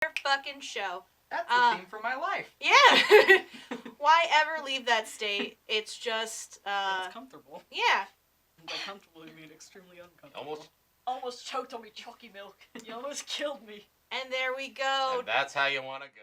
fucking show. That's the theme for my life. Yeah. Why ever leave that state? It's just, It's comfortable. Yeah. And by comfortable, you mean extremely uncomfortable. Almost choked on me chalky milk. You almost killed me. And there we go. And that's how you want to go.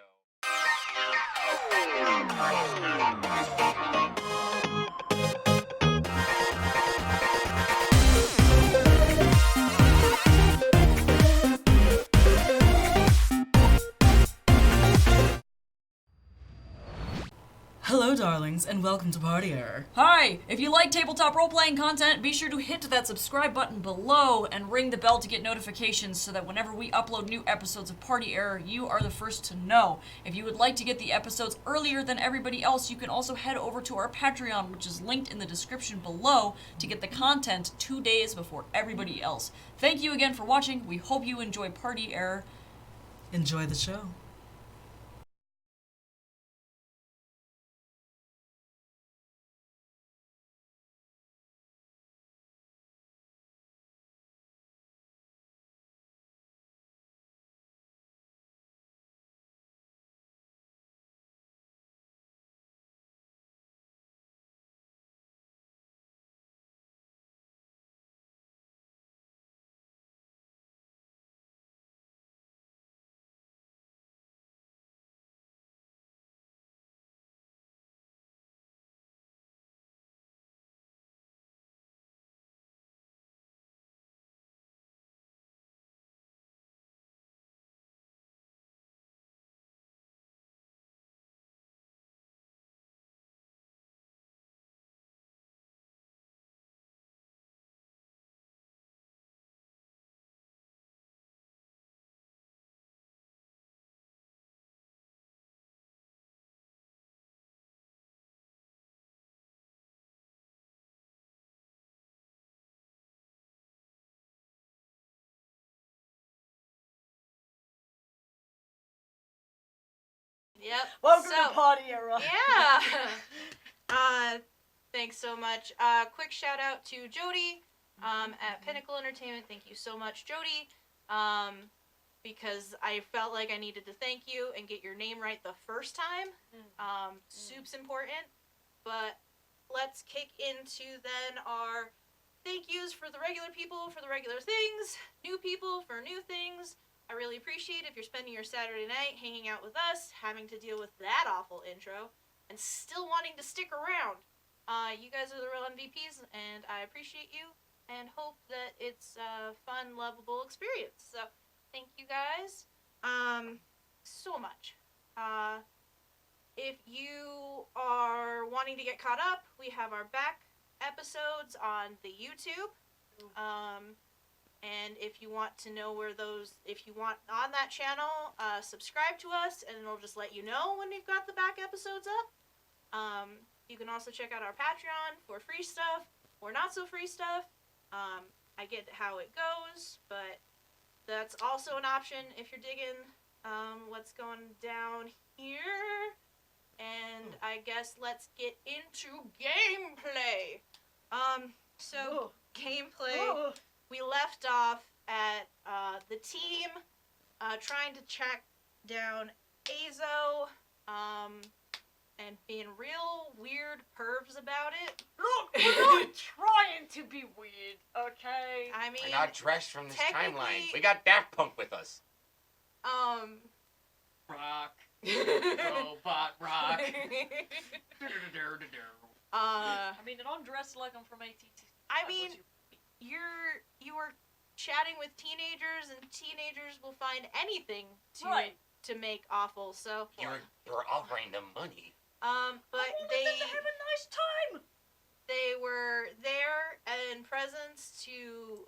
Hello, darlings, and welcome to Party Error. Hi! If you like tabletop role-playing content, be sure to hit that subscribe button below and ring the bell to get notifications so that whenever we upload new episodes of Party Error, you are the first to know. If you would like to get the episodes earlier than everybody else, you can also head over to our Patreon, which is linked in the description below, to get the content 2 days before everybody else. Thank you again for watching. We hope you enjoy Party Error. Enjoy the show. Yep. Welcome to Party Error. Yeah. Thanks so much. Quick shout out to Jody at Pinnacle Entertainment. Thank you so much, Jody. Because I felt like I needed to thank you and get your name right the first time. Soup's important. But let's kick into then our thank yous for the regular people for the regular things, new people for new things. I really appreciate if you're spending your Saturday night hanging out with us, having to deal with that awful intro, and still wanting to stick around. You guys are the real MVPs, and I appreciate you, and hope that it's a fun, lovable experience. So, thank you guys so much. If you are wanting to get caught up, we have our back episodes on the YouTube. And if you want to know where those, if you want on that channel, subscribe to us, and it'll just let you know when we've got the back episodes up. You can also check out our Patreon for free stuff, or not so free stuff. I get how it goes, but that's also an option if you're digging what's going down here. And I guess let's get into gameplay. Gameplay. We left off at the team trying to track down Azo and being real weird pervs about it. Look, we're not trying to be weird, okay? I mean, we're not dressed from this technically- timeline. We got Daft Punk with us. Rock. Robot rock. I mean, and I'm dressed like I'm from ATT. I mean, you were chatting with teenagers, and teenagers will find anything to make awful. So You're offering them money. but they have a nice time. They were there in presence to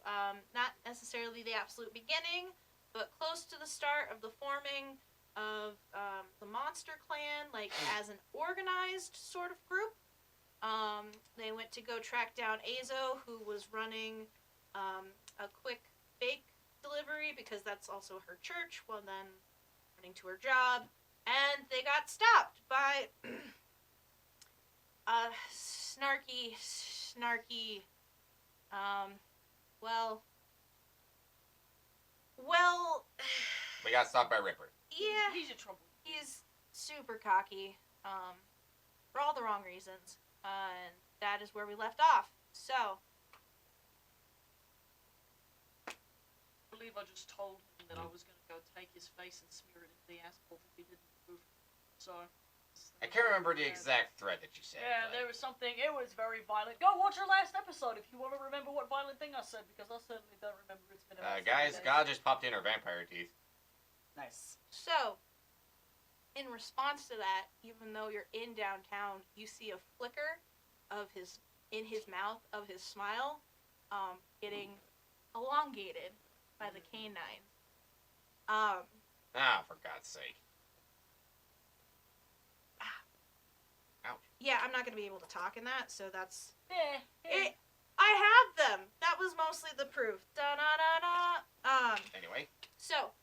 not necessarily the absolute beginning, but close to the start of the forming of the Monster Clan, like as an organized sort of group. They went to go track down Azo, who was running a quick bake delivery, because that's also her church, while then running to her job. And they got stopped by snarky, well... We got stopped by Ripper. Yeah, He's a trouble. he's super cocky, for all the wrong reasons. And that is where we left off. So, I believe I just told him that I was gonna go take his face and smear it into the asphalt if he didn't move. So. I can't remember the exact thread that you said. Yeah, but- there was something. It was very violent. Go watch our last episode if you want to remember what violent thing I said, because I certainly don't remember. It's been about 3 guys, days. God just popped in her vampire teeth. Nice. So, in response to that, even though you're in downtown, you see a flicker of in his mouth of his smile, getting elongated by the canine. Ah, for God's sake. Ouch. Yeah, I'm not gonna be able to talk in that, so that's Yeah. it. I have them. That was mostly the proof. Da da da da. Anyway. So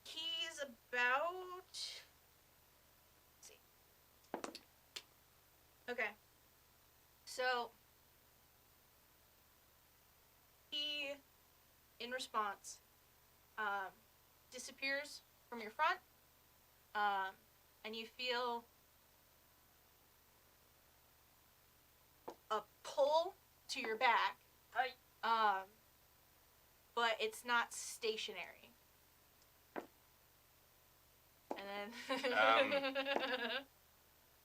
he's about. Let's see. Okay. So he, in response, disappears from your front, and you feel a pull to your back. Hey. But it's not stationary. And then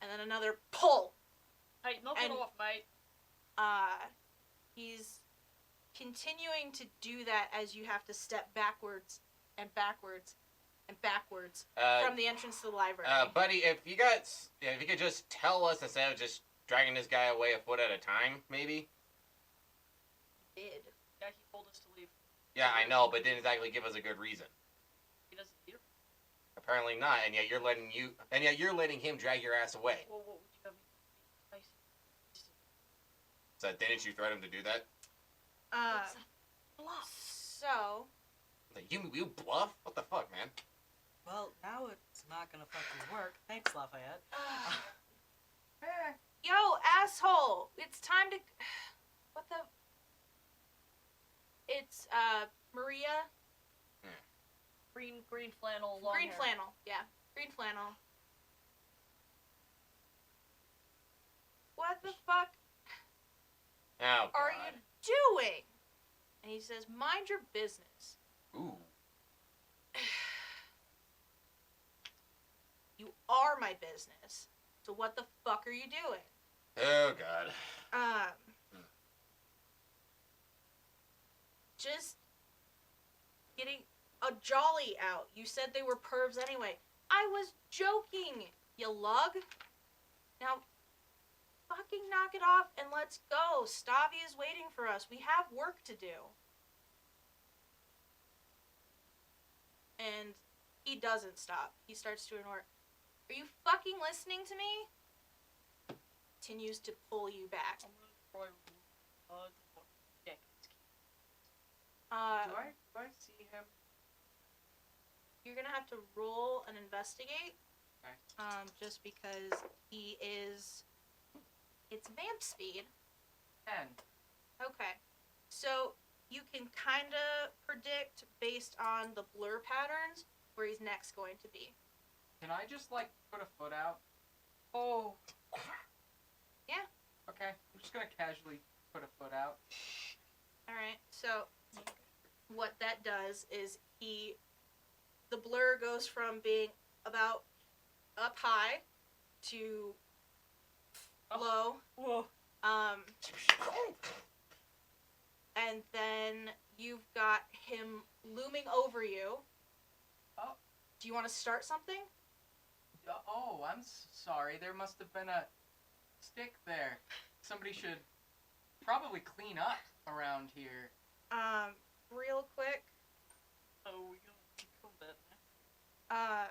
and then another pull. Hey, knock And- it off, mate. He's continuing to do that as you have to step backwards and backwards and backwards from the entrance to the library. Buddy, if you could just tell us instead of just dragging this guy away a foot at a time, maybe? Did. Yeah, he told us to leave. Yeah, I know, but didn't exactly give us a good reason. He doesn't hear. Apparently not, and yet you're letting him drag your ass away. Well, what would you have me face? So didn't you threaten him to do that? So Like, you bluff? What the fuck, man? Well, now it's not gonna fucking work. Thanks, Lafayette. yo, asshole! It's time to. What the? It's Maria. Green flannel, long Green hair. flannel. Yeah, green flannel. What the fuck Oh, God. are you doing? And he says, "Mind your business. Ooh. You are my business. So what the fuck are you doing?" Oh, God. Just getting a jolly out. You said they were pervs anyway. I was joking, you lug. Now, fucking knock it off and let's go. Stavi is waiting for us. We have work to do. And he doesn't stop. He starts to ignore. Are you fucking listening to me? Continues to pull you back. I'm gonna try. Yeah. Do I see him? You're gonna have to roll an investigate. Okay. Just because he is. It's vamp speed. 10. Okay. So you can kind of predict based on the blur patterns where he's next going to be. Can I just, like, put a foot out? Oh. Yeah. Okay. I'm just gonna casually put a foot out. Alright, so what that does is the blur goes from being about up high to low. Whoa. And then you've got him looming over you. Oh. Do you want to start something? Oh, I'm sorry. There must have been a stick there. Somebody should probably clean up around here. Real quick. Oh, we gonna kill that now.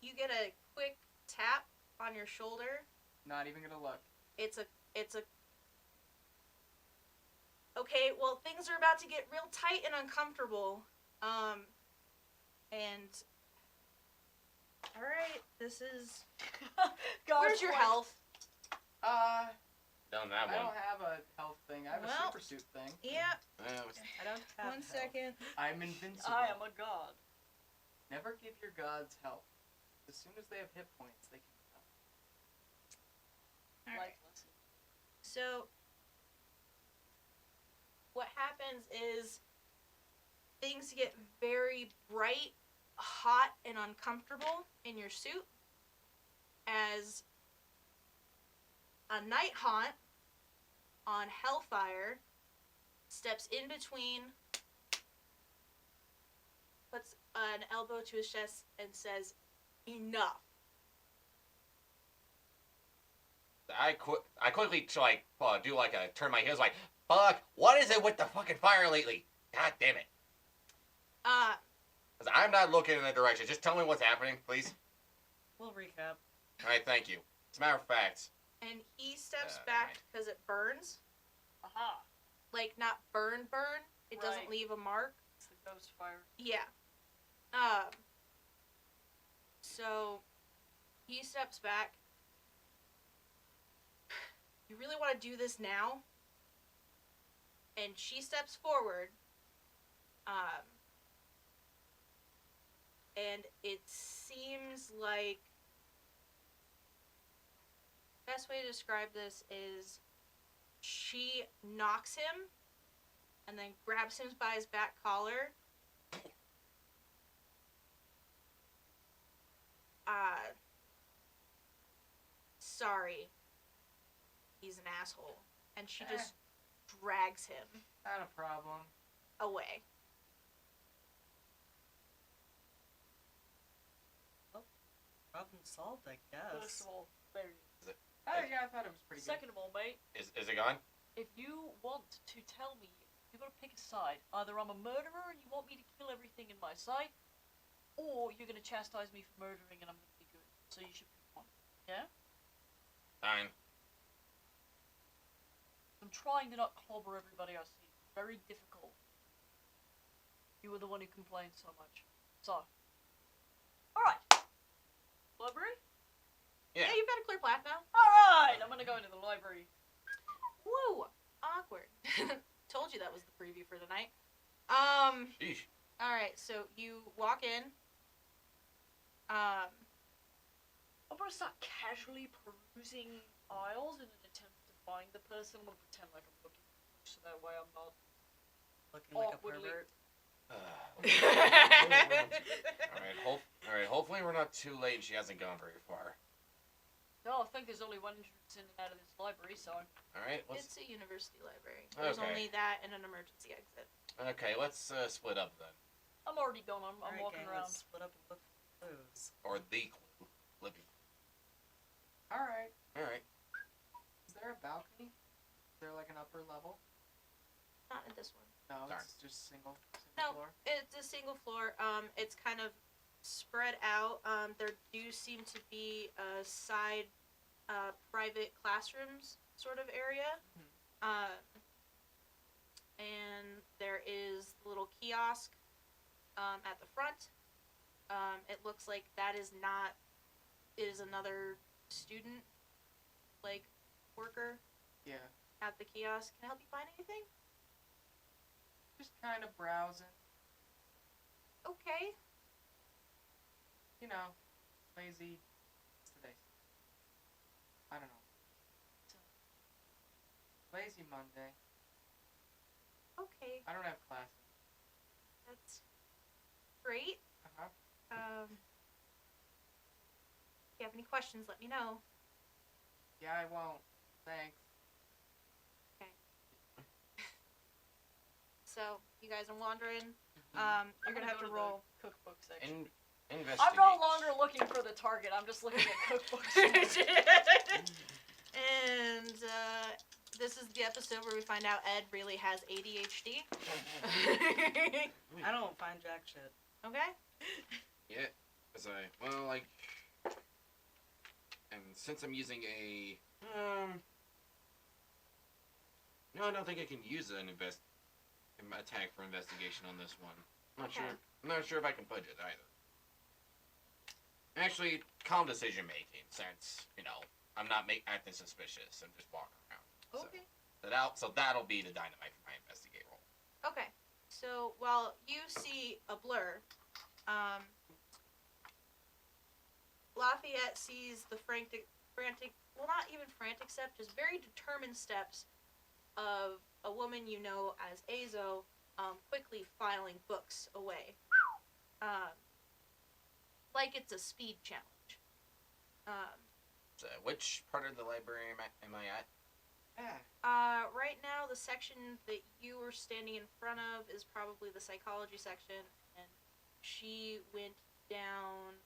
You get a quick tap on your shoulder. Not even gonna look. It's a okay, well, things are about to get real tight and uncomfortable. And alright, this is God, where's your Christ. health? Done that I one. don't have a health thing. I have Well- a super suit thing. Yeah. I don't have 1 second. I'm invincible. I am a god. Never give your gods health. As soon as they have hit points, they can heal. All right. Life lesson. So, what happens is things get very bright, hot, and uncomfortable in your suit as a night haunt on Hellfire steps in between, puts an elbow to his chest, and says, "Enough." I quickly do like a turn my heels like, fuck, what is it with the fucking fire lately? God damn it. Uh, 'Cause I'm not looking in that direction. Just tell me what's happening, please. We'll recap. Alright, thank you. As a matter of fact, and he steps Never back mind. because it burns. Aha. Like, not burn. It doesn't Right. leave a mark. It's the ghost fire. Yeah. So he steps back. You really want to do this now? And she steps forward. And it seems like best way to describe this is she knocks him and then grabs him by his back collar. Sorry. He's an asshole. And she just drags him Not a problem. away. Problem solved, I First guess. of all, very. Yeah, I thought it was pretty good. Second of all, mate, is it gone? if you want to tell me, you've got to pick a side. Either I'm a murderer and you want me to kill everything in my sight, or you're going to chastise me for murdering and I'm going to be good. So you should pick one. Yeah? Fine. I'm trying to not clobber everybody I see. Very difficult. You were the one who complained so much. So. Alright. Library? Yeah. You've got a clear path now. Alright! I'm going to go into the library. Woo! Awkward. Told you that was the preview for tonight. Sheesh. Alright, so you walk in. I'm going to start casually perusing aisles in an attempt to find the person. I'm going to pretend like I'm looking so that way I'm not Looking like a awkwardly. pervert. Alright, hopefully we're not too late and she hasn't gone very far. No, I think there's only one entrance in and out of this library, so. Alright, let's It's a university library. There's Okay. only that and an emergency exit. split up then. I'm already gone. I'm Alright, walking gang, around. let's split up and look for clues. Or the clue. Libby. Alright. Alright. Is there a balcony? Is there like an upper level? Not in this one. No, Darn. it's just single No. floor. It's a single floor. It's kind of spread out. There do seem to be a side, private classrooms sort of area. And there is the little kiosk, at the front. It looks like that is another student, like, worker Yeah. at the kiosk. Can I help you find anything? Just kind of browsing. Okay. You know, lazy. What's today? I don't know. Lazy Monday. Okay. I don't have classes. That's great. Uh-huh. If you have any questions, let me know. Yeah, I won't. Thanks. So, you guys are wandering. You're I'm gonna have go to the roll. cookbook section. Investigate. I'm no longer looking for the target. I'm just looking at cookbooks. And, this is the episode where we find out Ed really has ADHD. I don't find jack shit. Okay? Yeah, and since I'm using a, no, I don't think I can use an attack for investigation on this one. I'm not sure if I can budget either. Actually, calm decision making, since, I'm not acting suspicious, I'm just walking around. Okay. So that'll be the dynamite for my investigate roll. Okay. So while you see a blur, Lafayette sees the frantic, well, not even frantic steps, just very determined steps of a woman you know as Azo, quickly filing books away. Like it's a speed challenge. So which part of the library am I at? Yeah. Right now, the section that you were standing in front of is probably the psychology section, and she went down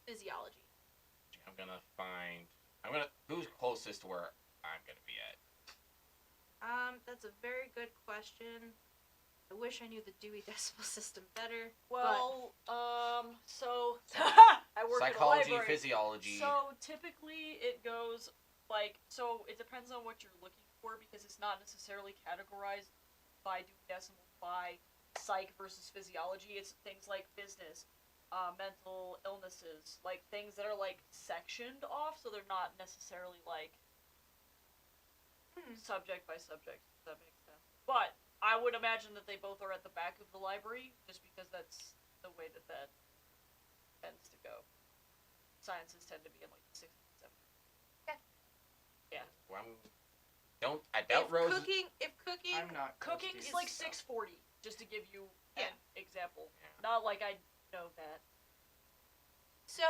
physiology. Who's closest to where I'm gonna be at? That's a very good question. I wish I knew the Dewey Decimal System better. Well, so I work Psychology, in a library. physiology. So typically it goes so it depends on what you're looking for because it's not necessarily categorized by Dewey Decimal by psych versus physiology. It's things like business, mental illnesses, like things that are like sectioned off, so they're not necessarily like subject by subject. If that makes sense. But I would imagine that they both are at the back of the library, just because that's the way that tends to go. Sciences tend to be in like the 60s and 70s. Yeah. Well, I doubt Rose. If cooking, I'm not. Cooking's ghosty, like so. 640, just to give you Yeah. an example. Yeah. Not like I know that. so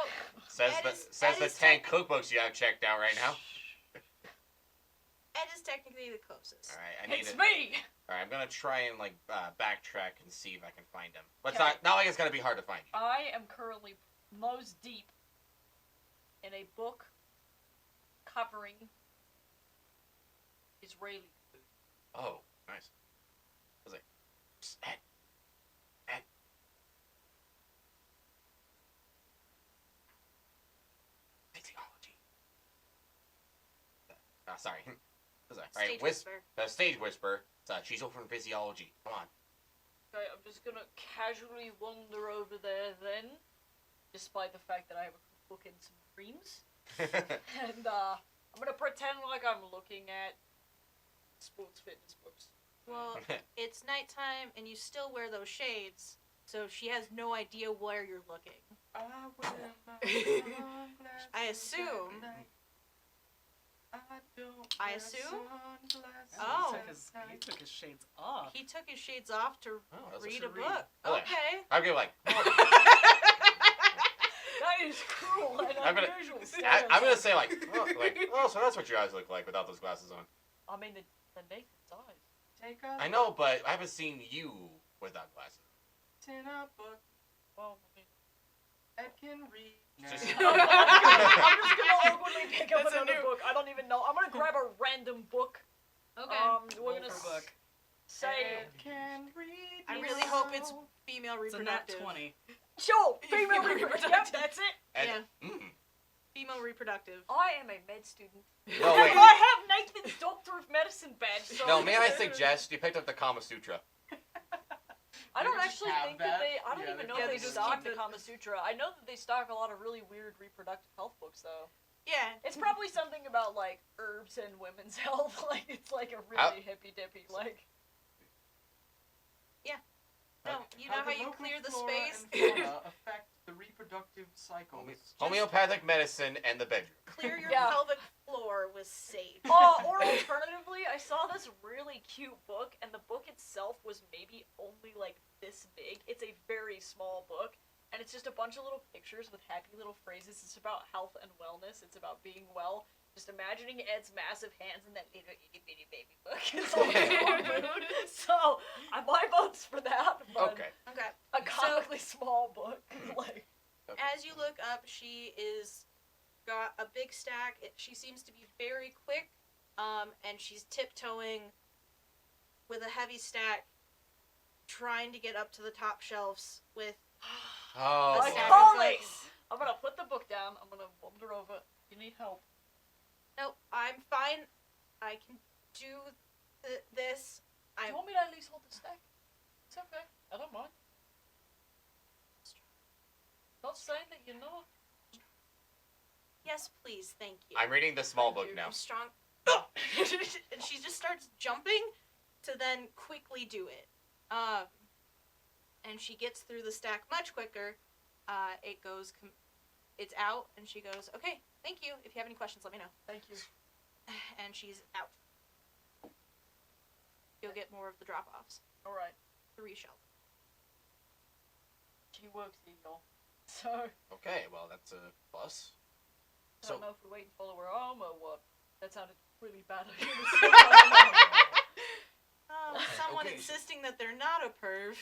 Says Ed the is 10 cookbooks you have checked out right now. Ed is technically the closest. All right, It's me! All right, I'm gonna try and like backtrack and see if I can find him. But it's Okay. not like it's gonna be hard to find you. I am currently most deep in a book covering Israeli food. Oh, nice. I was like, "Psst, Ed. Physiology. Sorry. All right, Stage whisper. Stage whisper. She's over in physiology. Come on. Okay, I'm just gonna casually wander over there then, despite the fact that I have a cookbook and some creams. And I'm gonna pretend like I'm looking at sports fitness books. Well, it's nighttime and you still wear those shades, so she has no idea where you're looking. I wear my sunglasses I assume. at night. I assume? Sunglasses Oh. He took his shades off. He took his shades off to Oh, read to a read. book. Oh, Okay. I'm gonna be like, That is cruel and I'm gonna- unusual. I'm gonna say like, so that's what your eyes look like without those glasses on. I mean, the Nathan's eyes. Take a I know, but I haven't seen you without glasses. in a book. Well, I mean, Ed can read. Just- I'm just gonna awkwardly pick up That's a another new- book. I don't even know. I'm gonna grab a random book. Okay. We're Roll gonna for book. say, Ed can read. I really hope it's female It's a nat reproductive. 20. sure, female Female reproductive. Yep, reproductive. that's it. And, Yeah. Female reproductive. I am a med student. No, wait. I have Nathan's Doctor of Medicine badge. So No, may I suggest you picked up the Kama Sutra? I don't They just actually have think that they. I don't Yeah, even they- know yeah, if they they just stock keep the it- Kama Sutra. I know that they stock a lot of really weird reproductive health books, though. Yeah. It's probably something about like herbs and women's health. Like it's like a really hippy dippy like. No, you know how the you local clear the flora space? and fauna affect the reproductive cycles. Homeopathic medicine and the bedroom. Clear your Yeah. pelvic floor with sage. Or alternatively, I saw this really cute book, and the book itself was maybe only like this big. It's a very small book, and it's just a bunch of little pictures with happy little phrases. It's about health and wellness. It's about being well. Just imagining Ed's massive hands in that little itty bitty baby book. It's all mood. So my vote's for that. But Okay. Okay. a comically small book, like. As you look up, she is got a big stack. She seems to be very quick, and she's tiptoeing with a heavy stack, trying to get up to the top shelves with. Oh, Like, boy. holy! I'm gonna put the book down. I'm gonna wander over. You need help. Nope, I'm fine. I can do this. Do I'm you want me to at least hold the stack? It's okay. I don't mind. Don't say that you know. yes, please, thank you. I'm reading the small book now. I'm strong. and she just starts jumping to then quickly do it. And she gets through the stack much quicker. It's out, and she goes, okay, thank you. If you have any questions, let me know. Thank you. And she's out. You'll get more of the drop-offs. Alright. 3 shells. She works here, y'all. So, Okay, well, that's a plus. I don't know if we wait and follow her arm or what. That sounded really bad. Someone Okay. insisting that they're not a perv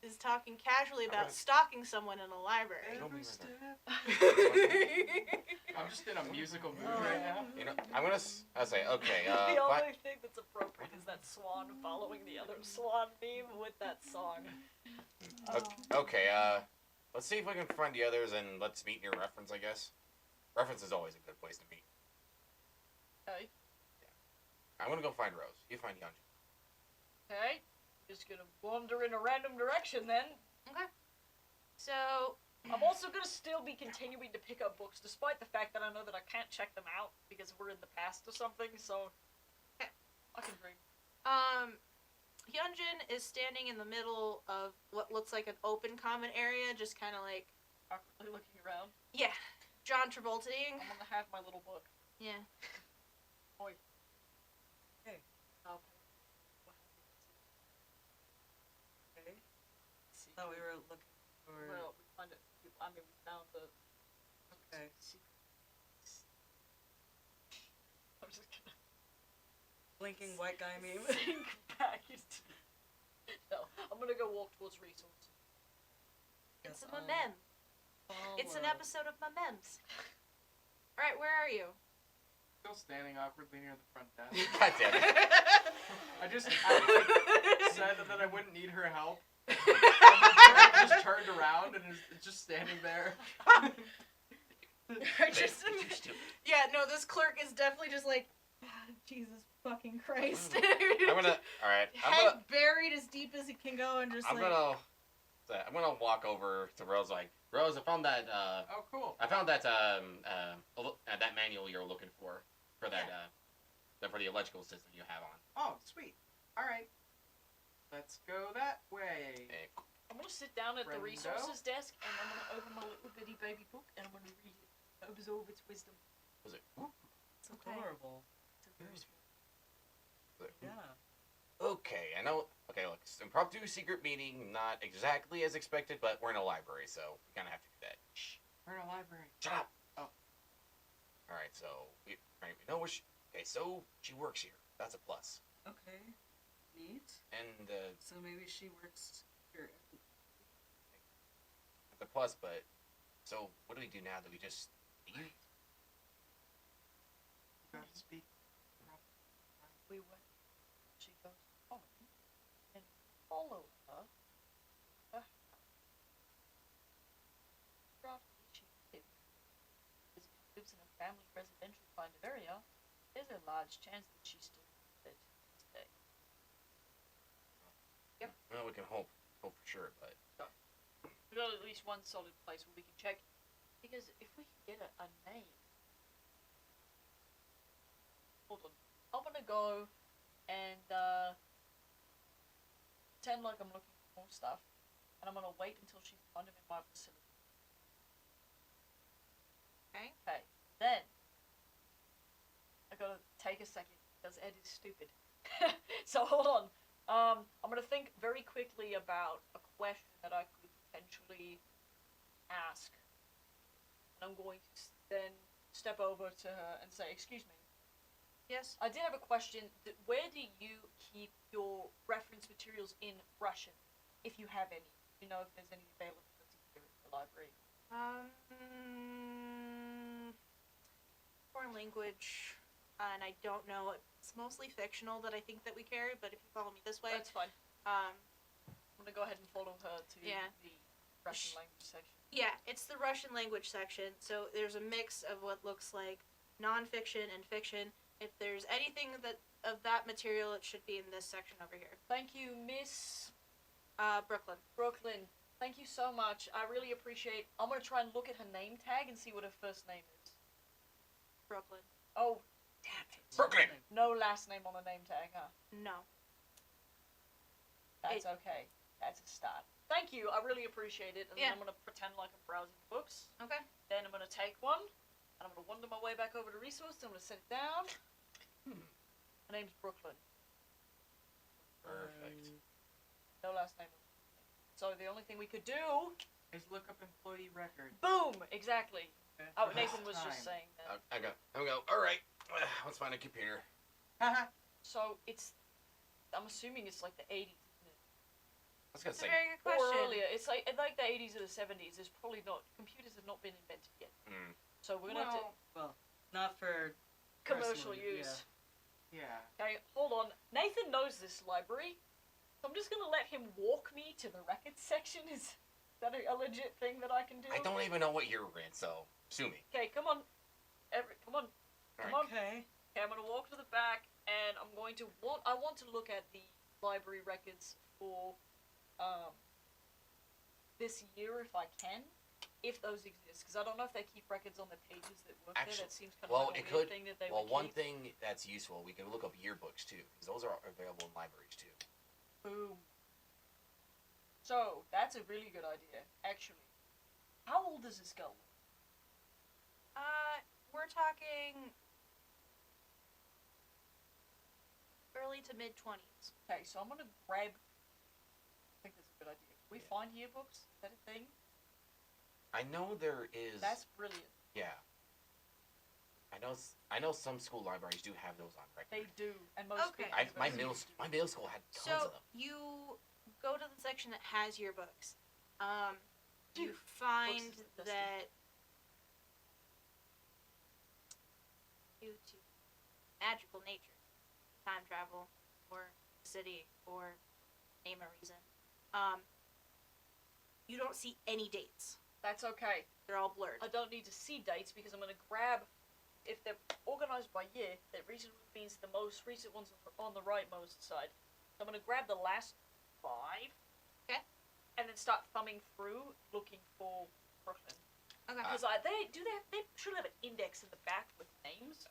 is talking casually about Okay. stalking someone in a library. Don't be I'm just in a musical mood right now. You know, I'll say, okay, the only thing that's appropriate is that swan following the other swan meme with that song. Okay, let's see if we can find the others and let's meet near reference, I guess. Reference is always a good place to meet. Okay. I'm gonna go find Rose. You find Hyunjin. Okay. Just gonna wander in a random direction then. Okay. So, I'm also gonna still be continuing to pick up books, despite the fact that I know that I can't check them out because we're in the past or something, so Okay. I can dream. Hyunjin is standing in the middle of what looks like an open common area, just kind of like, Awkwardly looking around. yeah, John Travoltaing. I'm gonna have my little book. Yeah. Oi. Hey. Okay. Thought we were looking for. Well, we found it. I mean, we found the. Okay. I'm just gonna Blinking white guy meme. sink back into. No, I'm gonna go walk towards resources. It's a mem. It's an follow. episode of Mems. Alright, where are you? Still standing awkwardly near the front desk. God damn it. I said that I wouldn't need her help. I just turned around and is just standing there. I just, yeah, no, this clerk is definitely just like, Jesus fucking Christ. Alright, Head buried as deep as it can go and just I'm gonna walk over to Rose like, Rose, I found that, Oh, cool. that manual you're looking for that, for the electrical system you have on. Oh, sweet. All right. Let's go that way. Hey, I'm gonna sit down at the Friendo? resources desk and I'm gonna open my little bitty baby book and I'm gonna read it. Absorb its wisdom. was it? It's adorable. It's a very Yeah. Okay, I know. Okay, look, it's impromptu secret meeting, not exactly as expected, but we're in a library, so we kind of have to do that. Shh. We're in a library. Shut up. Oh. All right, so we know where she. Okay, so she works here. That's a plus. Okay. Neat. And So maybe she works here. that's a plus, but so what do we do now? Do we just leave? Gotta speak. We went. She goes on and follow her. Roughly she lives. Because if she lives in a family residential kind of area, there's a large chance that she's still there to this day. Well, we can hope for sure, but We got at least one solid place where we can check. Because if we can get a name. Hold on. I'm gonna go and pretend like I'm looking for more stuff. And I'm gonna wait until she's kind of in my vicinity. Okay. Okay. Then I gotta take a second because Ed is stupid. So hold on. I'm gonna think very quickly about a question that I could potentially ask. And I'm going to then step over to her and say, "Excuse me. Yes. I did have a question. Where do you keep your reference materials in Russian, if you have any? Do you know if there's any availability here at the library?" Foreign language, and I don't know. It's mostly fictional that I think that we carry, but if you follow me this way, That's fine. I'm gonna go ahead and follow her to Yeah. the Russian language section. yeah, it's the Russian language section. So there's a mix of what looks like nonfiction and fiction. If there's anything of that material, it should be in this section over here. Thank you, Miss Brooklyn. Brooklyn. Thank you so much. I really appreciate. I'm gonna try and look at her name tag and see what her first name is. Brooklyn. Oh, Damn it. Brooklyn. No last name on the name tag, huh? No. That's okay. That's a start. Thank you. I really appreciate it. And Yeah. then I'm gonna pretend like I'm browsing books. Okay. Then I'm gonna take one, and I'm gonna wander my way back over to resources. I'm gonna set it down. My name's Brooklyn. Perfect. No last name. So the only thing we could do. Is look up employee record. Boom! Exactly. Oh, For Nathan this was just time. saying that. I go. All right. Let's find a computer. So it's. I'm assuming it's like the 80s. I was gonna That's a say. very good Or question. earlier. It's like the 80s or the 70s. There's probably not. Computers have not been invented yet. Hmm. So we're gonna have to. Well, Not for Commercial personal, use. yeah. Okay, hold on. Nathan knows this library. So I'm just gonna let him walk me to the records section. Is that a legit thing that I can do? I don't even know what year we're in, so sue me. Okay, come on. Come on. Come on. Okay. Okay, I'm gonna walk to the back, and I'm going to I want to look at the library records for this year if I can, if those exist, because I don't know if they keep records on the pages that work there. Actually, That seems kind of well, like a it weird could- thing that they Well, would one keep. thing that's useful, we can look up yearbooks too, because those are available in libraries too. Boom. So that's a really good idea, actually. How old is this girl? We're talking early to mid 20s. Okay, so I'm gonna grab. I think that's a good idea. Can we find yearbooks? Is that a thing? I know there is. That's brilliant. Yeah. I know some school libraries do have those on record. They do, and most Okay. big My universities do. middle school had tons So of them. you go to the section that has your books. You Dude, find books is the best that due to magical nature, time travel, or city, or name a reason, you don't see any dates. That's okay. They're all blurred. I don't need to see dates because I'm gonna grab. If they're organized by year, that reason means the most recent ones on the rightmost side. So I'm gonna grab the last 5. Okay. And then start thumbing through, looking for Brooklyn. Okay. Because they should have an index in the back with names.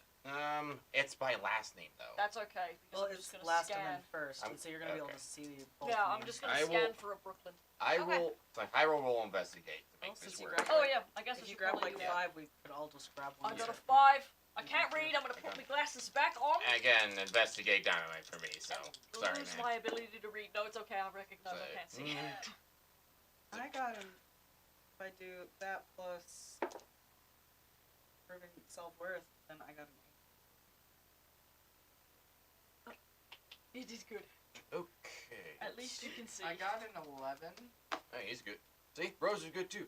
It's by last name though. That's okay. Because Well, I'm it's just gonna last scan. and then first, and so you're gonna be able okay. to see both. Yeah, I'm names. just gonna I scan will- for a Brooklyn. I Okay. will. So I roll investigate to make Well, this since you work. grabbed Oh yeah, I guess I If you should grab probably like do that. 5, we could all just grab one. I got a each. 5. I can't read. I'm gonna put my glasses back on. Again, investigate dynamite for me. So sorry, Lose man. my ability to read. No, it's okay. I recognize I So, can't see. I got him. If I do that plus proving self-worth, then I got an It is good. Okay. At least you can see. I got an 11. Hey, he's good. See, Rose is good too.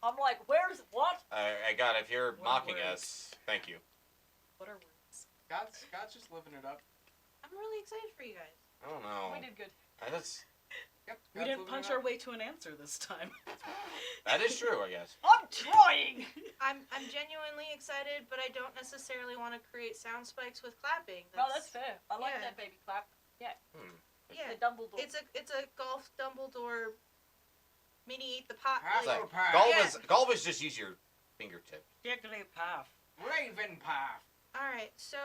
I'm like, where's what? I got. If you're What mocking words? us, thank you. What are words? God's just living it up. I'm really excited for you guys. I don't know. We did good. That's Yep. We God's didn't living punch it our up. way to an answer this time. that is true, I guess. I'm trying. I'm genuinely excited, but I don't necessarily want to create sound spikes with clapping. No, that's fair. I like yeah. that baby clap. Yeah. The Dumbledore. It's a golf Dumbledore mini eat the pot. Pass like- or pass. Golf is just use your fingertip. Jigglypuff. Raven path. All right, so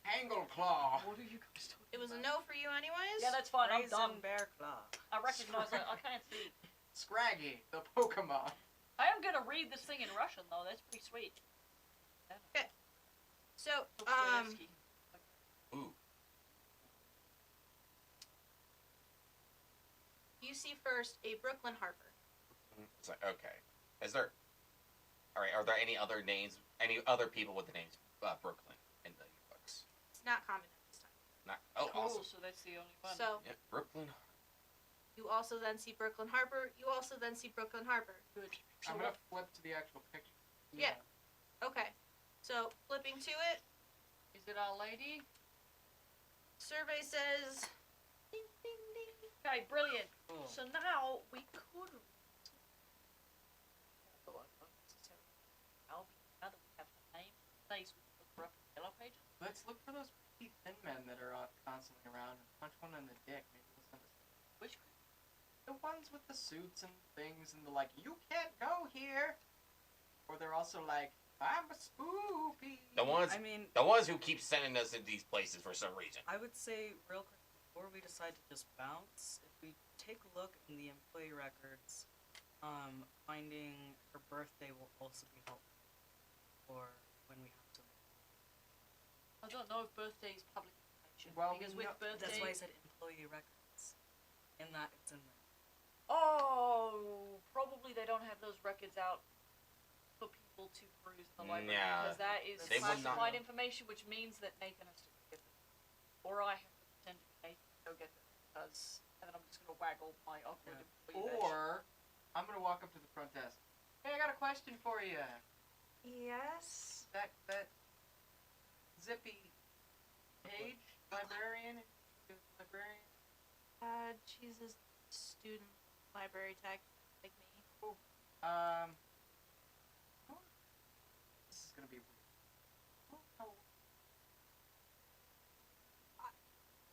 Angle claw. What are you guys talking it was a about? no for you, anyways. Yeah, that's fine. I'm Raisin done. bear claw. I recognize it. I can't see. Scraggy, the Pokemon. I am gonna read this thing in Russian though. That's pretty sweet. So Dostoevsky. Ooh. you see first a Brooklyn Harper. It's like okay. Is there? All right. Are there any other names? Any other people with the names Brooklyn in the books? It's not common at this time. Not. Oh, Cool. awesome. So that's the only one. So Yeah, Brooklyn. you also then see Brooklyn Harper. You also then see Brooklyn Harper. Good. So I'm gonna flip to the actual picture. Yeah. Okay. So flipping to it, is it Our Lady? survey says. Ding ding ding. Okay, brilliant. Cool. So now we could. Now that we have the name, place we can look her up in Yellow Pages. Let's look for those pretty thin men that are constantly around and punch one in the dick. Maybe they'll send us. Which The ones with the suits and things and the like, you can't go here. Or they're also like, I'm a spoopy. The ones, I mean, the ones who keep sending us in these places for some reason. I would say real quick before we decide to just bounce, if we take a look in the employee records, finding her birthday will also be helpful for when we have to. I don't know if birthday is public information. Well, because we with know- birthday. That's why I said employee records. In that, it's in there. Oh, probably they don't have those records out for people to peruse in the library Yeah. because that is They would not- classified information, which means that Nathan has to go get them, or I have to pretend to be Nathan to go get them because, and then I'm just gonna waggle my awkward employee badge. Or I'm gonna walk up to the front desk. Hey, I got a question for you. Yes. That Zippy Page, librarian, librarian. She's a student library tech like me. Oh, this is gonna be weird. Oh,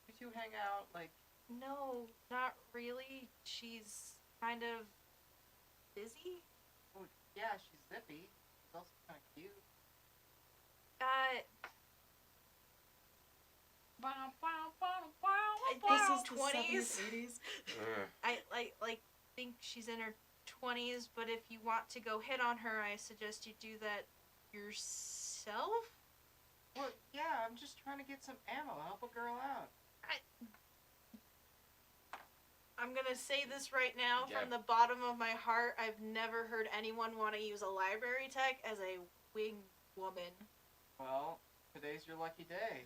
you two hang out like. No, not really. She's kind of busy. Oh, yeah, she's zippy. She's also kind of cute. This think is the 20s. 70s, 80s. I think she's in her 20s, but if you want to go hit on her, I suggest you do that yourself. Well, yeah, I'm just trying to get some ammo. Help a girl out. I'm gonna say this right now Yeah. from the bottom of my heart. I've never heard anyone want to use a library tech as a wing woman. Well, today's your lucky day.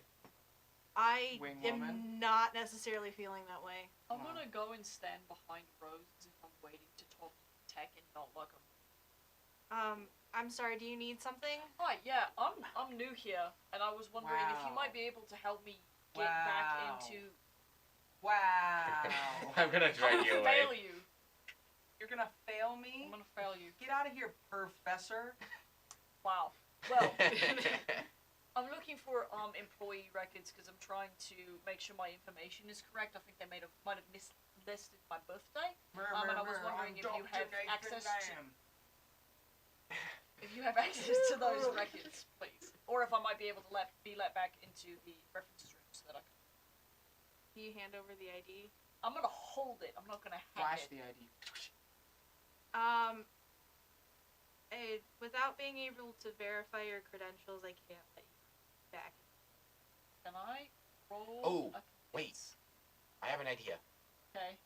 I Wing am woman? not necessarily feeling that way. I'm gonna go and stand behind Rose as if I'm waiting to talk to tech and not look at I'm sorry, do you need something? Hi, yeah, I'm new here, and I was wondering if you Wow. might be able to help me get back Wow. into. Wow. I'm gonna I'm drag gonna you away. fail you. You're gonna fail me? I'm gonna fail you. Get out of here, professor. Wow. Well, I'm looking for employee records because I'm trying to make sure my information is correct. I think they might have mislisted my birthday. And I was wondering if you have access to those records, please, or if I might be able to be let back into the references room so that I can. Do you hand over the ID? I'm gonna hold it. I'm not gonna hand Flash it. the ID. Without being able to verify your credentials, I can't let you back. Can I roll? Oh, a wait. I have an idea. Okay.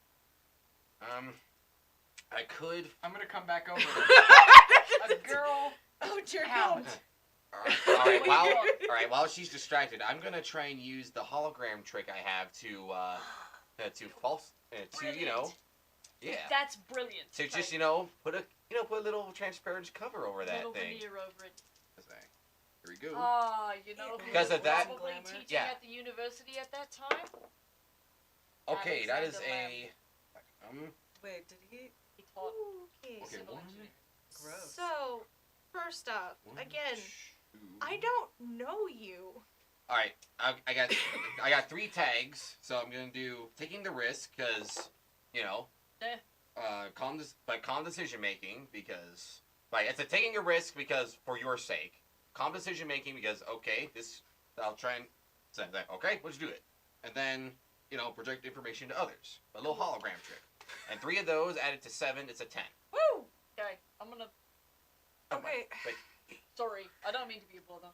I could. I'm gonna come back over. A girl Oh dear out. All right. While she's distracted, I'm gonna try and use the hologram trick I have to false Brilliant. yeah. That's brilliant. So just put a little transparent cover over that little thing. veneer over it. Here we go. You know who Because was of that- probably glamour. teaching Yeah. at the university at that time? Okay, that is Alexander a Wait, did he? He taught Okay. Okay, civil one. engineering. Gross. So, first off, one, again, two. I don't know you. All right, I got 3 tags, so I'm gonna do taking the risk because calm decision making because it's a taking a risk because for your sake, calm decision making because I'll try and say that okay, let's do it, and then project information to others, a little hologram trick, and 3 of those added to 7, it's a 10. Woo! Okay, I'm gonna. Oh my- Okay. wait. Sorry, I don't mean to be a bother.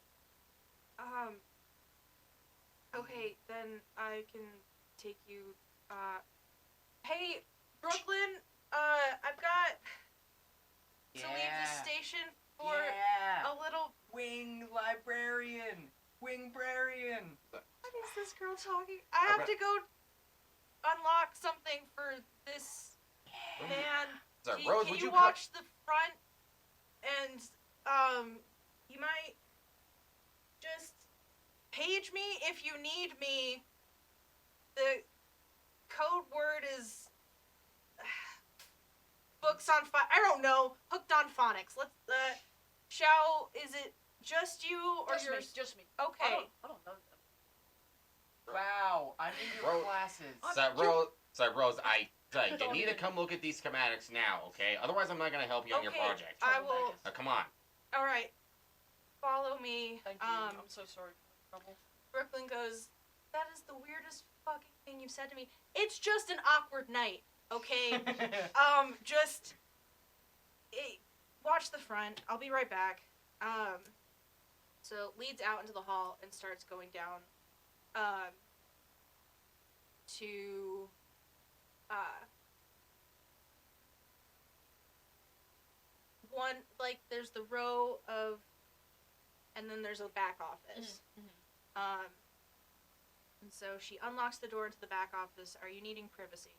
Okay, then I can take you. Hey, Brooklyn. I've got to leave the station for Yeah. a little. Wing librarian. Wing-brarian. What is this girl talking? I have to go unlock something for this man. Sorry, Can Rose, would you you watch the front? And you might just page me if you need me. The code word is books on I don't know. Hooked on phonics. Let's is it just you or Just me, yours? just me. Okay. I don't know them. Wow, I'm in your Rose- classes. Rose, you need to come look at these schematics now, okay? Otherwise, I'm not gonna help you on your Okay, project. I will. Come on. All right. follow me. Thank you. I'm so sorry for the trouble. Brooklyn goes, that is the weirdest fucking thing you've said to me. It's just an awkward night, okay? Just watch the front. I'll be right back. So leads out into the hall and starts going down to one, like, there's the row of, and then there's a back office. Mm-hmm. And so she unlocks the door into the back office. Are you needing privacy?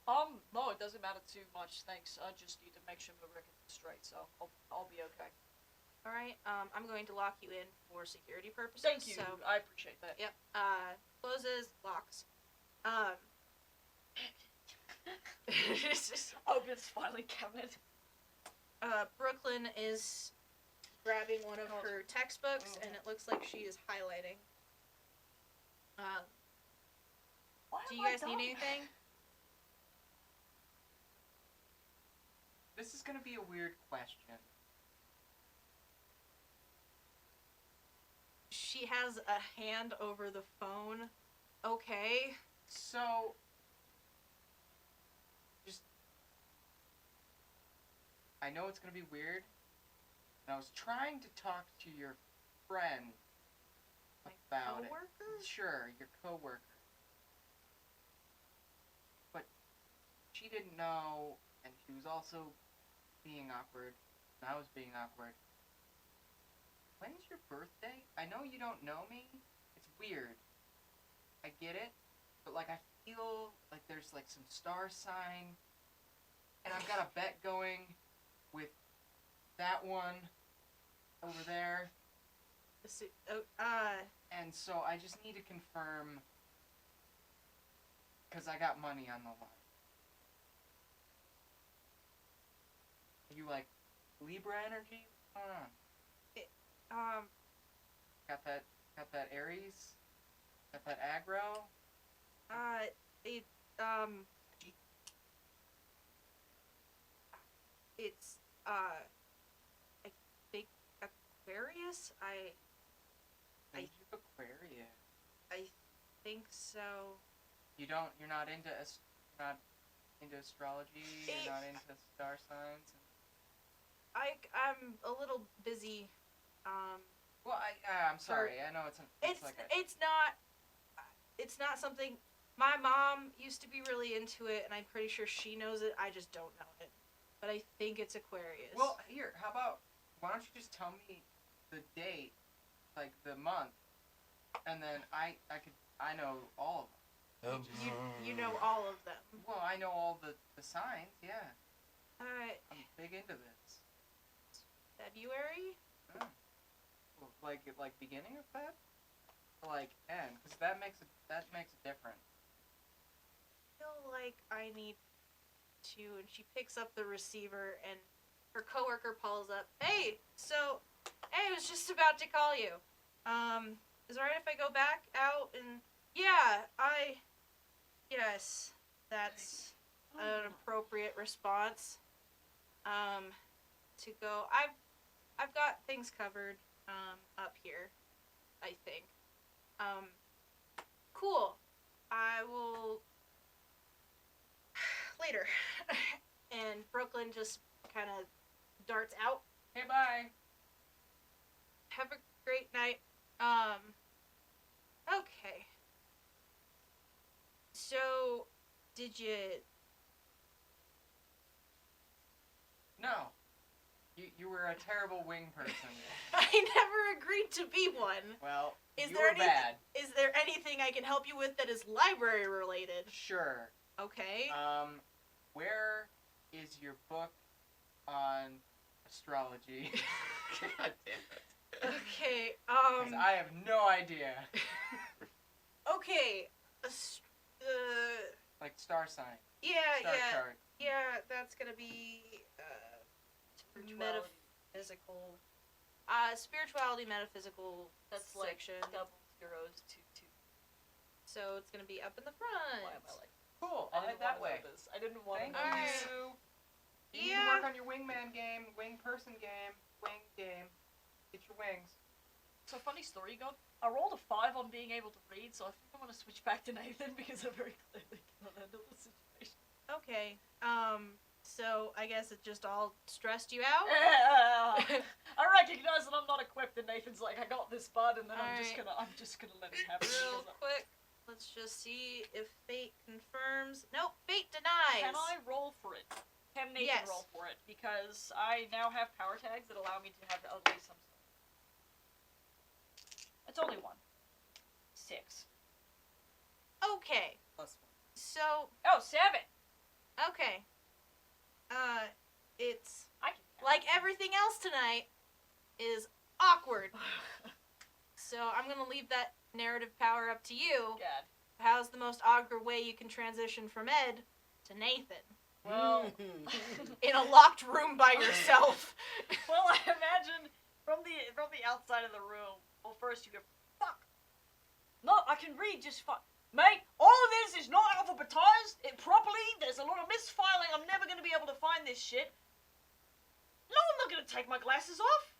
No, it doesn't matter too much, thanks. I just need to make sure the record's straight, so I'll be okay. Alright, I'm going to lock you in for security purposes. Thank you, So, I appreciate that. yep, closes, locks. Opens filing cabinet. Brooklyn is grabbing one of her textbooks, and it looks like she is highlighting. Do you guys need anything? This is gonna be a weird question. She has a hand over the phone. Okay. So, I know it's gonna be weird, and I was trying to talk to your friend about Coworker? it. Sure, your coworker. But she didn't know, and she was also being awkward, and I was being awkward. When's your birthday? I know you don't know me. It's weird. I get it, but like I feel like there's like some star sign, and I've got a bet going with that one over there. And so I just need to confirm, because I got money on the line. Are you like Libra energy? What's going on? Got that Aries? Got that aggro? It's, I think Aquarius? Are you Aquarius? I think so. You're not into astrology? You're not into star signs? I'm a little busy, Well, I'm sorry. I know it's not something, my mom used to be really into it, and I'm pretty sure she knows it, I just don't know it. But I think it's Aquarius. Well, here, how about, why don't you just tell me the date, like the month, and then I know all of them. You know all of them. Well, I know all the signs, yeah. Alright, I'm big into this. February? Oh. Well, like beginning of Feb? Or like end? Because that makes a difference. I feel like I need to, and she picks up the receiver, and her coworker calls up, hey, I was just about to call you. Is it alright if I go back out and, yes, that's an appropriate response. To go, I've got things covered, up here, I think. Cool. I will later. And Brooklyn just kind of darts out. Hey, bye! Have a great night. Okay. So, did you... No. You were a terrible wing person. I never agreed to be one. Well, Is you there were bad. Is there anything I can help you with that is library related? Sure. Okay. Where is your book on astrology? God damn it. Okay. 'Cause I have no idea. Okay. Like star sign. Yeah, Star yeah. chart. Yeah, that's gonna be Metaphysical. Spirituality, metaphysical. That's like section. double zeros, 2. So it's gonna be up in the front. Why am I like? Cool. I'll head that way. I didn't want Thank to. Alright. you. You need to Yeah. work on your wingman game, wing person game, wing game. Get your wings. So funny story, you go. I rolled a 5 on being able to read, so I think I'm gonna switch back to Nathan because I very clearly cannot handle the situation. Okay. So I guess it just all stressed you out. I recognize that I'm not equipped, and Nathan's like, I got this, bud, and then I'm just gonna let him have it. Real quick, let's just see if fate confirms. Nope, fate denies. Can I roll for it? Can Nathan Yes. roll for it? Because I now have power tags that allow me to have at least some stuff. It's only 1. 6. Okay. +1. So Oh, 7! okay. It's I can count. like everything else tonight is awkward. So I'm gonna leave that narrative power up to you. God. How's the most awkward way you can transition from Ed to Nathan Well, in a locked room by yourself? well, I imagine from the outside of the room. Well, first you go, fuck. No, I can read just fine. Mate, all of this is not alphabetized properly. There's a lot of misfiling. I'm never going to be able to find this shit. No, I'm not going to take my glasses off.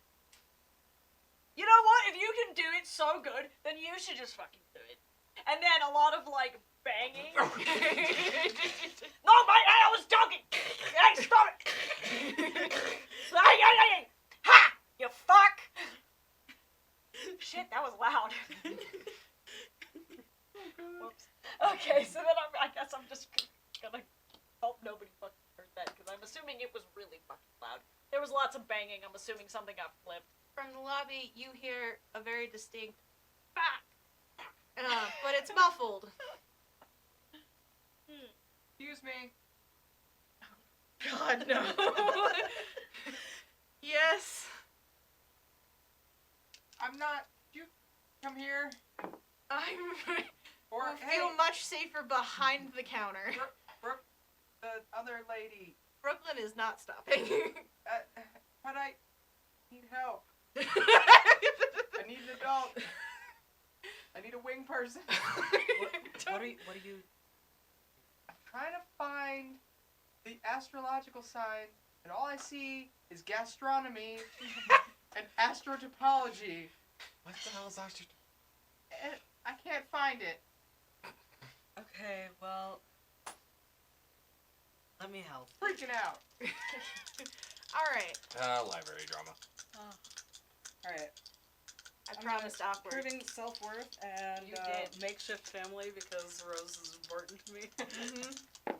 You know what? If you can do it so good, then you should just fucking do it. And then a lot of, like, banging. No, mate, hey, I was joking. Hey, stop it. Hey. Ha! You fuck. Shit, that was loud. Whoops. Okay, so then I guess I'm just gonna hope nobody fucking heard that, because I'm assuming it was really fucking loud. There was lots of banging. I'm assuming something got flipped. From the lobby, you hear a very distinct "fuck," but it's muffled. Excuse me. God no. Yes. I'm not. You come here. I Or feel much safer behind the counter. Brooke, the other lady. Brooklyn is not stopping. But I need help. I need an adult. I need a wing person. What are you? I'm trying to find the astrological sign, and all I see is gastronomy and astrotopology. What the hell is Astro? And I can't find it. Okay, well, let me help. Freaking out. Alright. Library drama. Alright. I I'm promised awkward. Proving self-worth and You did. makeshift family because Rose is important to me. Mm-hmm.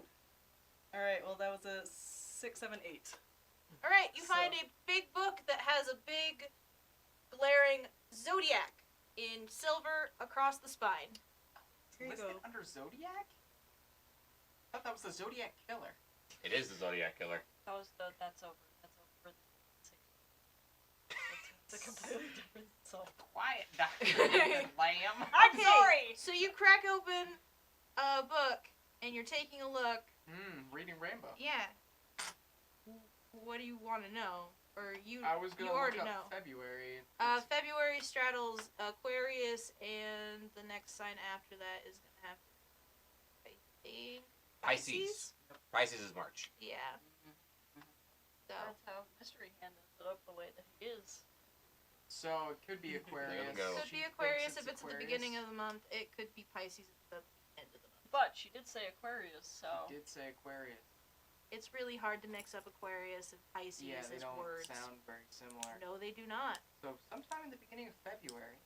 Alright, well that was a 6, 7, 8. Alright, you find a big book that has a big, glaring zodiac in silver across the spine. Here you Listed go. under Zodiac? I thought that was the Zodiac Killer. It is the Zodiac Killer. That's over. That's over. It's a completely different song. Quiet, Dr. Lamb. I'm Okay, sorry. So you crack open a book and you're taking a look. Reading Rainbow. Yeah. What do you want to know? Or you I was you gonna already look know. up February. February straddles Aquarius, and the next sign after that is gonna have to be, I think, Pisces. Pisces is March. Yeah. So That's how Mystery Hand ended up the way that he is. So it could be Aquarius. go. could be Aquarius if it's at the beginning of the month. It could be Pisces at the end of the month. But she did say Aquarius, so. He did say Aquarius. It's really hard to mix up Aquarius and Pisces Yeah, they as don't words. sound very similar. No, they do not. So sometime in the beginning of February.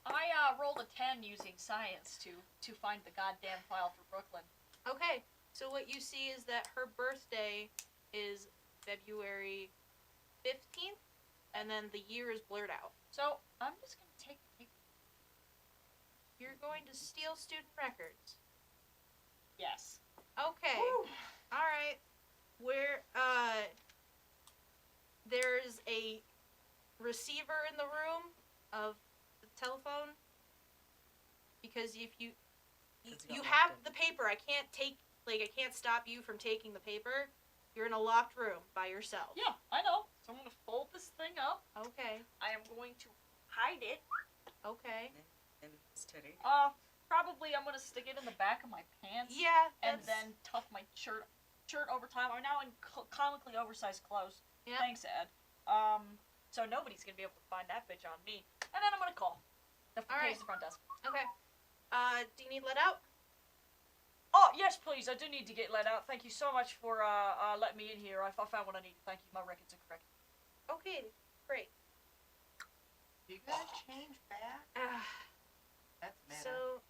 I rolled a 10 using science to find the goddamn file for Brooklyn. Okay, so what you see is that her birthday is February 15th, and then the year is blurred out. So I'm just gonna take the paper. You're going to steal student records. Yes. Okay. All right. Where there's a receiver in the room of the telephone, because if you got have locked in. the paper, I can't stop you from taking the paper. You're in a locked room by yourself. Yeah, I know. So I'm gonna fold this thing up. Okay. I am going to hide it. Okay. In his titty. Probably I'm gonna stick it in the back of my pants. Yeah. And that's- then tuck my shirt over time. I'm now in comically oversized clothes. Yeah. Thanks, Ed. so nobody's gonna be able to find that bitch on me. And then I'm gonna call the Alright. front desk. Okay. Do you need let out? Oh, yes, please. I do need to get let out. Thank you so much for letting me in here. I found what I need. Thank you. My records are correct. Okay, great. You gotta change back. That's meta. So,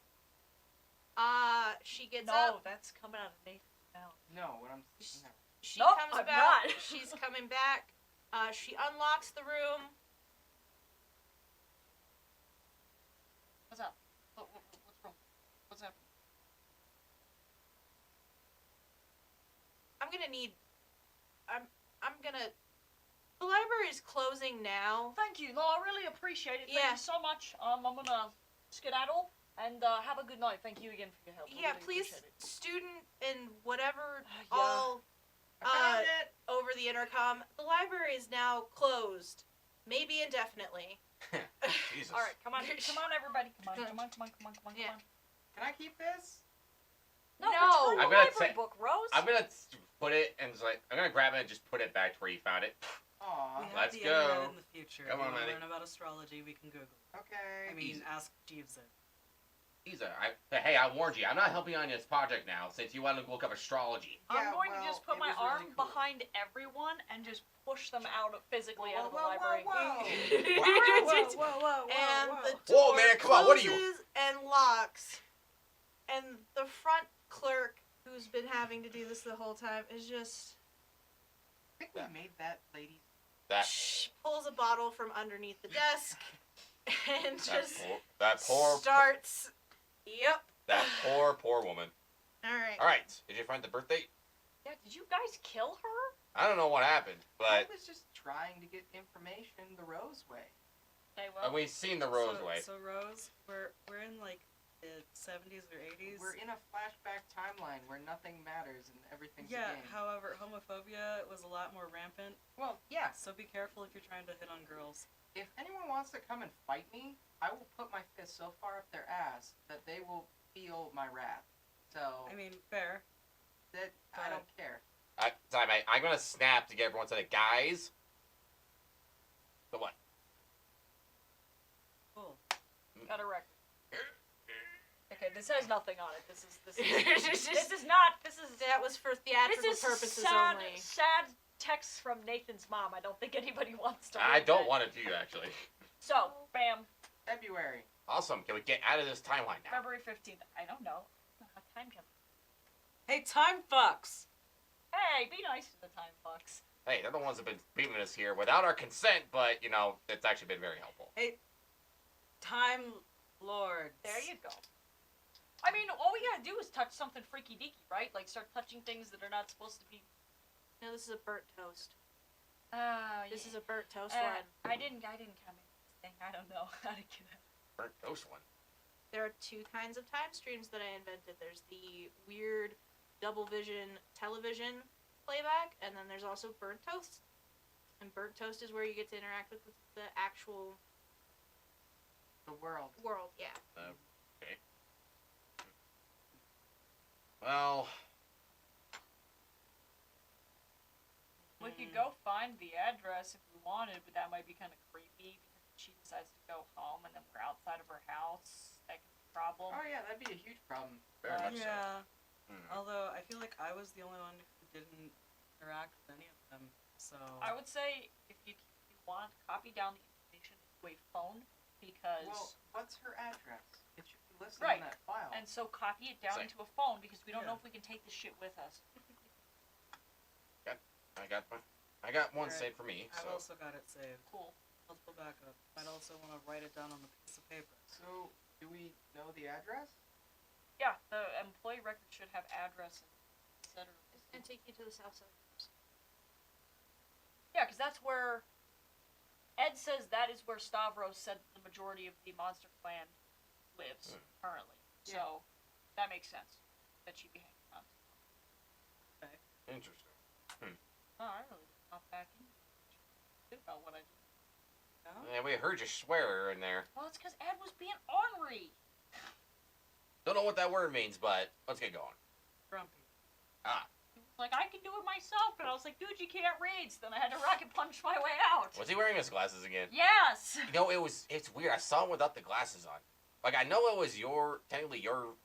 she gets No, up. that's coming out of Nathan's mouth. No, what I'm no. She Nope, comes I'm back. not. She's coming back. She unlocks the room. What's up? What's wrong? What's happening? I'm gonna. The library is closing now. Thank you. No, I really appreciate it. Thank Yeah. you so much. I'm gonna skedaddle and have a good night. Thank you again for your help. I Yeah, really please, appreciate it. student and whatever, Yeah. all I found it. over the intercom. The library is now closed, maybe indefinitely. Jesus. All right, come on, everybody. Come on. Yeah. Can I keep this? No, No. return the I'm gonna library say- book, Rose. I'm gonna put it and it's like I'm gonna grab it and just put it back to where you found it. Aw. We have Let's the go. internet in the future. Come If on, you wanna Maddie. learn about astrology, we can Google. Okay. I mean, Easy. ask Jeeves it. Hey, I warned you. I'm not helping you on this project now since you want to look up astrology. I'm Yeah, going to well, just put it my was really arm cool. behind everyone and just push them out physically out of the Whoa, library. whoa, whoa. And the Whoa, door man, come on, what are you- closes and locks. And the front clerk, who's been having to do this the whole time, is just I think we made that lady. That pulls a bottle from underneath the desk and just that poor starts. Yep. that poor woman. All right. All right, did you find the birthday? Yeah, did you guys kill her? I don't know what happened, I but was just trying to get information the Rose way. Okay, well. we've seen the Roseway. So Rose, we're in like the 70s or 80s. We're in a flashback timeline where nothing matters and everything's a Yeah, game. however, homophobia was a lot more rampant. Well, yeah. So be careful if you're trying to hit on girls. If anyone wants to come and fight me, I will put my fist so far up their ass that they will feel my wrath. So I mean, fair. that I don't care. Sorry, mate. I'm gonna snap to get everyone to the guys. The what? Cool. Got a record. Okay, this has nothing on it. This is That was for theatrical this is purposes sad, only. sad text from Nathan's mom. I don't think anybody wants to. I read don't that. want to do actually. So, bam, February. Awesome. Can we get out of this timeline now? February 15th. I don't know. How time jump. Hey, time fucks! Hey, be nice to the time fucks. Hey, they're the ones that have been beating us here without our consent, but it's actually been very helpful. Time lords. There you go. I mean, all we gotta do is touch something freaky deaky, right? Like start touching things that are not supposed to be. No, this is a burnt toast. This Yeah. is a burnt toast Uh, one. I didn't come in this thing. I don't know how to get it. Burnt toast one. There are two kinds of time streams that I invented. There's the weird double vision television playback, and then there's also burnt toast. And burnt toast is where you get to interact with the actual The world. world. Yeah. Okay. Well, We could go find the address if we wanted, but that might be kind of creepy because if she decides to go home and then we're outside of her house. That could be a problem. Oh yeah, that'd be a huge problem. very much so. Yeah. Hmm. Although I feel like I was the only one who didn't interact with any of them. So I would say if you want, copy down the information to a phone because. Well, what's her address? It should be listed Right. on that file. And so copy it down Same. into a phone because we don't know Yeah. if we can take this shit with us. I got one Alright. saved for me. I've So also got it saved. Cool. Multiple backup. I'd also want to write it down on a piece of paper. So, do we know the address? Yeah, the employee record should have address, etc. It's gonna take you to the south side. Yeah, because that's where Ed says that is where Stavros said the majority of the monster clan lives currently. Yeah. So that makes sense that she'd be hanging on. interesting. Oh, I really didn't pop back in. Good about what I did. No? Yeah, we heard you swear in there. Well, it's because Ed was being ornery. Don't know what that word means, but let's get going. Grumpy. Ah, He was like, I can do it myself. And I was like, dude, you can't read. So then I had to rocket punch my way out. Was he wearing his glasses again? Yes. You know, it's weird. I saw him without the glasses on. Like, I know it was technically your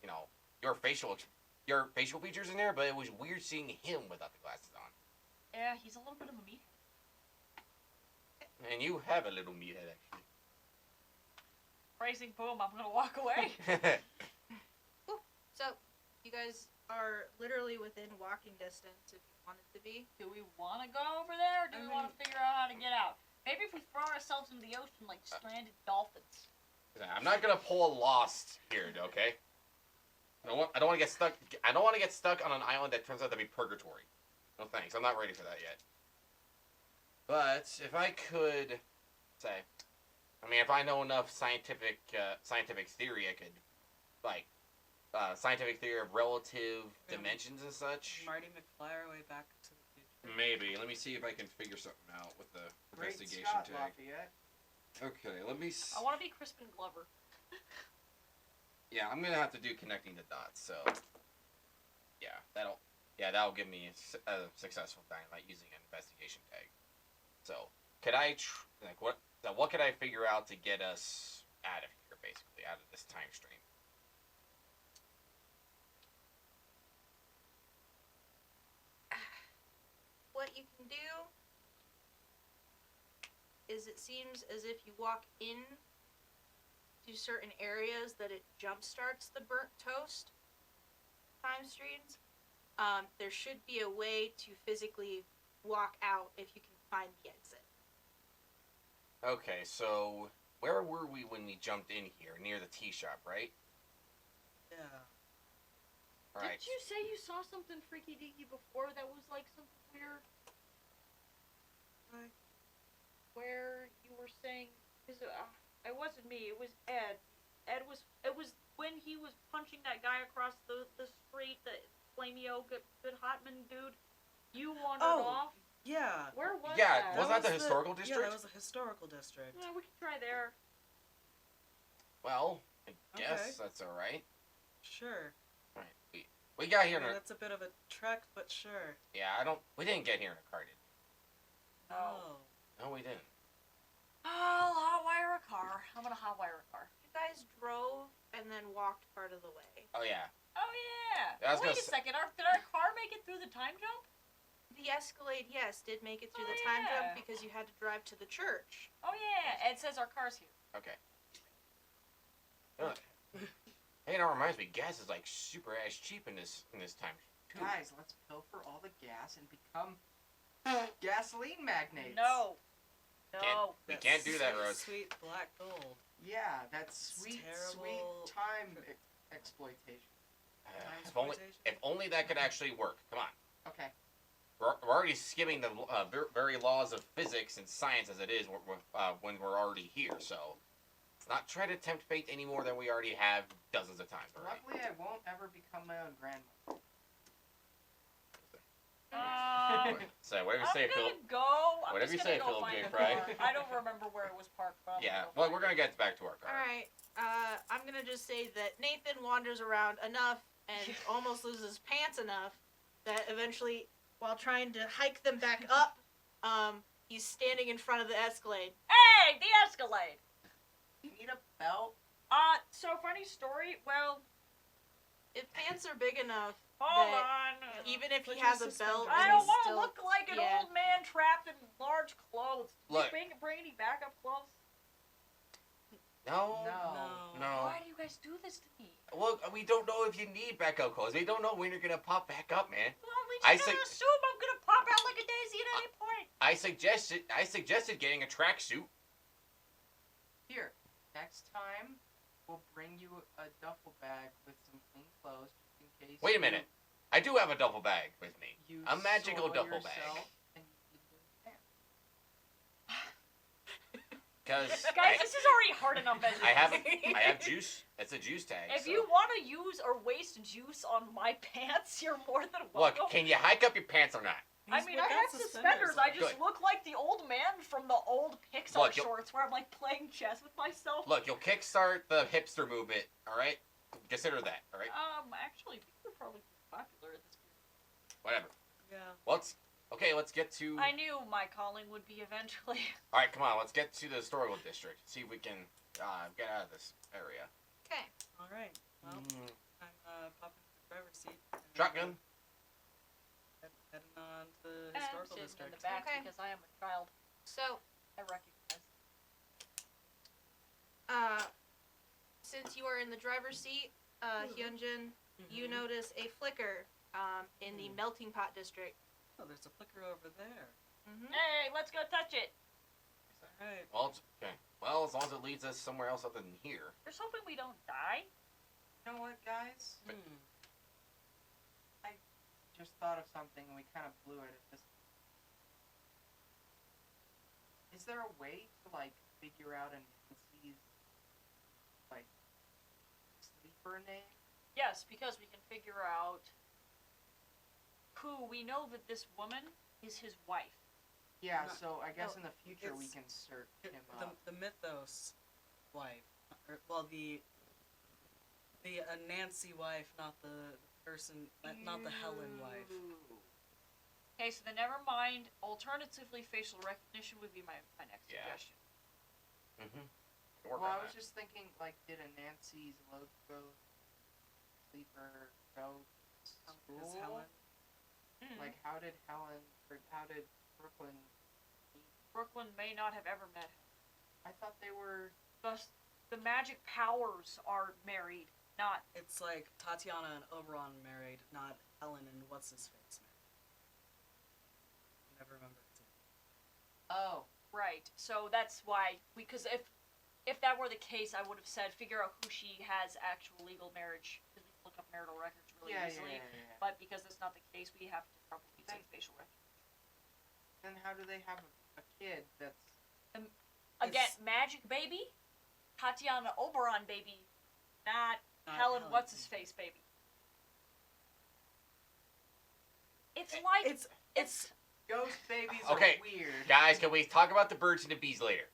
facial features in there, but it was weird seeing him without the glasses on. Yeah, he's a little bit of a meathead. And you have a little meathead, actually. Phrasing boom, I'm gonna walk away. So, you guys are literally within walking distance if you wanted to be. Do we want to go over there, or do we want to figure out how to get out? Maybe if we throw ourselves into the ocean like stranded dolphins. I'm not gonna pull a Lost here, okay? I don't want to get stuck. I don't want to get stuck on an island that turns out to be purgatory. No thanks. I'm not ready for that yet. But if I could say, if I know enough scientific theory, I could scientific theory of relative dimensions and such. Marty McFly our way back to the future. Maybe. Let me see if I can figure something out with the Great investigation Scott, tag. Lafayette. Okay, let me. I want to be Crispin Glover. Yeah, I'm gonna have to do connecting the dots. So, that'll give me a successful dynamite using an investigation tag. So, could I what could I figure out to get us out of here, basically, out of this time stream? What you can do is it seems as if you walk in to certain areas that it jump starts the burnt toast time streams. There should be a way to physically walk out if you can find the exit. Okay, so where were we when we jumped in here? Near the tea shop, right? Yeah. All right. Did you say you saw something freaky deaky before that was like something weird? Like, Where you were saying, it wasn't me, it was Ed. It was when he was punching that guy across the street, the Flamio good Hotman dude. You wandered off. Yeah. Where was Yeah, that? wasn't that the historical district? Yeah, that was the historical district. Yeah, we can try there. Well, I guess Okay. that's all right. Sure. All right, we got here in a That's a bit of a trek, but sure. we didn't get here in a car, did we? Oh. No, we didn't. I'll hotwire a car. I'm gonna hotwire a car. You guys drove and then walked part of the way. Oh yeah. Oh yeah. I was Wait gonna a second. Did our car make it through the time jump? The Escalade, yes, did make it through Oh, the time yeah. jump because you had to drive to the church. Oh yeah. Ed says our car's here. Okay. Hey, that reminds me, gas is like super ass cheap in this time too. Guys, let's pilfer all the gas and become gasoline magnates. No. No. We can't do that, Rose. Sweet black gold. Yeah, that's It's sweet terrible. time exploitation. If only that could actually work. Come on. Okay. We're already skimming the very laws of physics and science as it is when we're already here. So let's not try to tempt fate any more than we already have dozens of times. All right. Luckily, I won't ever become my own grandmother. So whatever you I'm say, gonna Phil. go. I'm Whatever just you say, gonna go Philip find J. the Fry. car. I don't remember where it was parked. But I'm Yeah. gonna go Well, find we're it. gonna get back to our car. Alright, I'm gonna just say that Nathan wanders around enough and almost loses pants enough that eventually, while trying to hike them back up, he's standing in front of the Escalade. Hey, the Escalade. You need a belt? So funny story. Well, If pants are big enough, hold that on. even if Put he your has a belt, suspenders I and don't he's want to still, look like an yeah. old man trapped in large clothes. Look. Did you bring any backup clothes? No. No. No. Why do you guys do this to me? Look, we don't know if you need backup clothes. We don't know when you're gonna pop back up, man. Well, we I just gotta say- assume I'm gonna pop out like a daisy at any point. I suggested getting a tracksuit. Here, next time, we'll bring you a duffel bag with some clean clothes just in case. Wait a minute. I do have a duffel bag with me. You A magical soil duffel yourself bag. and you lose pants. Because Guys, this is already hard enough as I have it is. I have juice. It's a juice tag. If so. you want to use or waste juice on my pants, you're more than welcome. Look, can you hike up your pants or not? I mean, I have suspenders. I just Good. look like the old man from the old Pixar Look, you'll- shorts where I'm like playing chess with myself. Look, you'll kickstart the hipster movement. All right, consider that. All right, Actually, these are probably pretty popular at this point. whatever. Yeah. Let's get to. I knew my calling would be eventually. All right, come on. Let's get to the historical district. See if we can get out of this area. Okay. All right. Well, Mm. I'm popping in the driver's seat. And, Shotgun. Heading on to the And historical sitting district. in the back Okay. because I am a child. So, I recognize. since you are in the driver's seat, Hyunjin, you Mhm. notice a flicker in the melting pot district. Oh, there's a flicker over there. Mm-hmm. Hey, let's go touch it. All right. Well, okay. Well, as long as it leads us somewhere else other than here. Just hoping we don't die. You know what, guys? Hmm. I just thought of something and we kind of blew it at this. Is there a way to like figure out a Nancy's like sleeper name? Yes, because we can figure out who we know that this woman is his wife. Yeah, No, so I guess no, in the future we it's- can search It- him the, up. the mythos wife, well, the Nancy wife, not the person, not the Helen wife. Okay, so then never mind. Alternatively, facial recognition would be my next Yeah. suggestion. Mm-hmm. Well, I was just thinking, like, did a Nancy's logo sleeper go to Is school? Helen? Like, how did Brooklyn meet? Brooklyn may not have ever met him. I thought they were. Thus, the magic powers are married, not. It's like Tatiana and Oberon married, not Helen and what's his face married. I never remember his name. Oh, Right. So that's why because if that were the case, I would have said figure out who she has actual legal marriage because we can look up marital records really yeah. easily. But because that's not the case, we have to probably say facial recognition. Then how do they have a kid that's? Again, It's- magic baby, Tatiana Oberon baby, not Not Helen what's his face baby. It's like It's Ghost babies Okay. are weird. Guys, can we talk about the birds and the bees later?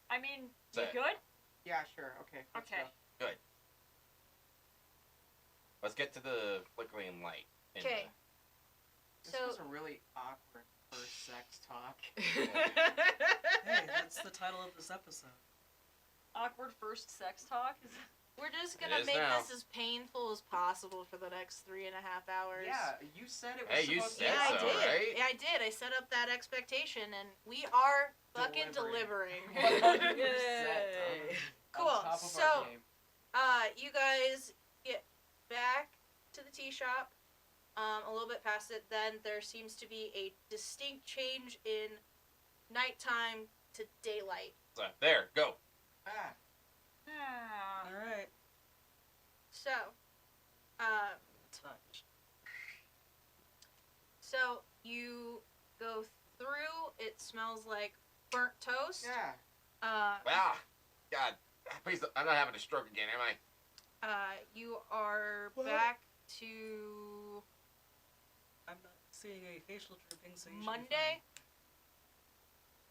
I mean, So- you good? Yeah, sure. Okay. let's Okay. go. Let's get to the flickering light. in the- Okay. This So- was a really awkward first sex talk. hey, that's the title of this episode. Awkward first sex talk. We're just It gonna is make now. this as painful as possible for the next 3.5 hours. Yeah, you said it was Hey, you supposed said to Yeah, I be so, did. right? Yeah, I did. I set up that expectation, and we are fucking delivering. 100%. Yay. Cool. On top of So- our game. You guys get back to the tea shop. A little bit past it, then there seems to be a distinct change in nighttime to daylight. So, there, go. Ah, Ah. All right. So, Touch. so you go through. It smells like burnt toast. yeah. Ah, God. Please, I'm not having a stroke again, am I? You are What? back to I'm not seeing any facial drooping, so you should be Monday.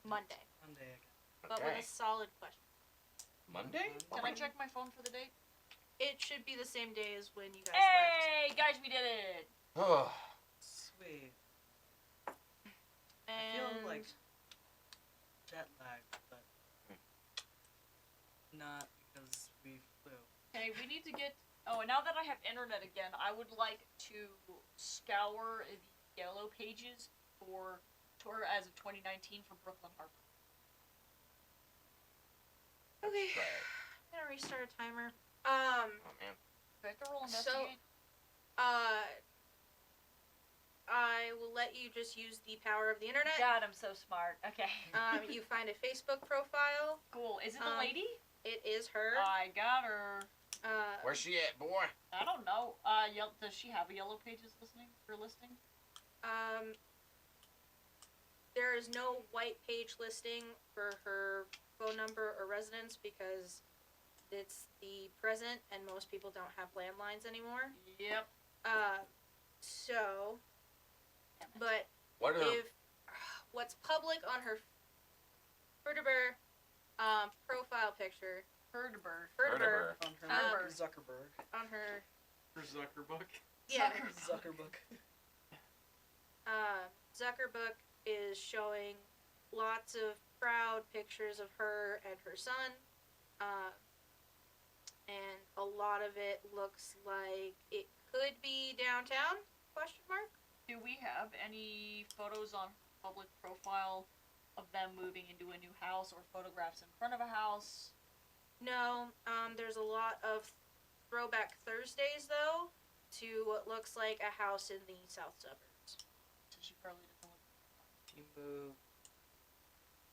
Monday, fine. Monday again. but with a solid question. Monday? Can I check my phone for the date? It should be the same day as when you guys left. Hey, guys, we did it! Oh, Sweet. And I feel like jet lag, but not because we flew. Okay, we need to get. Oh, and now that I have internet again, I would like to scour the yellow pages for tour as of 2019 for Brooklyn Harbor. okay, trash. I'm gonna restart a timer. Oh, man. Do I have to roll So- investigate? I will let you just use the power of the internet. God, I'm so smart. Okay. You find a Facebook profile. Cool. Is it the um, lady? It is her. I got her. Where's she at, boy? I don't know. Does she have a yellow pages listening for listing? There is no white page listing for her phone number or residence because it's the present and most people don't have landlines anymore. Yep. So, Damn it. but What are if what's public on her Fertiber profile picture, Herdeberg. Fertiber On her Um, Zuckerberg. on her For Zuckerbuck. yeah Zuckerberg. Zuckerbook is showing lots of proud pictures of her and her son. And a lot of it looks like it could be downtown, question mark? Do we have any photos on public profile of them moving into a new house or photographs in front of a house? No, there's a lot of throwback Thursdays, though, to what looks like a house in the south suburbs. So she probably doesn't look. She moved.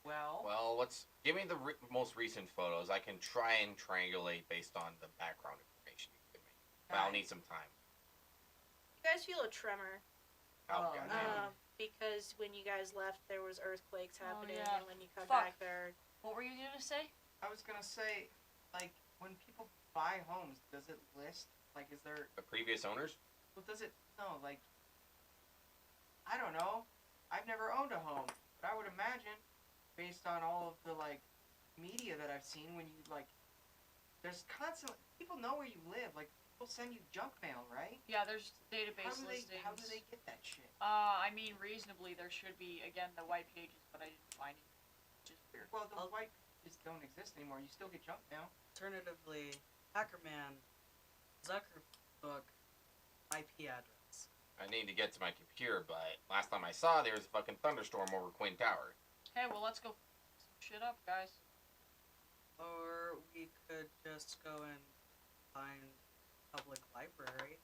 Well, Well, let's give me the most recent photos. I can try and triangulate based on the background information you give me. But I'll need some time. You guys feel a tremor, Oh, God. no. because when you guys left, there was earthquakes happening, yeah. and when you come Fuck. back there, What were you gonna say? I was gonna say, like, when people buy homes, does it list, like, is there, The previous owners? well, does it, no, like, I don't know. I've never owned a home, but I would imagine, based on all of the, like, media that I've seen, when you, like, there's constantly, people know where you live, like, people send you junk mail, right? Yeah, there's database listings. How do they get that shit? I mean, reasonably, there should be, again, the white pages, but I didn't find it. Which is weird. Well, the white pages don't exist anymore. You still get junk mail. Alternatively, Hackerman, Zuckerbook, IP address. I need to get to my computer, but last time I saw there was a fucking thunderstorm over Quinn Tower. Hey, well, let's go f some shit up, guys. Or we could just go and find public library.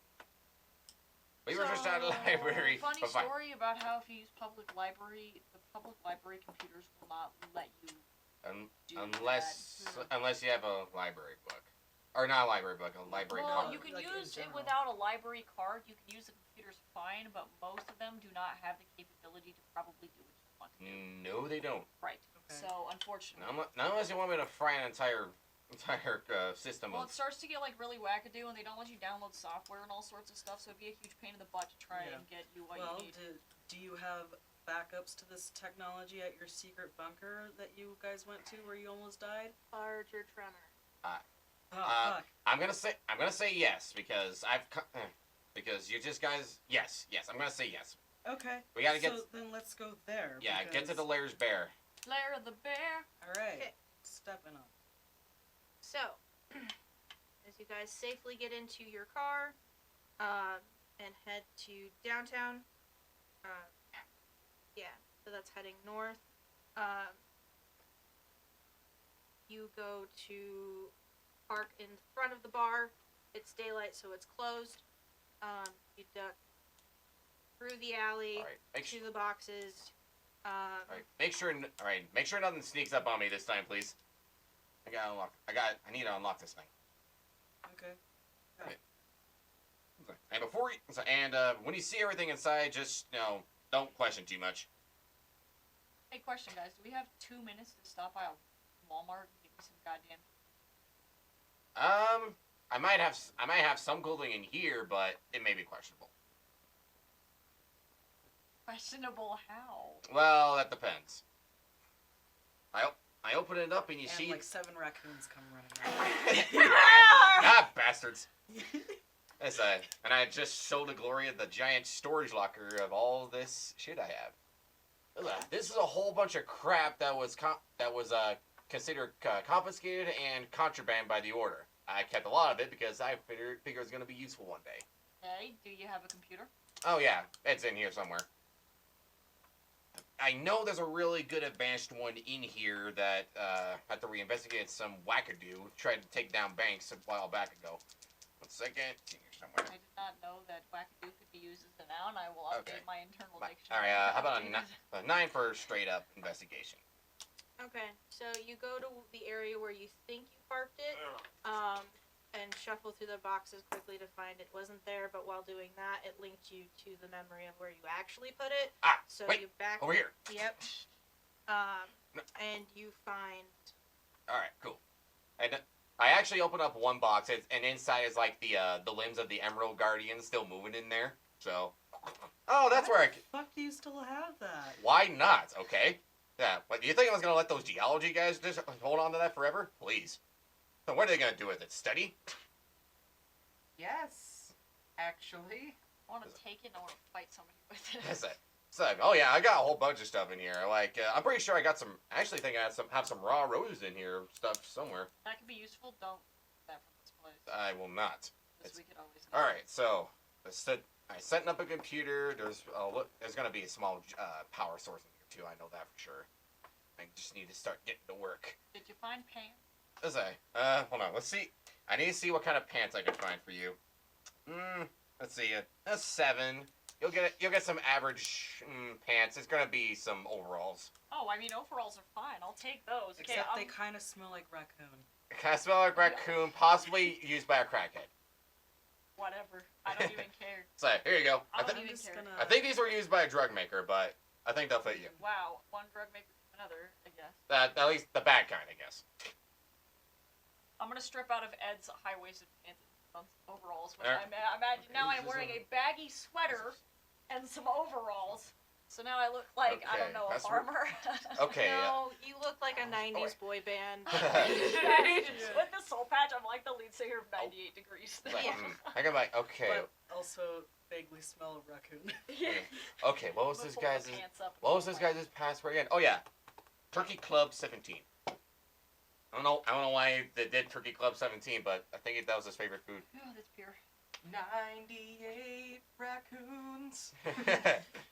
We were just at a library. Funny but fine. story about how if you use public library, the public library computers will not let you do Unless that. unless you have a library book. Or not a library book, a library Well, card. you can Like, in use it general. without a library card. You can use the computers fine, but most of them do not have the capability to probably do what you want to do. No, they don't. Right. Okay. So, unfortunately. Not unless you want me to fry an entire system Well, of. it starts to get, like, really wackadoo, and they don't let you download software and all sorts of stuff, so it'd be a huge pain in the butt to try Yeah. and get you what Well, you need. do you have backups to this technology at your secret bunker that you guys went to where you almost died? larger tremor. Oh, fuck. I'm gonna say yes because because you just guys yes I'm gonna say yes. Okay. We gotta get So then let's go there. yeah get to because- the Lair's Bear. Lair of the Bear. Alright. Okay. Stepping up. So, as you guys safely get into your car, and head to downtown, yeah, so that's heading north. You go to park in front of the bar. It's daylight, so it's closed. You duck through the alley All right, make to sure. the boxes. All right, make sure nothing sneaks up on me this time, please. I need to unlock this thing. Okay. And when you see everything inside, just don't question too much. Hey, question, guys. Do we have 2 minutes to stop by a Walmart and get me some goddamn... I might have some clothing in here, but it may be questionable. Questionable how? Well, that depends. I open it up and you And see like 7 raccoons come running out. ah bastards. And I just show the glory of the giant storage locker of all this shit I have. This is a whole bunch of crap that was considered confiscated and contraband by the order. I kept a lot of it because I figured it was going to be useful one day. Hey, do you have a computer? Oh yeah, it's in here somewhere. I know there's a really good advanced one in here that after we investigated some wackadoo tried to take down banks a while back ago. 1 second, it's in here somewhere. I did not know that wackadoo could be used as a noun. I will update Okay. my internal All dictionary. right, how about a 9 for straight up investigation? Okay, so you go to the area where you think you parked it, and shuffle through the boxes quickly to find it wasn't there, but while doing that, it linked you to the memory of where you actually put it. Ah, So wait, you back. over here. Yep. And you find. All right, cool. And I actually opened up one box, and inside is like the limbs of the Emerald Guardian still moving in there. So, oh, that's where I. Fuck, do you still have that? Why not? Okay. Yeah. What, do you think I was gonna let those geology guys just hold on to that forever? Please. So what are they gonna do with it? Study? Yes, actually. I want to take it and I want to fight somebody with it. That's it. It's like, oh yeah, I got a whole bunch of stuff in here. Like, I'm pretty sure I got some. I actually think I have some raw roses in here, stuff somewhere. That could be useful. Don't take that from this place. I will not. Because we could always. All right, so I setting up a computer. There's gonna be a small power source in here too. I know that for sure. I just need to start getting to work. Did you find pants? As hold on. Let's see. I need to see what kind of pants I can find for you. Let's see. A 7. You'll get some average pants. It's gonna be some overalls. Oh, I mean, overalls are fine. I'll take those. Okay, Except they kind of smell like raccoon. Kind of smell like raccoon, possibly used by a crackhead. whatever. I don't even care. So here you go. I don't I'm even just care. gonna- I think these were used by a drug maker, but I think they'll fit you. Wow, one drug maker to another, I guess. At least the bad kind, I guess. I'm gonna strip out of Ed's high-waisted pants and some overalls, which Alright. I imagine now Okay, I'm this wearing is a baggy sweater and some overalls. So now I look like, I Okay, don't know, a that's farmer. Okay. No, you look like a 90s boy band. With the soul patch, I'm like the lead singer of 98 Degrees. Like, Yeah. I can like, okay, But also vaguely smell of raccoon. okay. What was I'm this gonna pull guy's? the pants up and What was pull this my- guy's password again? Oh yeah, Turkey Club 17. I don't know why they did Turkey Club 17, but I think that was his favorite food. Oh, that's pure. 98 raccoons.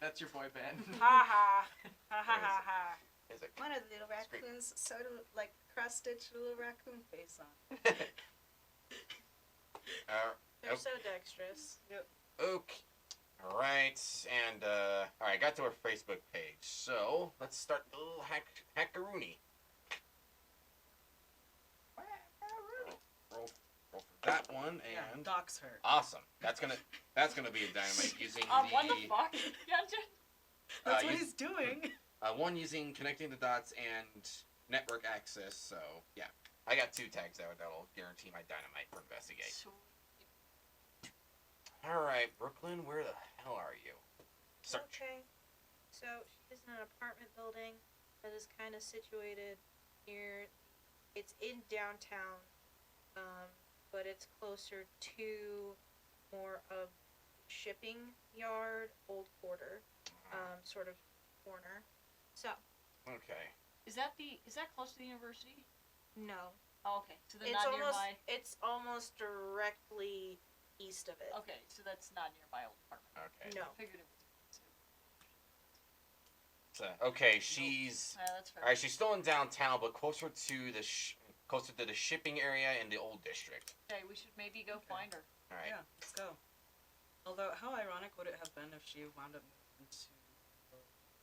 That's your boy band. Ha ha. Ha ha ha ha. It's like, One of the little raccoons sort of like cross-stitched a little raccoon face on. They're so dexterous. okay. All right, and all right, got to our Facebook page. So let's start the little hackaroony. Roll for that one, Yeah, and docs her. awesome. That's gonna be a dynamite using What the fuck? Genshin? That's uh, what use- he's doing. one using connecting the dots and network access. So yeah, I got 2 tags that'll guarantee my dynamite for investigate. All right, Brooklyn, where the hell are you? Search. Okay. So she's in an apartment building that is kind of situated near. It's in downtown, but it's closer to more of shipping yard, old quarter, sort of corner. So Okay. Is that close to the university? no, Oh, okay. So they're it's not almost nearby. it's almost directly east of it. Okay, so that's not nearby old apartment. Okay. No. I figured it was. So, okay, she's That's fair. all right. She's still in downtown, but closer to the shipping area in the old district. Okay, we should maybe go find her. All right. Yeah, let's go. Although, how ironic would it have been if she wound up moving to...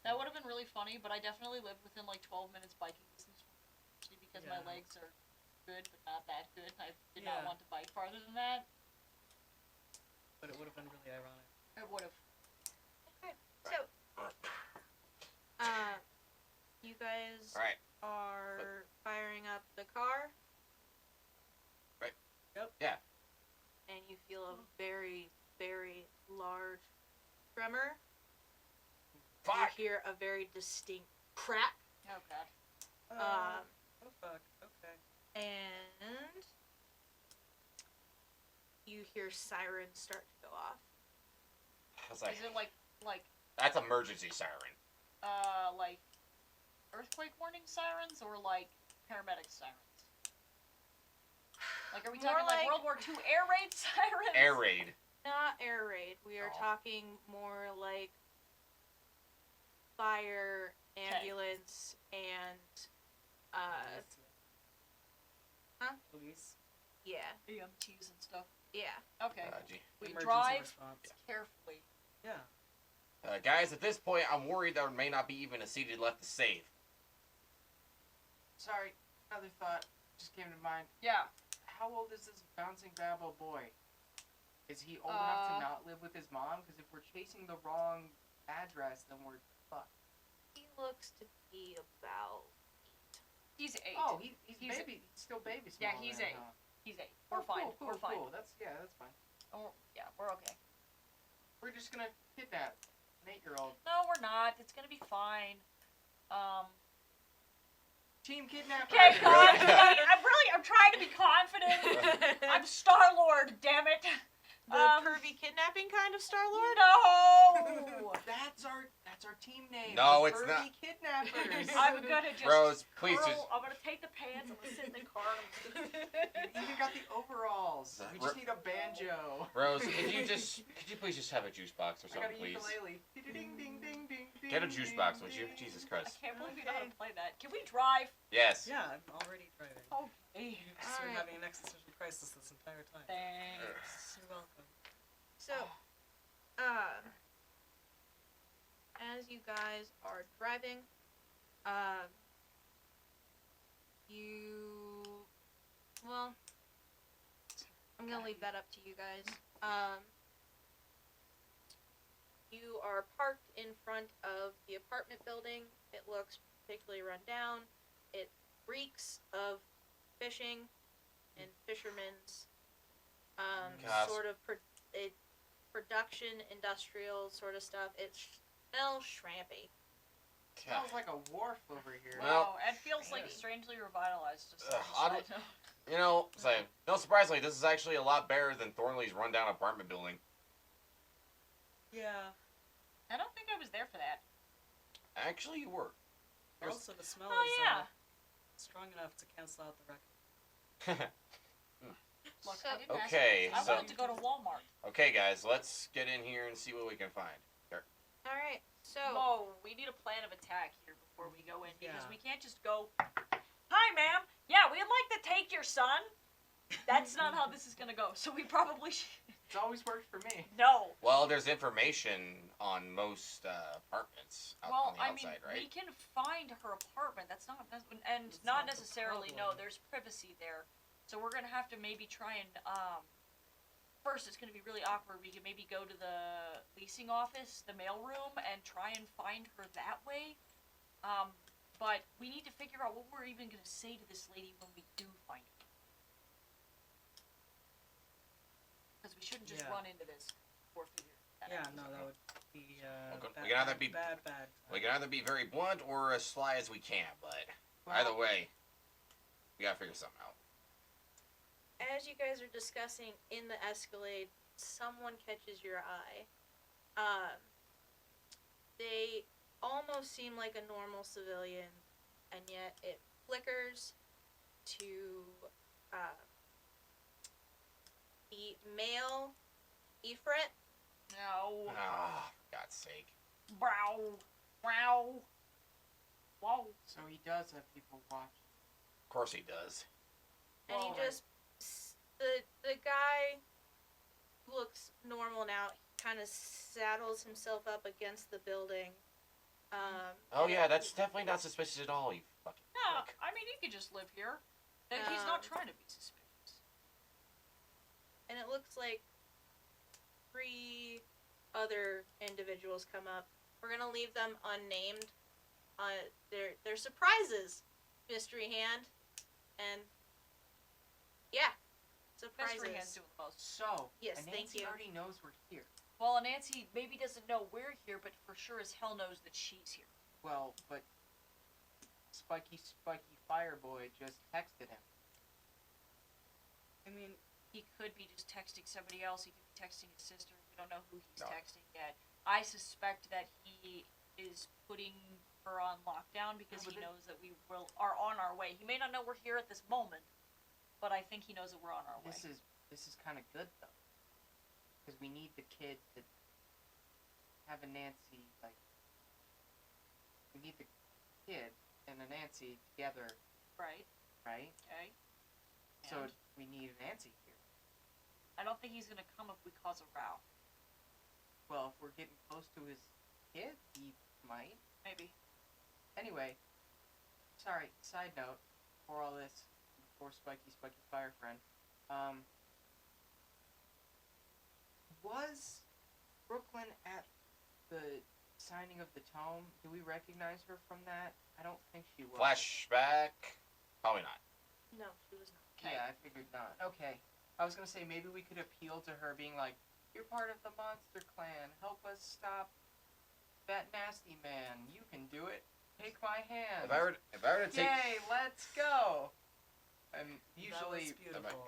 That would have been really funny, but I definitely lived within like 12 minutes biking distance from the university because my Yeah. legs are good, but not that good. I did Yeah. not want to bike farther than that. But it would have been really ironic. It would have. Okay. So, you guys All right. are firing up the car. Right. Yep. Yeah. And you feel a very, very large tremor. Fuck. You hear a very distinct crack. Oh god. Oh fuck, okay. And you hear sirens start to go off. I was like, Is it like that's emergency siren. like earthquake warning sirens or like paramedic sirens? Like, are we More talking like like- World War II air raid sirens? Air raid. Not air raid. We are Oh. talking more like fire, ambulance, and Huh? Police. yeah, EMTs and stuff. yeah. Okay. Gee. We Emergency drive response. carefully. Yeah. Guys, at this point, I'm worried there may not be even a seated left to save. Sorry, another thought just came to mind. Yeah. How old is this bouncing babble boy? Is he old enough to not live with his mom? Because if we're chasing the wrong address, then we're fucked. He looks to be about He's 8. Oh, he's He's- baby. He's still baby small. Yeah, he's then, 8. huh? He's 8. We're Oh, fine. Cool, We're fine. Cool. That's fine. Oh, yeah, we're okay. We're just gonna kidnap an 8-year-old. No, we're not. It's gonna be fine. Team kidnapper. Okay, I'm trying to be confident. I'm Star-Lord, damn it. the pervy kidnapping kind of Star-Lord. No! That's our That's our team name. No, the it's not. Pervy Kidnappers. I'm gonna just Rose, please curl. just. I'm gonna take the pants. I'm gonna sit in the car. You even got the overalls. We just need a banjo. Rose, could you please just have a juice box or I got something, a please? ukulele. Ding, ding, ding, ding, ding, Get a juice box, would you? Jesus I Christ. can't believe you know how to play that. Can we drive? Yes. Yeah, I'm already driving. Okay. So we're Alright. having an existential crisis this entire time. Thanks. You're welcome. So, as you guys are driving, well, I'm gonna leave that up to you guys. You are parked in front of the apartment building. It looks particularly run down. It reeks of fishing and fishermen's, Gosh. sort of production, industrial sort of stuff. It smells shrampy. Smells like a wharf over here. Well- Wow, it feels like strangely revitalized. Just Ugh, I don't- You know, no, surprisingly, this is actually a lot better than Thornley's rundown apartment building. Yeah. I don't think I was there for that. Actually, you were. There's- Also, the smell Oh is yeah. strong enough to cancel out the record. Look, So- I didn't ask Okay, you. I so- wanted to go to Walmart. Okay, guys, let's get in here and see what we can find. All right. So, No, we need a plan of attack here before we go in because Yeah. we can't just go. Hi, ma'am. Yeah, we'd like to take your son. That's not how this is gonna go. So we probably should. It's always worked for me. No. Well, there's information on most apartments out Well, on the I outside, mean, we right? can find her apartment. That's not, and That's not not the necessarily. No, problem. there's privacy there. So we're gonna have to maybe try and first, it's gonna be really awkward. We can maybe go to the leasing office, the mailroom, and try and find her that way. But we need to figure out what we're even gonna say to this lady when we do find her. Because we shouldn't just Yeah. run into this poor figure. Yeah, no, that would be we can either be- bad. We can either be very blunt or as sly as we can, but Well, either way, we gotta figure something out. as you guys are discussing in the Escalade, someone catches your eye. They almost seem like a normal civilian, and yet it flickers to the male Ifrit. No. Ah, for God's sake. Brow. Brow. Whoa. So he does have people watch. Of course he does. And Well, he just the guy looks normal now. He kind of saddles himself up against the building. Oh and yeah, it- that's definitely not suspicious at all, you fucking No, prick. I mean, he could just live here. He's not trying to be suspicious. and it looks like 3 other individuals come up. We're gonna leave them unnamed. They're surprises, Mystery Hand, and yeah, surprises. Mystery Hand's doing the most. So, Yes, and thank Nancy you. already knows we're here. Well, Nancy maybe doesn't know we're here, but for sure as hell knows that she's here. Well, but Spiky Fireboy just texted him. I mean, He could be just texting somebody else. He could be texting his sister. We don't know who he's No. texting yet. I suspect that he is putting her on lockdown because he knows that we are on our way. He may not know we're here at this moment, but I think he knows that we're on our way. This is kind of good though, because we need the kid to have a Nancy like. We need the kid and a Nancy together, Right? right? Okay. So And we need a Nancy here. I don't think he's gonna come if we cause a row. Well, if we're getting close to his kid, he might. Maybe. Anyway, sorry. Side note, before all this, before Spiky Fire Friend, was Brooklyn at the signing of the tome? Do we recognize her from that? I don't think she was. Flashback? Probably not. No, she was not. Okay. Yeah, I figured not. Okay. I was gonna say maybe we could appeal to her, being like, "You're part of the Monster Clan. Help us stop that nasty man. You can do it. Take my hand. If I were to take Yay, let's go." And that was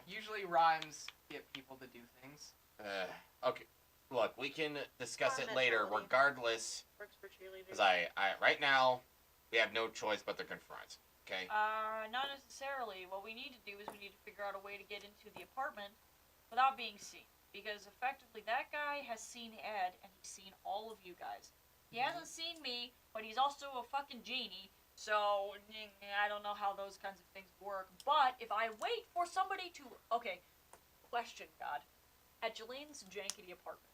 usually beautiful. rhymes get people to do things. okay. look, we can discuss it Our later, mentality. regardless. Works for cheerleaders. Because right now, we have no choice but to confront. Okay. Not necessarily. What we need to do is we need to figure out a way to get into the apartment without being seen. Because effectively, that guy has seen Ed, and he's seen all of you guys. He hasn't seen me, but he's also a fucking genie, so I don't know how those kinds of things work. But if I wait for somebody to... Okay, question, God. At Jelane's jankety apartment,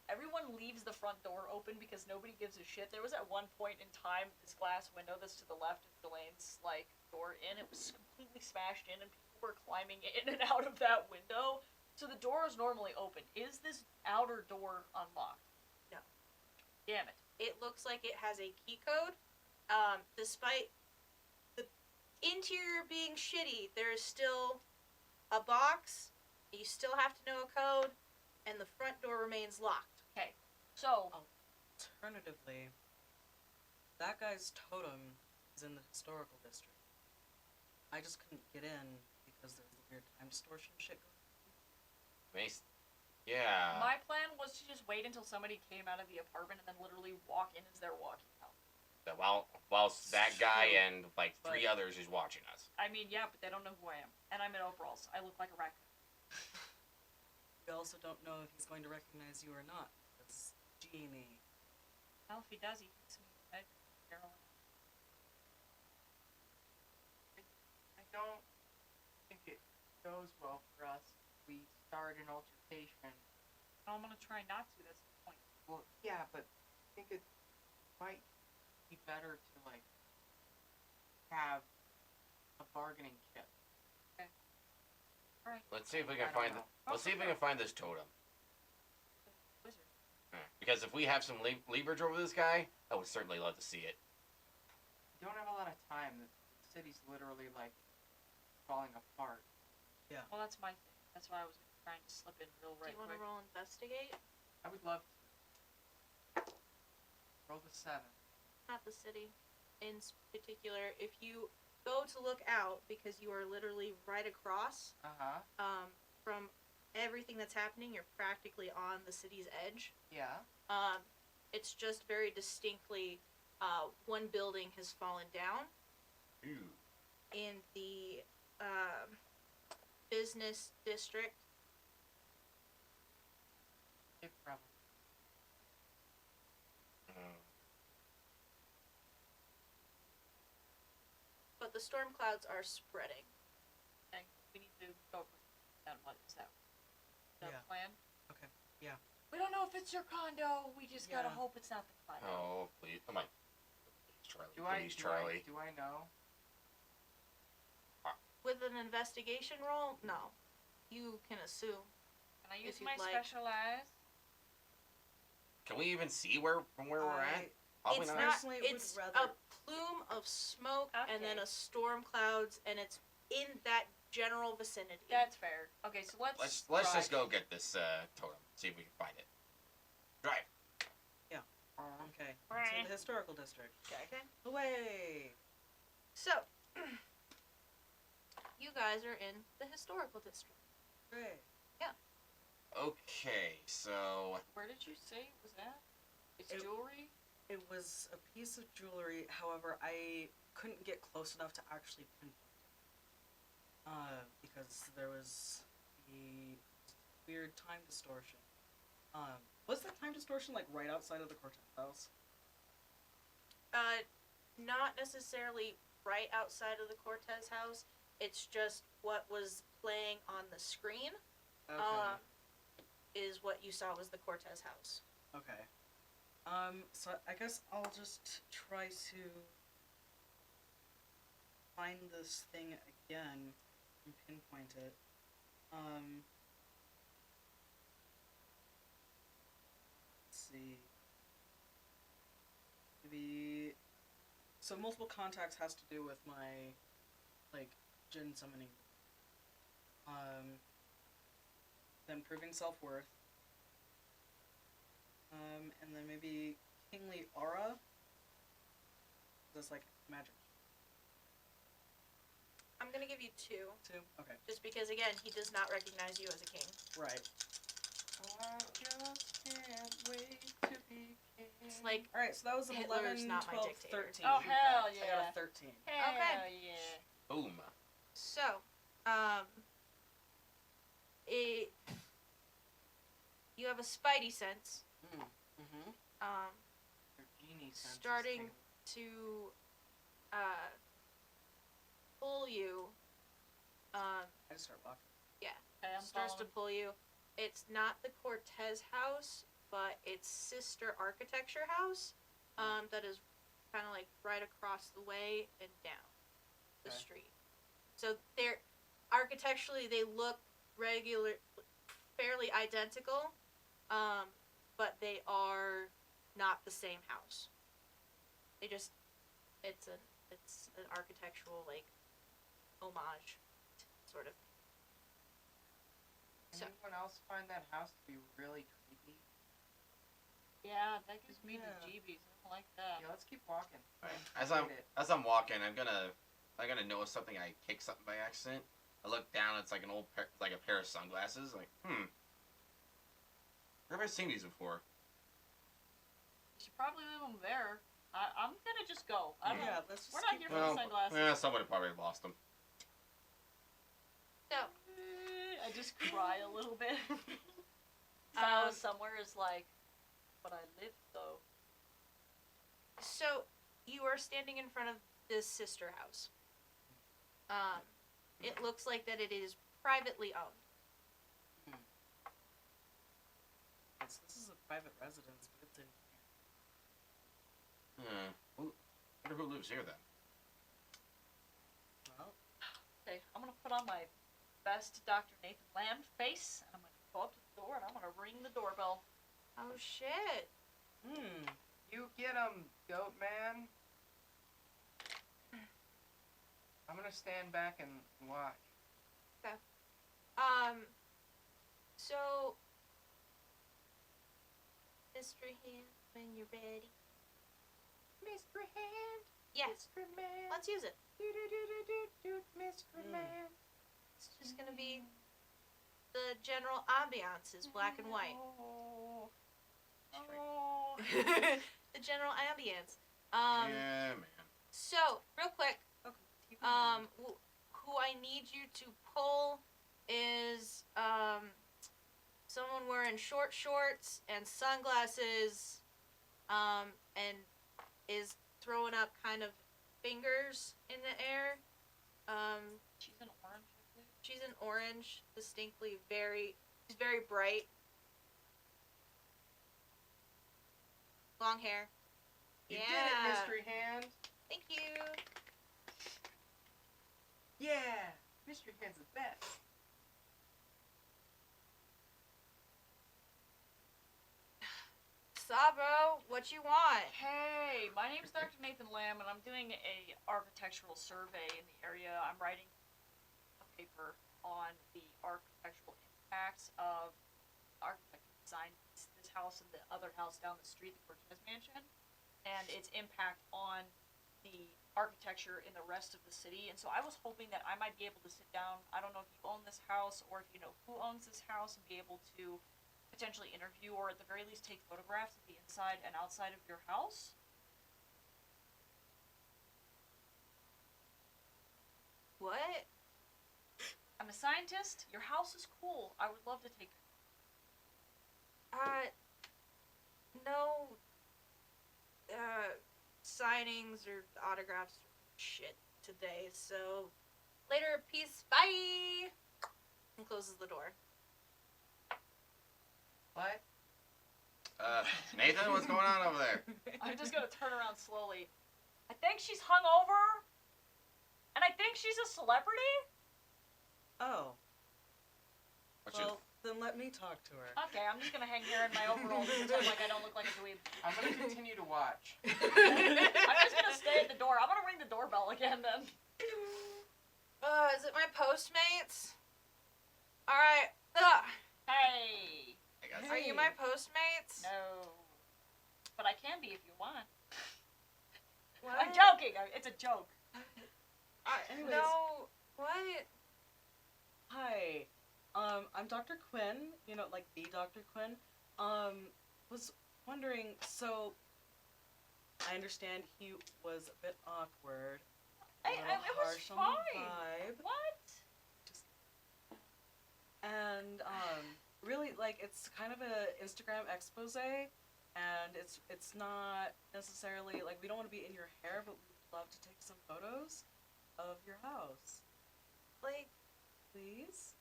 everyone leaves the front door open because nobody gives a shit. There was at one point in time this glass window that's to the left of Jelane's door in. It was completely smashed in, and people were climbing in and out of that window. So the door is normally open. Is this outer door unlocked? No. Damn it. It looks like it has a key code. Despite the interior being shitty, there is still a box. You still have to know a code, and the front door remains locked. Okay. So, Alternatively, that guy's totem is in the historical district. I just couldn't get in because there's the weird time distortion shit going Yeah. my plan was to just wait until somebody came out of the apartment and then literally walk in as they're walking out. Whilst that guy True, and three others is watching us. I mean, yeah, but they don't know who I am. And I'm in overalls. I look like a raccoon. We also don't know if he's going to recognize you or not. It's genie. Well, if he does, he hits me in the head. Carolyn. I don't think it goes well for us. We start an altercation. I'm gonna try not to, that's the point. Well, yeah, but I think it might be better to have a bargaining chip. Alright. Let's see if we can I don't find. know. Let's see if we can find this totem. Wizard. Because if we have some leverage over this guy, I would certainly love to see it. We don't have a lot of time. The city's literally falling apart. Well, that's my thing. That's why I was trying to slip in real Do right you want to quick. roll investigate? I would love to. Roll the 7. Not the city in particular. If you go to look out, because you are literally right across from everything that's happening, you're practically on the city's edge. Yeah. It's just very distinctly one building has fallen down Ooh. in the business district. Big problem. But the storm clouds are spreading. And we need to go down what is that? The Yeah. plan? Okay, yeah. We don't know if it's your condo. We just gotta Yeah. hope it's not the condo. Oh, please. Come on. Please, Charlie. Do I Please, Charlie. do I know? With an investigation roll, no. You can assume. Can I use If you'd my like. special eyes? Can we even see from where we're at? Probably It's not. not. Personally, would It's rather- a plume of smoke and then Okay. a storm clouds, and it's in that general vicinity. That's fair. Okay, so let's Let's just drive. go get this totem. See if we can find it. Drive. Okay. To the historical district. Okay. Away! So, you guys are in the historical district. Hooray. Okay, so Where did you say it was at? It's It- jewelry? It was a piece of jewelry, however, I couldn't get close enough to actually pinpoint it. Because there was the weird time distortion. Was that time distortion right outside of the Cortez house? Not necessarily right outside of the Cortez house. It's just what was playing on the screen. Okay. Is what you saw was the Cortez house. Okay. So I guess I'll just try to find this thing again and pinpoint it. Let's see. Maybe. So multiple contacts has to do with my, Jin summoning. Then proving self-worth. And then maybe Kingly Aura. That's magic. I'm gonna give you 2, Too? Okay. just because again he does not recognize you as a king. Right. I just can't wait to be king. It's like All right, so that was an Hitler's 11, not my 12, dictator. 13. Oh, hell I got yeah. a 13. Hell yeah. Boom. so. It. You have a spidey sense. Mm-hmm. Your genie sense is Starting tingling. to pull you. I just start walking. Okay, I'm Starts to following. pull you. It's not the Cortez house, but its sister architecture house. That is kind of like right across the way and down the Okay. street. So they're architecturally they look fairly identical, but they are not the same house. They just it's an architectural like homage sort of thing. So- Anyone else find that house to be really creepy? Yeah, that gives me Yeah. the jeebies. I don't like that. Yeah, let's keep walking. Right. I As I'm hate it. walking, I'm gonna notice something. I kick something by accident. I look down. It's like an old like a pair of sunglasses. Like, where have I seen these before? You should probably leave them there. I'm gonna just go. I don't Yeah, know. let's just We're not keep here going. for the sunglasses. Yeah, somebody probably lost them. So I just cry a little bit. Silence somewhere is like, but I live though. So you are standing in front of this sister house. It looks like that it is privately owned. Yes, this is a private residence, but it's in I wonder who lives here then. well, Okay, I'm gonna put on my best Dr. Nathan Lamb face, and I'm gonna go up to the door, and I'm gonna ring the doorbell. Oh shit! You get 'em, goat man. I'm gonna stand back and watch. So Mr. Hand, when you're ready. Mr. Hand, Yes, Mr. Man. let's use it. Mr. Man. It's just gonna be the general ambiance is black and white. Oh. Straight. Oh. The general ambience. Yeah, man. So real quick, okay. Keep going. who I need you to pull is someone wearing short shorts and sunglasses, and is throwing up kind of fingers in the air. She's an orange, I believe. She's an orange, distinctly she's very bright. Long hair. You Yeah. did it, Mystery Hand. Thank you. Yeah. Mystery Hand's the best. Sabro, what you want? Hey, my name's Dr. Nathan Lamb, and I'm doing a architectural survey in the area. I'm writing a paper on the architectural impacts of architect who designed this house and the other house down the street, the Cortez Mansion, and its impact on the architecture in the rest of the city. And so I was hoping that I might be able to sit down. I don't know if you own this house or if you know who owns this house, and be able to potentially interview or at the very least take photographs of the inside and outside of your house. What? I'm a scientist. Your house is cool. I would love to take. No. Signings or autographs or shit today. So later, peace, bye. And closes the door. What? Nathan, what's going on over there? I'm just gonna turn around slowly. I think she's hungover, and I think she's a celebrity. Oh, What you? well, then let me talk to her. Okay, I'm just gonna hang here in my overalls and pretend like I don't look like a dweeb. I'm gonna continue to watch. I'm just gonna stay at the door. I'm gonna ring the doorbell again then. Is it my Postmates? Alright. Hey. I got Are you my Postmates? No. But I can be if you want. What? I'm joking. It's a joke. Anyways. No. What? Hi. I'm Dr. Quinn, like the Dr. Quinn. Was wondering, so I understand he was a bit awkward. A little it was harsh on the fine. vibe. What? And really, like, it's kind of a Instagram expose, and it's not necessarily like we don't want to be in your hair, but we'd love to take some photos of your house, Like, please.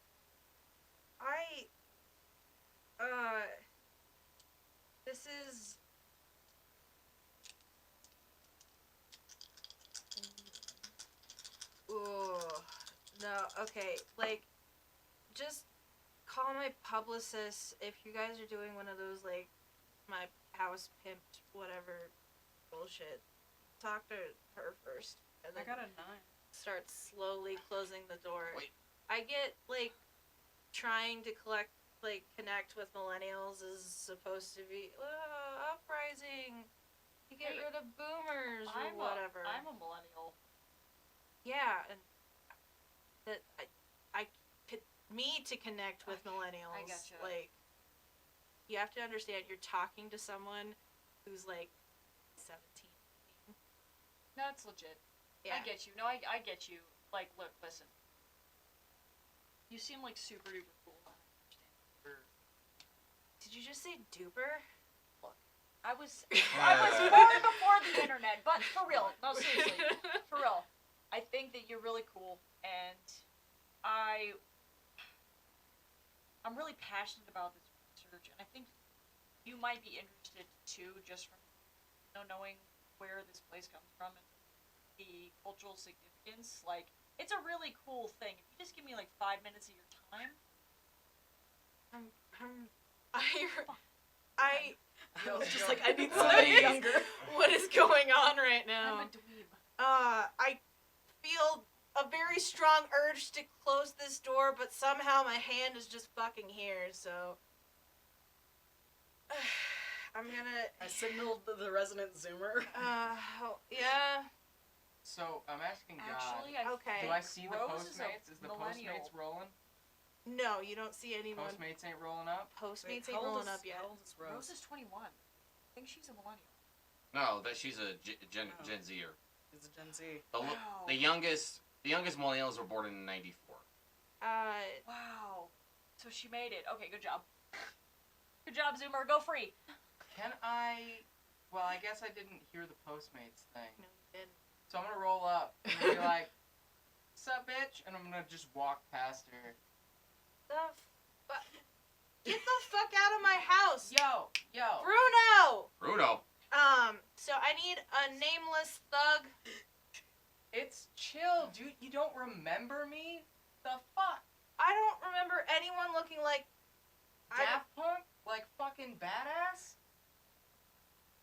this is. Ooh, no, okay, like, just call my publicist if you guys are doing one of those, like, my house pimped, whatever bullshit. Talk to her first, and I then got a 9. start slowly closing the door. Wait. I get, like, trying to connect with millennials is supposed to be, uprising. You get Hey, rid of boomers or whatever. I'm a millennial. Yeah, and that I could me to connect with millennials. I gotcha. Like, you have to understand you're talking to someone who's like 17. No, it's legit. Yeah. I get you. No, I get you. Like, look, listen. You seem like super duper cool. I understand. Did you just say duper? I was born before the internet, but for real, no, seriously, for real. I think that you're really cool, and I'm really passionate about this research, and I think you might be interested too, just from knowing where this place comes from and the cultural significance. Like, it's a really cool thing. If you just give me like 5 minutes of your time. I was just Yo. like, I need somebody What? younger. What is going on right I'm now? a dweeb. I feel a very strong urge to close this door, but somehow my hand is just fucking here, so I'm gonna. I signaled the resident Zoomer. Yeah. So I'm asking God. Actually, Okay. Do I see the Rose is a Postmates? Is the millennial. Postmates rolling? No, you don't see anyone. Postmates ain't rolling up. Postmates Wait, ain't how old rolling is- up yet. How old is Rose Rose? is 21. I think she's a millennial. No, that she's a Gen Oh. Gen Zer. He's a Gen Z. Wow. The youngest millennials were born in '94. Wow. So she made it. Okay, good job. Good job, Zoomer. Go free. Can I? Well, I guess I didn't hear the Postmates thing. No, you didn't. So I'm gonna roll up and be like, "Sup, bitch?" And I'm gonna just walk past her. Get the fuck out of my house, Yo. Bruno. Bruno. So I need a nameless thug. It's chill, dude. You don't remember me? The fuck? I don't remember anyone looking like. Daft Punk? Like fucking badass?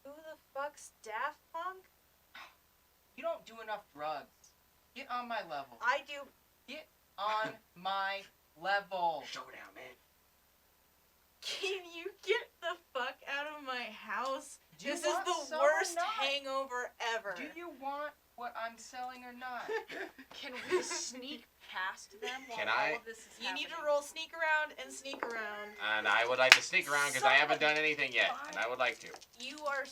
Who the fuck's Daft Punk? You don't do enough drugs. Get on my level. I do. Get on my level. Showdown, man. Can you get the fuck out of my house? Do you This is want the some or worst not? hangover ever. Do you want what I'm selling or not? Can we sneak past them while Can all I- of this is You happening? need to roll sneak around and sneak around. And I would like to sneak around because I haven't done anything yet, and I would like to. You are.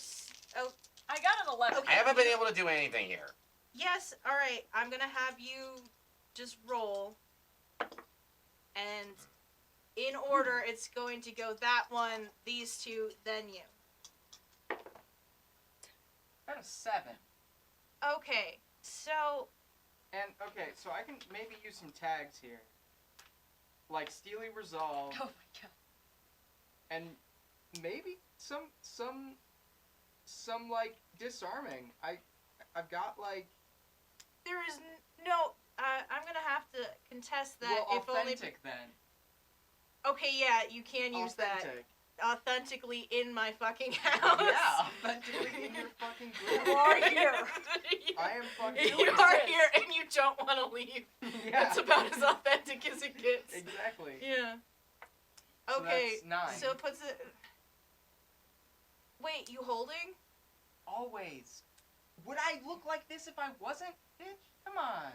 I got an 11. Okay. I haven't been able to do anything here. Yes, alright. I'm gonna have you just roll. And in order, it's going to go that one, these two, then you. Got a 7. Okay, so. And okay, so I can maybe use some tags here. Like Steely Resolve Oh my god. and maybe some like disarming. I've got like There is no. I'm gonna have to contest that well, if only. authentic then. Okay, yeah, you can use that Authentic. authentically in my fucking house. Yeah, authentically in your fucking You grill. are here. I am fucking You exist. are here and you don't want to leave. Yeah. That's about as authentic as it gets. Exactly. Yeah. So Okay, that's 9. so it puts it. Wait, you holding? Always. Would I look like this if I wasn't? Bitch, come on.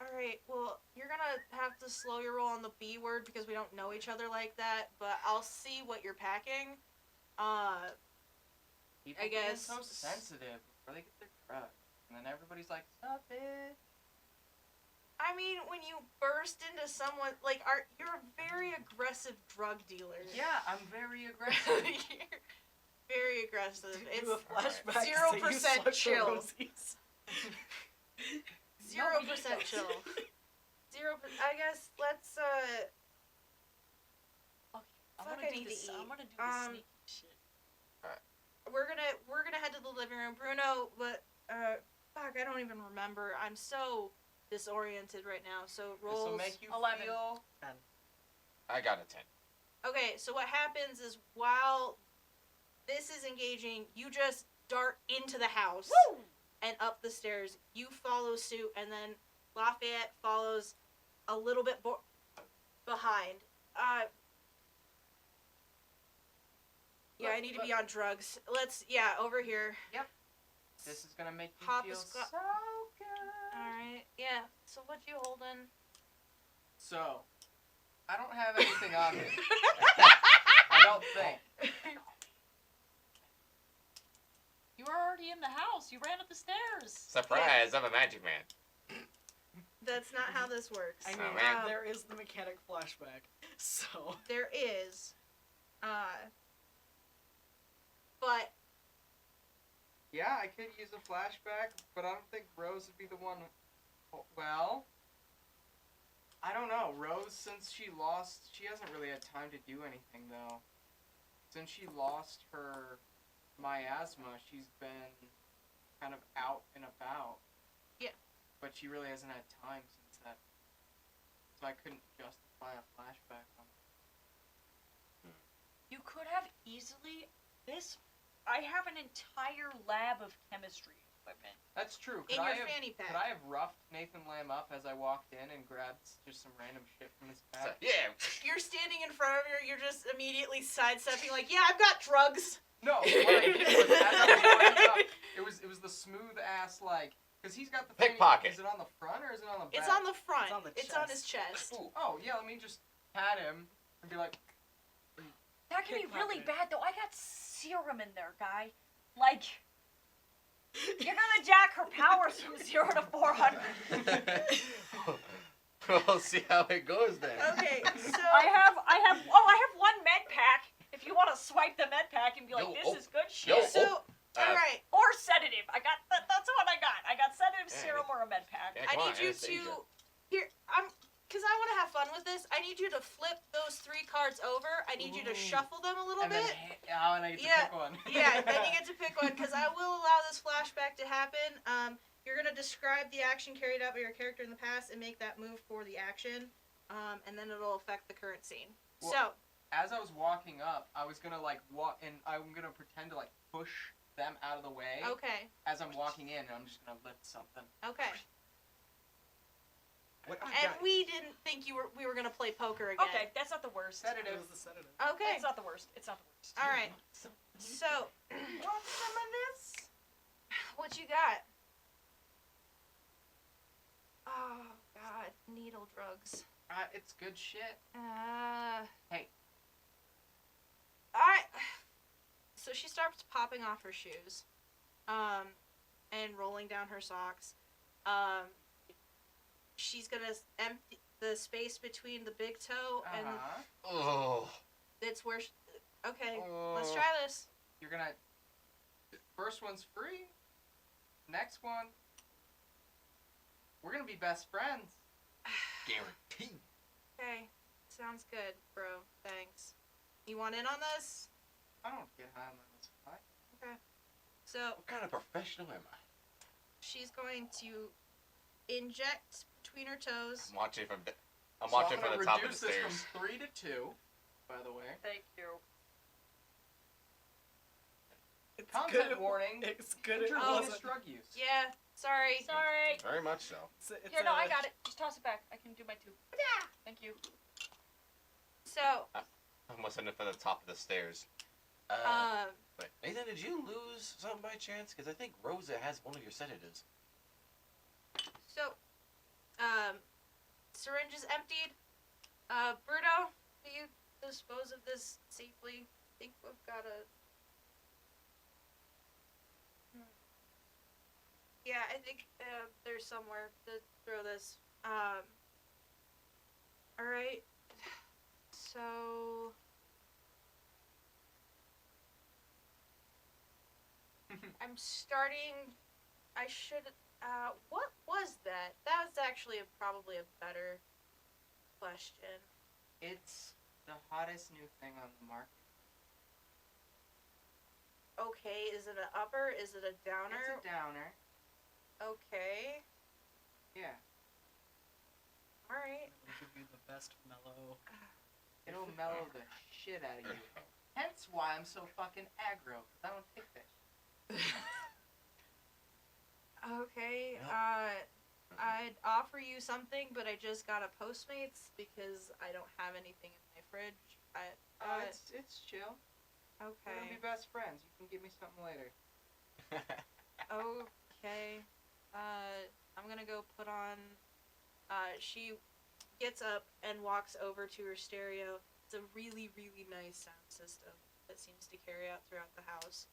Alright, well, you're gonna have to slow your roll on the B word because we don't know each other like that, but I'll see what you're packing. People I being guess- so sensitive before they get their drugs. And then everybody's like, stop it. I mean, when you burst into someone, like, you're a very aggressive drug dealer. Yeah, I'm very aggressive. You're very aggressive. Do a It's flashback. 0% chill. 0% Nobody chill. 0%. I guess let's Okay, I'm Fuck, gonna I do need to this. I'm eat. gonna do the sneaky shit. we're gonna head to the living room, Bruno. But fuck, I don't even remember. I'm so disoriented right now. So This will rolls. make you 11. feel. I got a 10. Okay, so what happens is while this is engaging, you just dart into the house Woo! and up the stairs. You follow suit, and then Lafayette follows a little bit behind. Yeah, I need to be on drugs. Over here. This is gonna make you Hop feel is so go- good. Alright, yeah. So what you holding? So, I don't have anything on me. I don't think. You were already in the house. You ran up the stairs. Surprise! I'm a magic man. That's not how this works. I mean, Oh, man. there is the mechanic flashback, so. There is. But Yeah, I could use a flashback, but I don't think Rose would be the one. Well, I don't know. Rose, since she lost, she hasn't really had time to do anything, though. Since she lost her miasma, she's been kind of out and about. Yeah. But she really hasn't had time since that. So I couldn't justify a flashback on her. You could have easily I have an entire lab of chemistry equipment. That's true. in your fanny pack. Could I have roughed Nathan Lamb up as I walked in and grabbed just some random shit from his So, pack? yeah. You're standing in front of her, you're just immediately sidestepping like, yeah, I've got drugs. No, what I did was as I was walking up, it was the smooth ass because he's got the thing. Pickpocket. Is it on the front or is it on the back? It's on the front. It's on the It's on his chest. Oh yeah, let me just pat him and be like, That can be really Pickpocket. bad though. I got serum in there, guy. Like, you're gonna jack her powers from 0 to 400. We'll see how it goes then. Okay, so I have one med pack. If you want to swipe the med pack and be like, Yo, this oh, is good yo, shit. so alright. Or sedative. That's what I got. I got sedative, Yeah, serum, or a med pack. Yeah, I come on, need you Anastasia. because I want to have fun with this, I need you to flip those 3 cards over. I need you to Ooh. shuffle them a little and then bit. and I get to Yeah. pick one. Yeah, then you get to pick one, because I will allow this flashback to happen. You're going to describe the action carried out by your character in the past and make that move for the action, and then it'll affect the current scene. Well- So, As I was walking up, I was gonna walk and I'm gonna pretend to push them out of the way okay, as I'm walking in, and I'm just gonna lift something. okay. What? And we didn't think we were going to play poker again. Okay, that's not the worst. It Sedative. was the sedative. Okay, It's not the worst. It's not the worst. all right. So, Want some of this? what you got? Oh, God, needle drugs. It's good shit. Hey. Alright. So she starts popping off her shoes. And rolling down her socks. She's gonna empty the space between the big toe and Oh. it's where okay, Oh. let's try this. You're gonna. First one's free. Next one. We're gonna be best friends. Guaranteed. Okay. Sounds good, bro. Thanks. You want in on this? I don't get high on this pie. So What kind of professional am I? she's going to inject between her toes. I'm watching from I'm watching gonna from the top of the reduce this stairs. from 3 to 2. By the way. Thank you. It's Content good. warning. It's good. It Intravenous wasn't. drug use. Yeah, sorry. Sorry. Very much so. It's Here, no, I got it. Just toss it back. I can do my tube. Yeah. Thank you. So, I almost ended up at the top of the stairs. Wait, Nathan, did you lose something by chance? Because I think Rosa has one of your sedatives. So, syringe is emptied. Bruno, do you dispose of this safely? I think we've got a... Yeah, I think there's somewhere to throw this. Alright. So... I'm starting... I should... what was that? That was actually probably a better question. It's the hottest new thing on the market. Okay, is it an upper? Is it a downer? It's a downer. Okay. Yeah. Alright. It'll give you the best mellow. It'll mellow the shit out of you. Hence why I'm so fucking aggro, because I don't take that shit. Okay, Yep. I'd offer you something, but I just got a Postmates because I don't have anything in my fridge. It's chill. We're gonna Okay. be best friends. You can give me something later. Okay. I'm gonna go put on, she gets up and walks over to her stereo. It's a really, really nice sound system that seems to carry out throughout the house.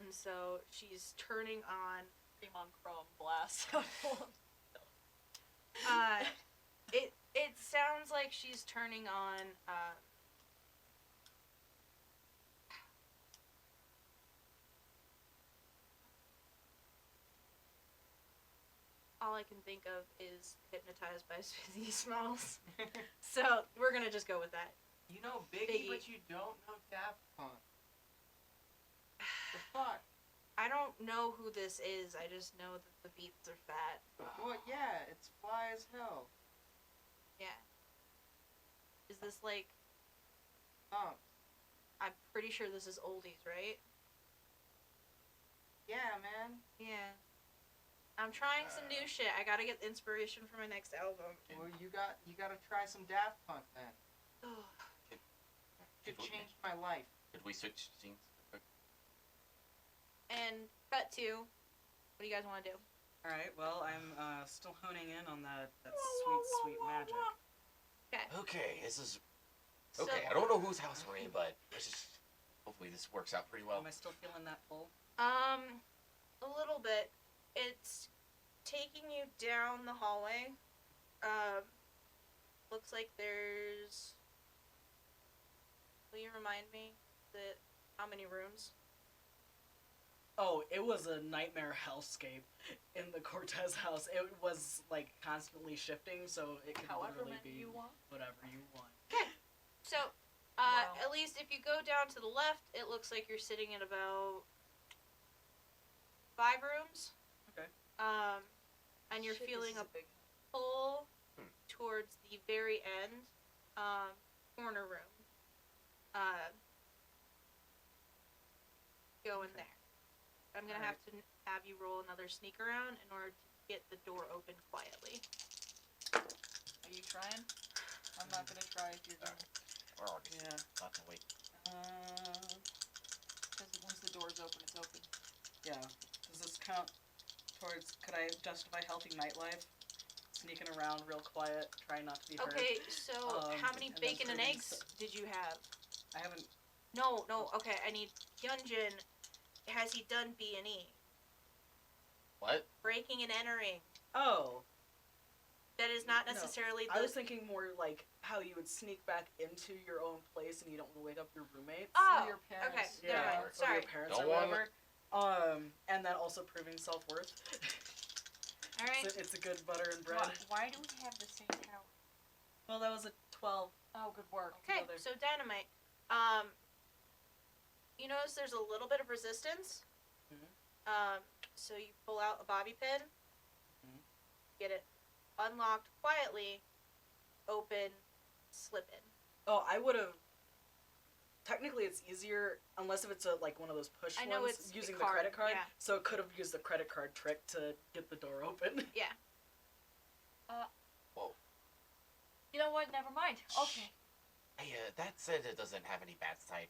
And so she's turning on, Cream on chrome blast. it sounds like she's turning on, all I can think of is Hypnotized by Fizzy Smells. So we're gonna just go with that. You know Biggie, Biggie. but you don't know Daft Punk. The fuck? I don't know who this is. I just know that the beats are fat. Well, yeah, it's fly as hell. Yeah. Is this like? I'm pretty sure this is oldies, right? Yeah, man. Yeah. I'm trying some new shit. I gotta get inspiration for my next album. Well, you gotta try some Daft Punk then. It changed my life. Could we switch scenes? And cut to, what do you guys want to do? Alright, well, I'm still honing in on that sweet, sweet magic. Okay, this is... So, Okay, I don't know whose house we're in, but let's just... Hopefully this works out pretty well. Am I still feeling that pull? a little bit. It's taking you down the hallway. Looks like there's... Will you remind me how many rooms? Oh, it was a nightmare hellscape in the Cortez house. It was, like, constantly shifting, so it could However literally many be you want. whatever you want. So, Wow. at least if you go down to the left, it looks like you're sitting in about 5 rooms. Okay. And you're Shit, feeling this a is big. pull towards the very end, corner room. Go in there. I'm gonna have to have you roll another sneak around in order to get the door open quietly. Are you trying? I'm not gonna try if you're gonna. We're all just Yeah. not to wait. Because once the door's open, it's open. Yeah. Does this count towards, could I justify healthy nightlife? Sneaking around real quiet, trying not to be heard. Okay, so how many and then bacon and proving eggs did you have? I haven't, No, okay, I need Hyunjin. Has he done B&E? What? Breaking and entering. oh, That is not No, necessarily I the... was thinking more like how you would sneak back into your own place and you don't want to wake up your roommates. Oh, Or your parents. okay, Yeah, never mind. or Sorry. your parents Don't or wanna- whatever. And then also proving self-worth. Alright. So it's a good butter and bread. Why do we have the same tower? Well, that was a 12. Oh, good work. Okay, Together. so dynamite. You notice there's a little bit of resistance. Mhm. So you pull out a bobby pin, Mhm. get it unlocked quietly, open, slip in. Oh, I would have. Technically, it's easier unless if it's like one of those push I know ones it's using the the card, credit card. yeah. So it could have used the credit card trick to get the door open. Yeah. You know what? Never mind. Okay. Hey, that said it doesn't have any bad side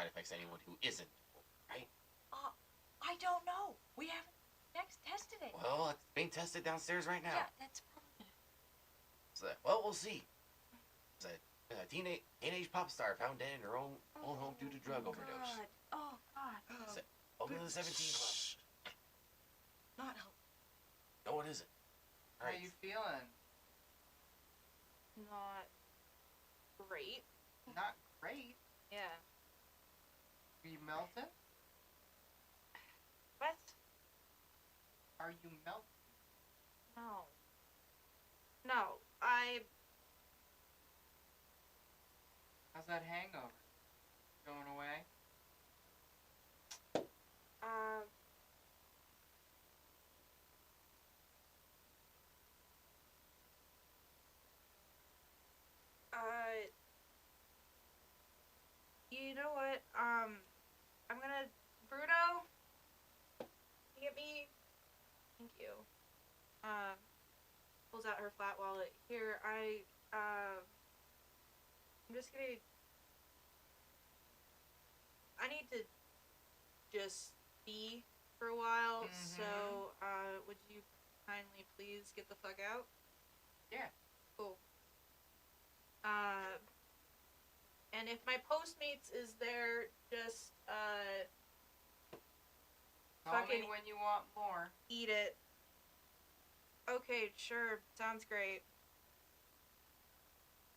effects to anyone who isn't, right? I don't know. We haven't tested it. Well, it's being tested downstairs right now. Yeah, that's probably. So, well, we'll see. It's a teenage pop star found dead in her own home due to drug overdose. God. Oh God. So, welcome to the 17 Club. Not help. No, it isn't. How you feeling? Not great. Not great. Yeah. Are you melting? What? Are you melting? No. No. How's that hangover? Going away? Uh. You know what? I'm gonna. Bruno? Can you get me? Thank you. Pulls out her flat wallet. Here, I'm just gonna. I need to just be for a while, Mhm. so, would you kindly please get the fuck out? Yeah. Cool. And if my Postmates is there, just, Call me fucking- when you want more. eat it. Okay, sure, sounds great.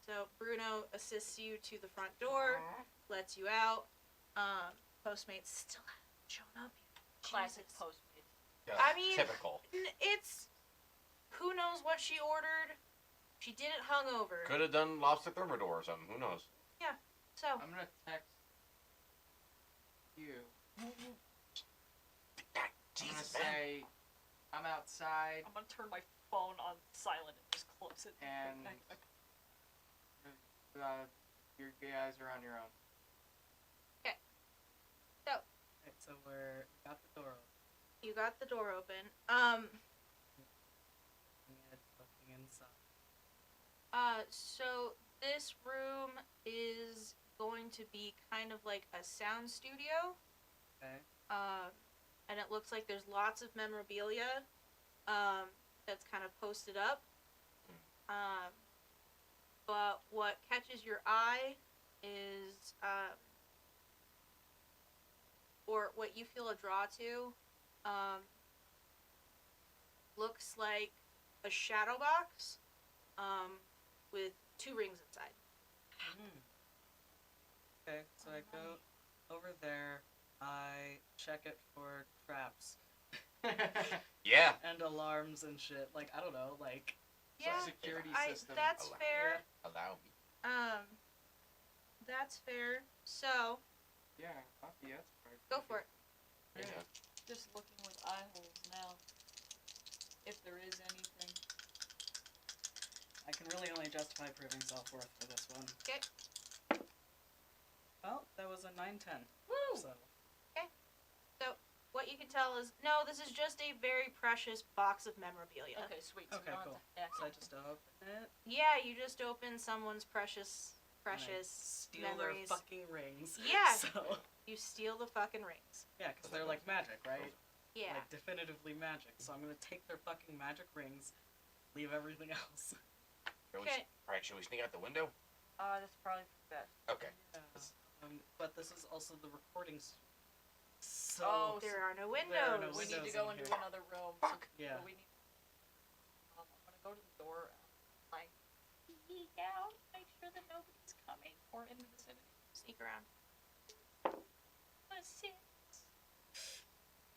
So, Bruno assists you to the front door, lets you out. Postmates still haven't shown up yet. Classic Jesus. Postmates. Yeah, I mean- typical. It's who knows what she ordered. She did it hungover. Could have done lobster thermidor or something. Who knows? So I'm gonna text you. I'm Jesus, gonna man. say I'm outside I'm gonna turn my phone on silent and just close it. and you guys are on your own. Okay, so we're got the door open. you got the door open. It's looking inside. So this room is going to be kind of like a sound studio. Okay. And it looks like there's lots of memorabilia, that's kind of posted up. But what catches your eye is, or what you feel a draw to, looks like a shadow box, with 2 rings inside. Okay, so I go over there. I check it for traps Yeah. and alarms and shit. Like, I don't know, like, Yeah, security system. that's Allow- fair. Allow me. That's fair. So, Yeah, Buffy, that's right. go for it. Yeah. Just looking with eye holes now. If there is anything. I can really only justify proving self-worth for this one. Okay. Well, that was a 9-10. Woo! So, What you can tell is, no, this is just a very precious box of memorabilia. Okay, sweet. So Okay, we don't have cool. to- so I just open it. Yeah, you just opened someone's precious and I steal memories. their fucking rings. Yeah. So, You steal the fucking rings. yeah, because they're like magic, right? Yeah. Like, definitively magic. So I'm gonna take their fucking magic rings, leave everything else. Okay. Alright, should we sneak out the window? That's probably for the best. Okay. But this is also the recording studio. So, Oh, There are no There windows. are no We need to windows go in into here. another room. Fuck. yeah. So we need. I'm gonna go to the door. Like, peek out, make sure that nobody's coming or in the vicinity. Sneak around. A 6.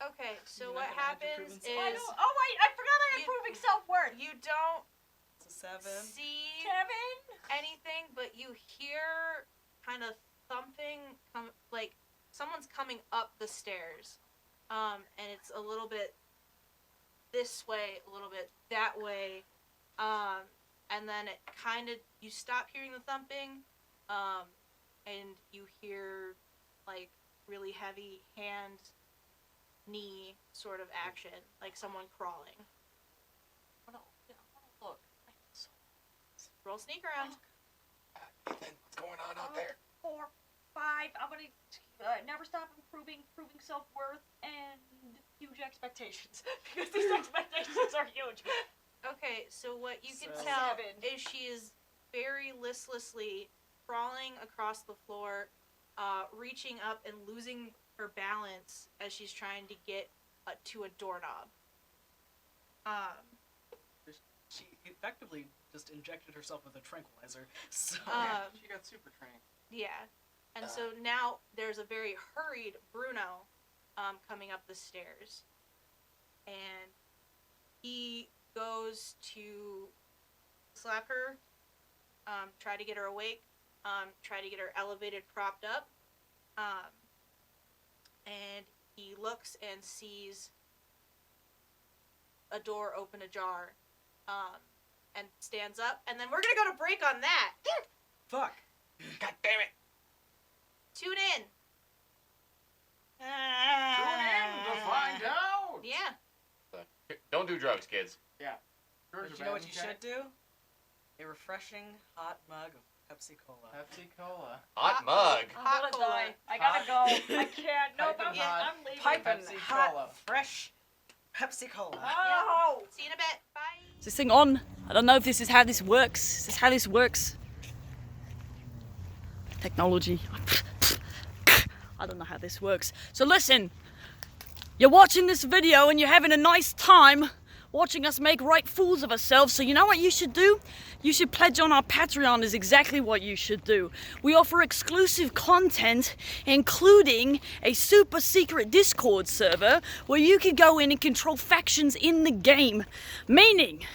Okay, so You what have an happens anti-proven Oh, I is don't. Oh wait, I forgot I am You- proving self-worth. you don't It's a 7. see 7. anything, but you hear kind of thumping, like someone's coming up the stairs, and it's a little bit this way, a little bit that way, and then it kind of you stop hearing the thumping, and you hear like really heavy hand, knee sort of action, like someone crawling. I'm gonna look. So, Roll sneak around. Ethan, what's going on out there? 4, 5. I'm gonna never stop proving self-worth and huge expectations because these expectations are huge. Okay, so what you can So- tell 7. is she is very listlessly crawling across the floor, reaching up and losing her balance as she's trying to get to a doorknob. She effectively just injected herself with a tranquilizer. So She got super trained. Yeah. And so now there's a very hurried Bruno coming up the stairs. And he goes to slap her, try to get her awake, try to get her elevated, propped up. And he looks and sees a door open ajar, and stands up. And then we're going to go to break on that. fuck. God damn it! Tune in. Tune in to find out. Yeah. Don't do drugs, kids. George But you know what you Benjamin, should do? A refreshing hot mug of Pepsi Cola. Pepsi Cola. Hot mug. I'm Hot gonna cola. die. I gotta go. I can't. No, Piping I'm, hot. I'm leaving. Piping Pepsi hot, Cola. fresh Pepsi Cola. Oh! See you in a bit. Bye. Is this thing on? I don't know if this is how this works. Is this how this works? Technology. I don't know how this works. So listen, you're watching this video and you're having a nice time watching us make right fools of ourselves. So you know what you should do? You should pledge on our Patreon is exactly what you should do. We offer exclusive content, including a super secret Discord server where you can go in and control factions in the game. Meaning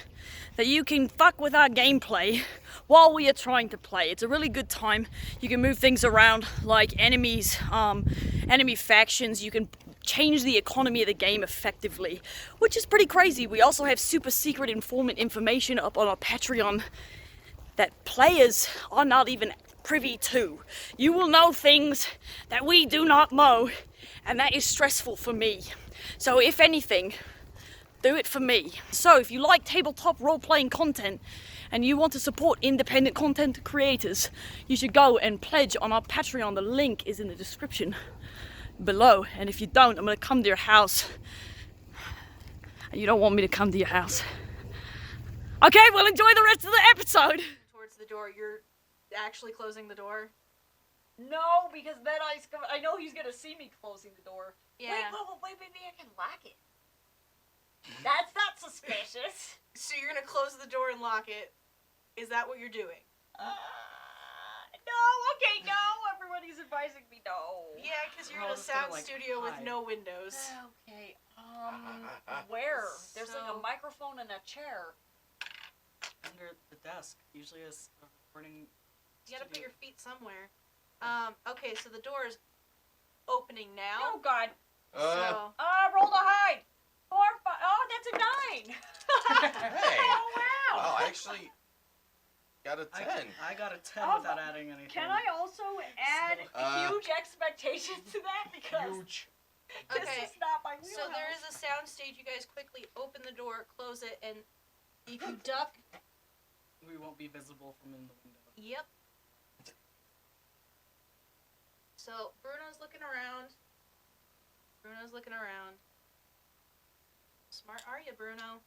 that you can fuck with our gameplay while we are trying to play. It's a really good time. You can move things around like enemies, enemy factions. You can change the economy of the game effectively, which is pretty crazy. We also have super secret informant information up on our Patreon that players are not even privy to. You will know things that we do not know, and that is stressful for me. So if anything, do it for me. So if you like tabletop role-playing content and you want to support independent content creators, you should go and pledge on our Patreon. The link is in the description below. And if you don't, I'm gonna come to your house. And you don't want me to come to your house. Okay, well, enjoy the rest of the episode. Towards the door. You're actually closing the door. No, because then I know he's gonna see me closing the door. Yeah. Wait, maybe I can lock it. That's not suspicious. So you're gonna close the door and lock it. Is that what you're doing? No, okay, no. Everybody's advising me no. Yeah, because you're We're in all a just gonna, sound like, studio with hide. no windows. Okay, where? There's like a So- microphone and a chair. Under the desk. Usually is a recording. You gotta put studio. your feet somewhere. Okay, so the door is opening now. Oh God. So Roll to hide. 4, 5. Oh, that's a 9. Hey. Oh wow. Wow, I actually got a 10. I got a 10 Oh, without adding anything. Can I also add huge expectations to that because Huge. this Okay, is not my wheelhouse? so there is a sound stage. You guys quickly open the door, close it, and if you duck, We won't be visible from in the window. yep. So Bruno's looking around. Smart are you, Bruno?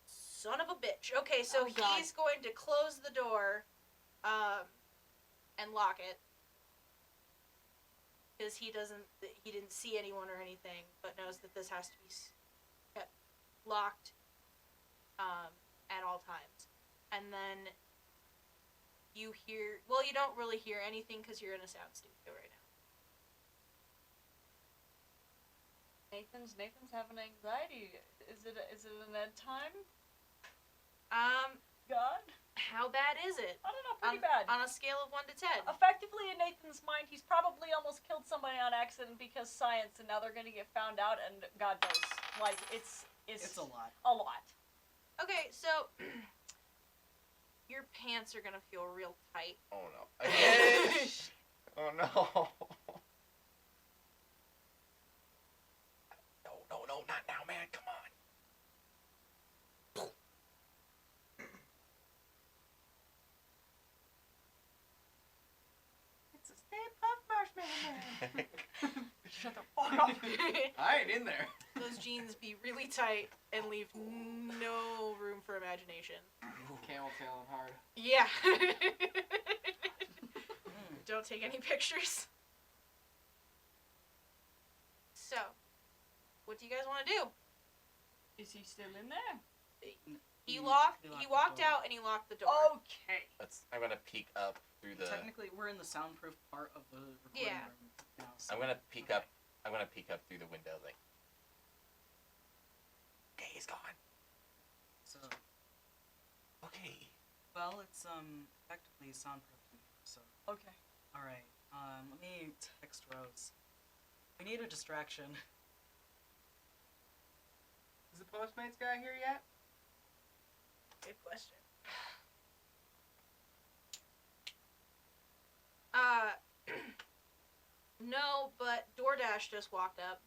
Son of a bitch. Okay, so Oh, God. he's going to close the door, and lock it. Because he didn't see anyone or anything, but knows that this has to be kept locked, at all times. And then you hear, well, you don't really hear anything because you're in a sound studio right now. Nathan's having anxiety. Is it an ed time? God, How bad is it? I don't know. Pretty bad. On a scale of 1 to 10. Effectively, in Nathan's mind, he's probably almost killed somebody on accident because science, and now they're gonna get found out, and God knows, like it's It's a lot. a lot. Okay, so your pants are gonna feel real tight. Oh no. Again? Oh no. No, not now, man. Come on. It's a Stay Puft Marshmallow Man. Shut the fuck up. I ain't in there. those jeans be really tight and leave no room for imagination. Camel tailing hard. Yeah. Don't take any pictures. So, what do you guys want to do? Is he still in there? He locked the walked door. out and he locked the door. Okay. I'm gonna peek up through the. Technically, we're in the soundproof part of the recording Yeah. room now. So I'm gonna peek up. I'm gonna peek up through the window. Like, okay, he's gone. So, Okay. well, it's effectively soundproof in here. So, Okay. all right. Let me text Rose. We need a distraction. Is the Postmates guy here yet? Good question. No, but DoorDash just walked up.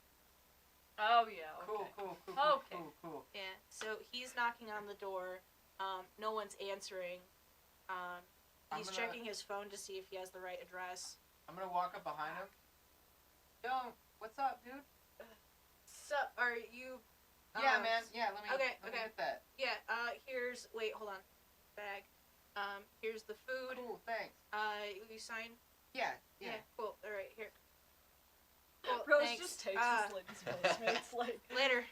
Oh yeah. Okay. Cool. Okay. Cool. Yeah, so he's knocking on the door. No one's answering. He's I'm gonna- checking his phone to see if he has the right address. I'm gonna walk up behind him. Yo, what's up, dude? So, are you? Yeah, man. Yeah, let me. okay, let me okay. get that. Yeah. Wait, hold on. Bag. Here's the food. Cool. Thanks. You sign? Yeah. Cool. All right, here. Cool, Rose thanks. just takes his like his Postmates like. Later.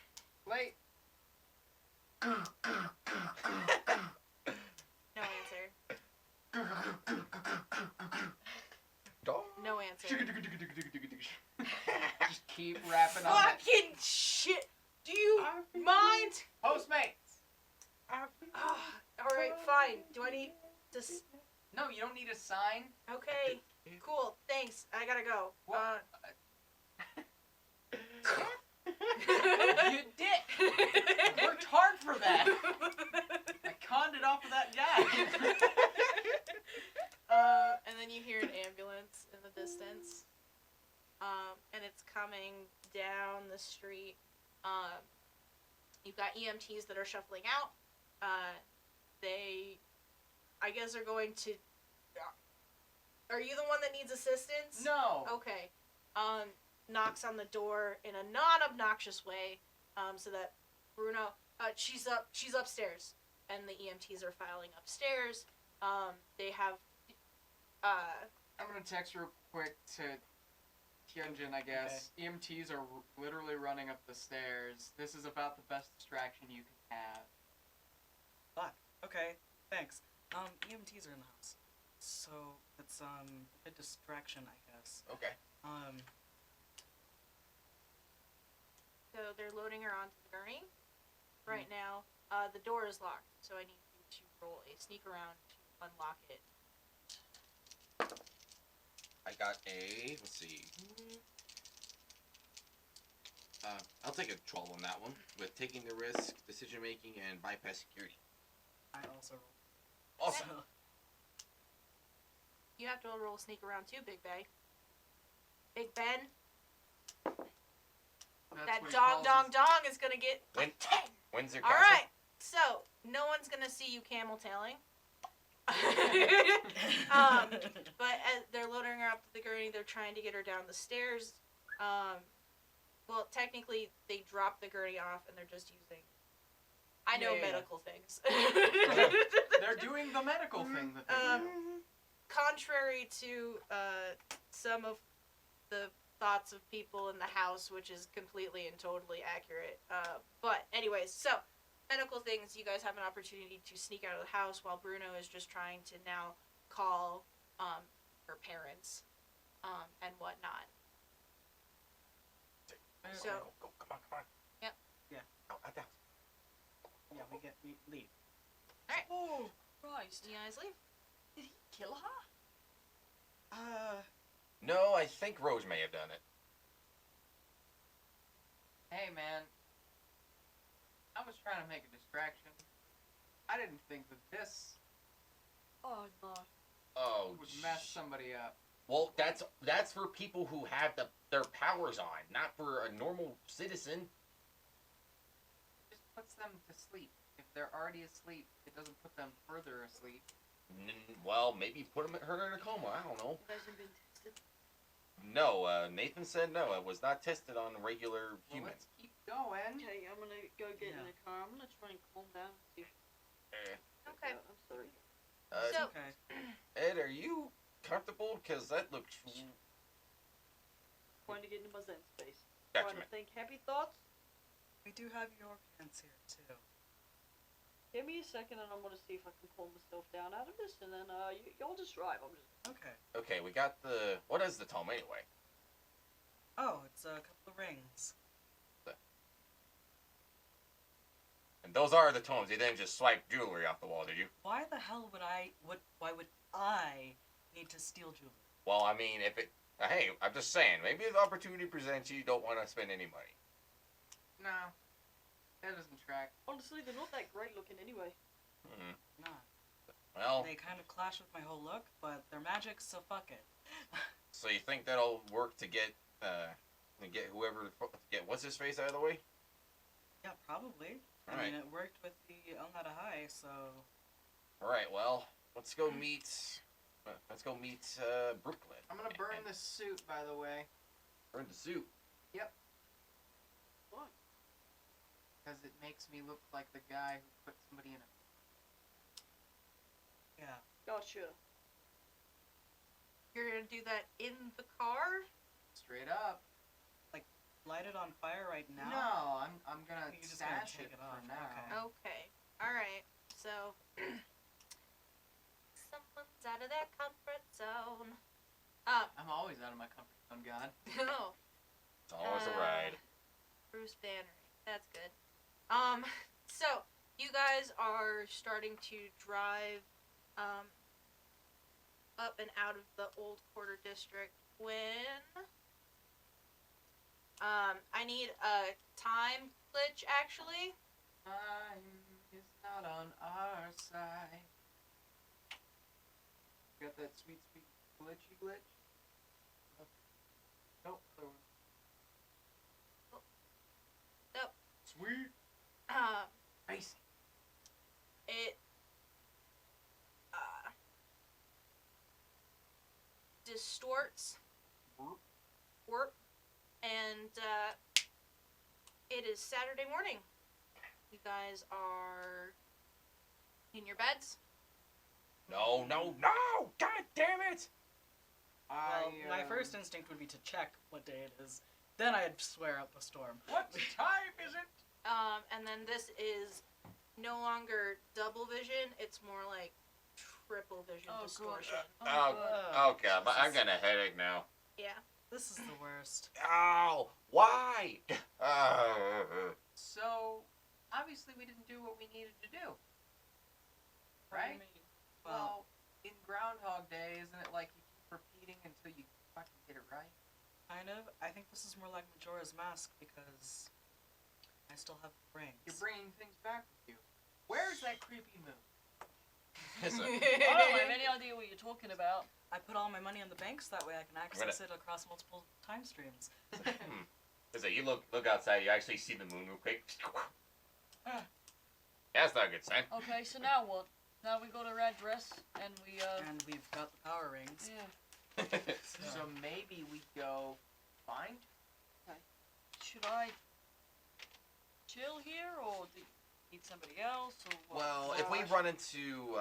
Wait. No answer. Dog. No answer. Just keep rapping on that. Fucking shit! Do you mind? Postmates. All right, fine. Do I need to? No, you don't need a sign. Okay. Cool. Thanks. I gotta go. What? You dick! Worked hard for that! I conned it off of that guy! And then you hear an ambulance in the distance. And it's coming down the street. You've got EMTs that are shuffling out. They, I guess, are going to. Are you the one that needs assistance? No. Okay. Knocks on the door in a non-obnoxious way, so that Bruno, she's upstairs, and the EMTs are filing upstairs. They have, I'm gonna text real quick to Hyunjin, I guess. EMTs are literally running up the stairs. This is about the best distraction you can have. Fuck. Okay, thanks. EMTs are in the house. So, it's, a good distraction, I guess. Okay. so they're loading her onto the gurney. Right now, the door is locked, so I need you to roll a sneak around to unlock it. I got a. Let's see. I'll take a 12 on that one with taking the risk, decision making, and bypass security. I also rolled. Awesome. So, You have to roll a sneak around too, Big Bay. Big Ben. That's That what he dong calls dong his- dong is gonna get. When's your All castle? right. So no one's gonna see you camel tailing. But as they're loading her up to the gurney, they're trying to get her down the stairs. Well, technically, they dropped the gurney off, and they're just using. I know Yeah. medical things. They're doing the medical thing that they do. Contrary to some of the thoughts of people in the house, which is completely and totally accurate. But anyways, so medical things. You guys have an opportunity to sneak out of the house while Bruno is just trying to now call her parents and whatnot. So Go, come on. Yep. Yeah. Out the house. yeah, we leave. Oh Christ! you guys leave. Did he kill her? No, I think Rose may have done it. Hey, man. I was trying to make a distraction. I didn't think that this Oh no. Oh, would mess somebody up. Well, that's for people who have their powers on, not for a normal citizen. Just puts them to sleep. If they're already asleep, it doesn't put them further asleep. Well, maybe put her in a coma. I don't know. You guys have been tested. No, Nathan said no. It was not tested on regular Well, humans. let's keep going. Okay, I'm gonna go get in Yeah. the car. I'm gonna try and calm down. See if Okay. I'm sorry. So- Okay. Ed, are you comfortable? Because that looks. Trying to get into my Zen space. Gotcha, Trying to man. think happy thoughts. We do have your pants here too. Give me a second, and I'm gonna see if I can calm myself down out of this, and then y'all just drive. I'm just. Okay. Okay, we got the. What is the tome anyway? Oh, it's a couple of rings. And those are the tomes. You didn't just swipe jewelry off the wall, did you? Why the hell would I? Why would I need to steal jewelry? Well, I mean, if it. Hey, I'm just saying. Maybe if the opportunity presents you, you don't want to spend any money. No, that doesn't track. Honestly, they're not that great looking anyway. Hmm. Not. Well, They kind of clash with my whole look, but they're magic, so fuck it. so you think that'll work to get whoever get what's his face out of the way? Yeah, probably. I Alright. mean, it worked with the Onada High, so. All right. Well, let's go meet. Brooklyn. I'm gonna burn this suit, by the way, Burn the suit. Why? because it makes me look like the guy who put somebody in a. Yeah. Gotcha. You're gonna do that in the car? Straight up. Light it on fire right now? No, I'm gonna You're just gonna stash take it it for off, now. okay. Okay. Alright. So someone's out of their comfort zone. I'm always out of my comfort zone, God. No. It's always a ride. Bruce Banner. That's good. So you guys are starting to drive up and out of the old quarter district when I need a time glitch actually. Time is not on our side. Got that sweet, sweet glitchy glitch? Nope, other one. Nope. Sweet. Icy. It distorts Whoop. warp and it is Saturday morning. You guys are in your beds. No! God damn it! Well, my first instinct would be to check what day it is. Then I'd swear up a storm. What time is it? And then this is no longer double vision, it's more like triple vision Oh, distortion. Oh God! I'm getting a headache now. Yeah. This is the worst. Ow! Why? So, obviously we didn't do what we needed to do. What do you Right? mean? Well, in Groundhog Day, isn't it like you keep repeating until you fucking get it right? Kind of. I think this is more like Majora's Mask because I still have rings. You're bringing things back with you. Where's that creepy moon? I don't have any idea what you're talking about. I put all my money in the banks, that way I can access it across multiple time streams. So you look outside. You actually see the moon real quick. That's not a good sign. Okay, so now what? Now we go to Red Dress and we And we've got the power rings. yeah. So maybe we go find. Should I chill here or do you need somebody else or what? Well, if we run into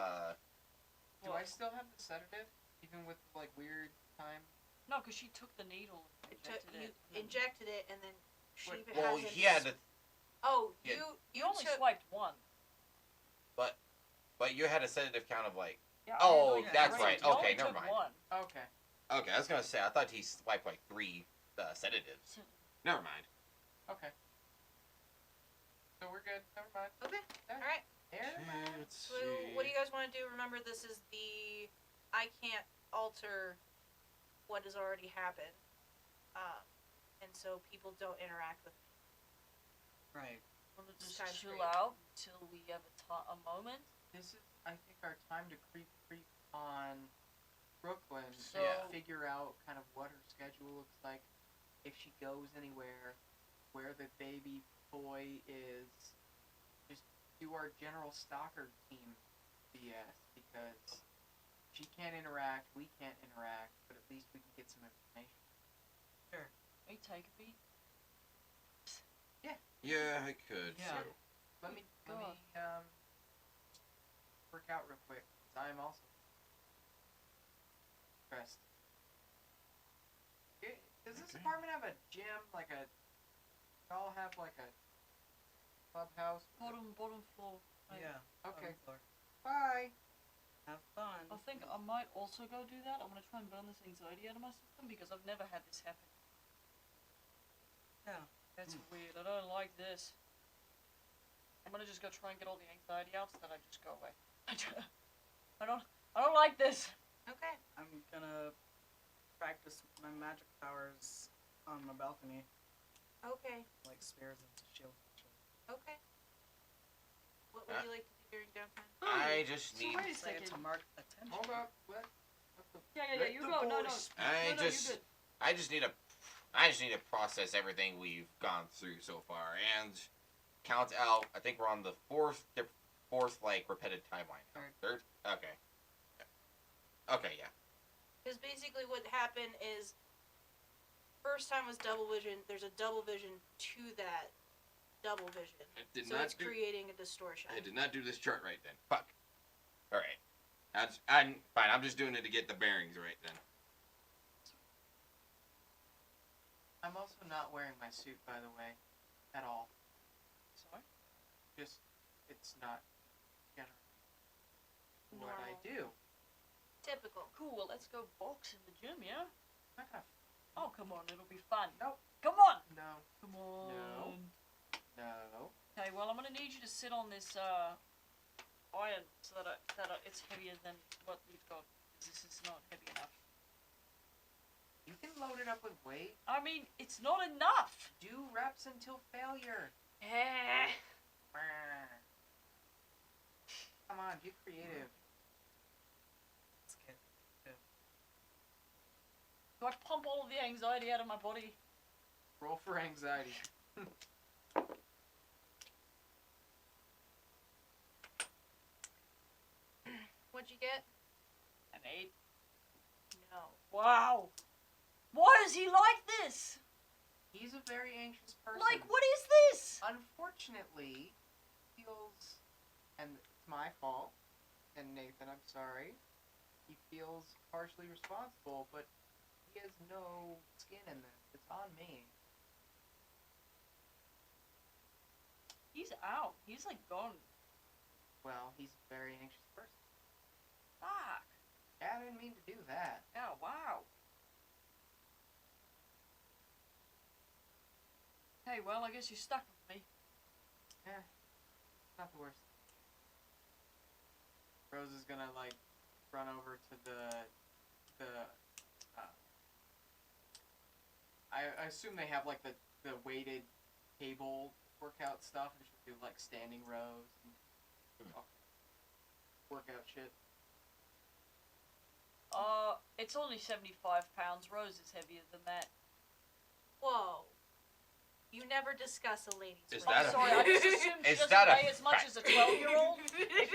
Do I still have the sedative, even with like weird time? No, because she took the needle and It took, injected you it. injected it and then she Wait, well, hasn't. he had to, Oh, Yeah. You only took, swiped one. but you had a sedative count of like. Yeah, Oh, yeah, that's right. right. You only Okay, never took mind. one. Okay. Okay, I was gonna say I thought he swiped like 3 sedatives. Never mind. Okay. So we're good. Never mind. Okay. Alright. Never mind. Let's So what do you guys want to do? Remember, this is the I can't alter what has already happened, and so people don't interact with me. Right. Want to It's just time chill free. out until we have a moment? This is, I think, our time to creep on Brooklyn So- and figure out kind of what her schedule looks like, if she goes anywhere, where the baby boy is. Just do our general stalker team BS, because she can't interact, we can't interact, but at least we can get some information. take a beat? Yeah, I could. Yeah. So. Let me God. work out real quick. 'Cause I am also stressed. Does this Okay. apartment have a gym? Like a? Y'all have like a clubhouse? Bottom floor. Like, Yeah. Okay. bottom floor. Bye. Have fun. I think I might also go do that. I'm gonna try and burn this anxiety out of my system because I've never had this happen. Yeah. That's weird. I don't like this. I'm gonna just go try and get all the anxiety out so that I just go away. I don't like this. Okay. I'm gonna practice my magic powers on the balcony, Okay. like spears and shields and shit. Okay. What would you like to do during downtime? I just need. wait a Say it to second. mark attention. Hold up. What the? Yeah, Let you the go. No, boy no. speak. I No, just. you're good. I just need to process everything we've gone through so far and count out. I think we're on the fourth like repeated timeline now. Third? Okay. Okay, yeah. Because basically what happened is, first time was double vision. There's a double vision to that double vision. So it's creating a distortion. I did not do this chart right then. Fuck. All right. I'm fine. I'm just doing it to get the bearings right then. I'm also not wearing my suit, by the way, at all. Sorry? Just, it's not general. What I Normal. do. Typical. Cool. Well, let's go box in the gym, yeah? I'm not gonna. Oh, come on. It'll be fun. Nope. Come on. No. Come on. No. Okay, well, I'm gonna need you to sit on this iron so that it's heavier than what we've got. This is not heavy enough. You can load it up with weight. I mean, it's not enough. Do reps until failure. Eh. Come on, be creative. Let's get Do I pump all of the anxiety out of my body? Roll for anxiety. What'd you get? An 8. No. Wow. Why is he like this? He's a very anxious person. Like, what is this? Unfortunately, feels, and it's my fault, and Nathan, I'm sorry, he feels partially responsible, but he has no skin in this. It's on me. He's out. He's like gone. Well, he's a very anxious person. Fuck. Yeah, I didn't mean to do that. Yeah, wow. Hey, well, I guess you're stuck with me. Yeah, not the worst. Rose is gonna, like, run over to I assume they have, like, the weighted table workout stuff, and she'll do, like, standing rows and workout shit. It's only 75 pounds. Rose is heavier than that. Whoa. You never discuss a lady's Is weight. that I'm a- sorry, I just assumed she Is doesn't that a weigh as much fact? as a 12-year-old. If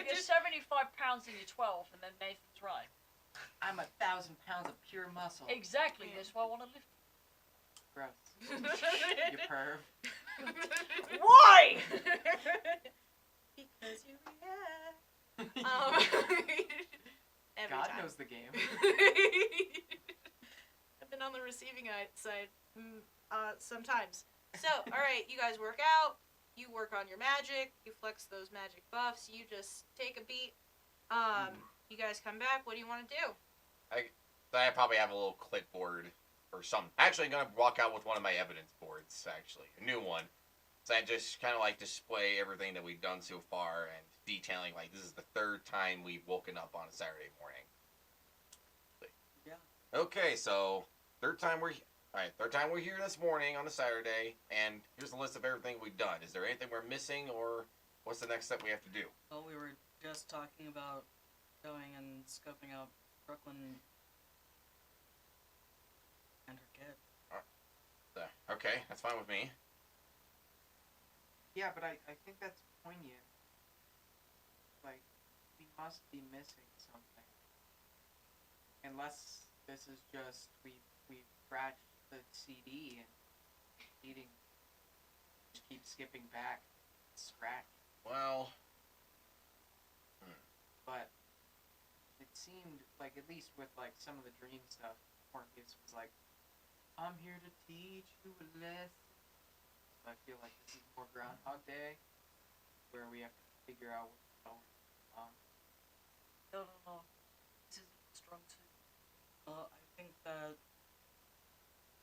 you're 75 pounds and you're 12, and then Nathan's right. I'm 1,000 pounds of pure muscle. Exactly, that's why I want to lift Gross. You perv. you. Why? Because you react. Every God time. knows the game. I've been on the receiving side sometimes. So, alright, you guys work out, you work on your magic, you flex those magic buffs, you just take a beat. You guys come back, what do you want to do? I probably have a little clipboard or something. Actually, I'm gonna walk out with one of my evidence boards. Actually, a new one. So I just kind of like display everything that we've done so far and detailing like this is the third time we've woken up on a Saturday morning. Yeah. Okay, so third time we're here this morning on a Saturday, and here's a list of everything we've done. Is there anything we're missing, or what's the next step we have to do? Well, we were just talking about going and scoping out Brooklyn and her kid. Okay, that's fine with me. Yeah, but I think that's poignant. Like, we must be missing something. Unless this is just, we've scratched the CD and eating. Just keep skipping back, scratch. Well, But it seemed like, at least with like some of the dream stuff, Morpheus was like, "I'm here to teach you a lesson." So I feel like this is more Groundhog Day, where we have to figure out what's going on. No. This isn't strong suit. Well, I think that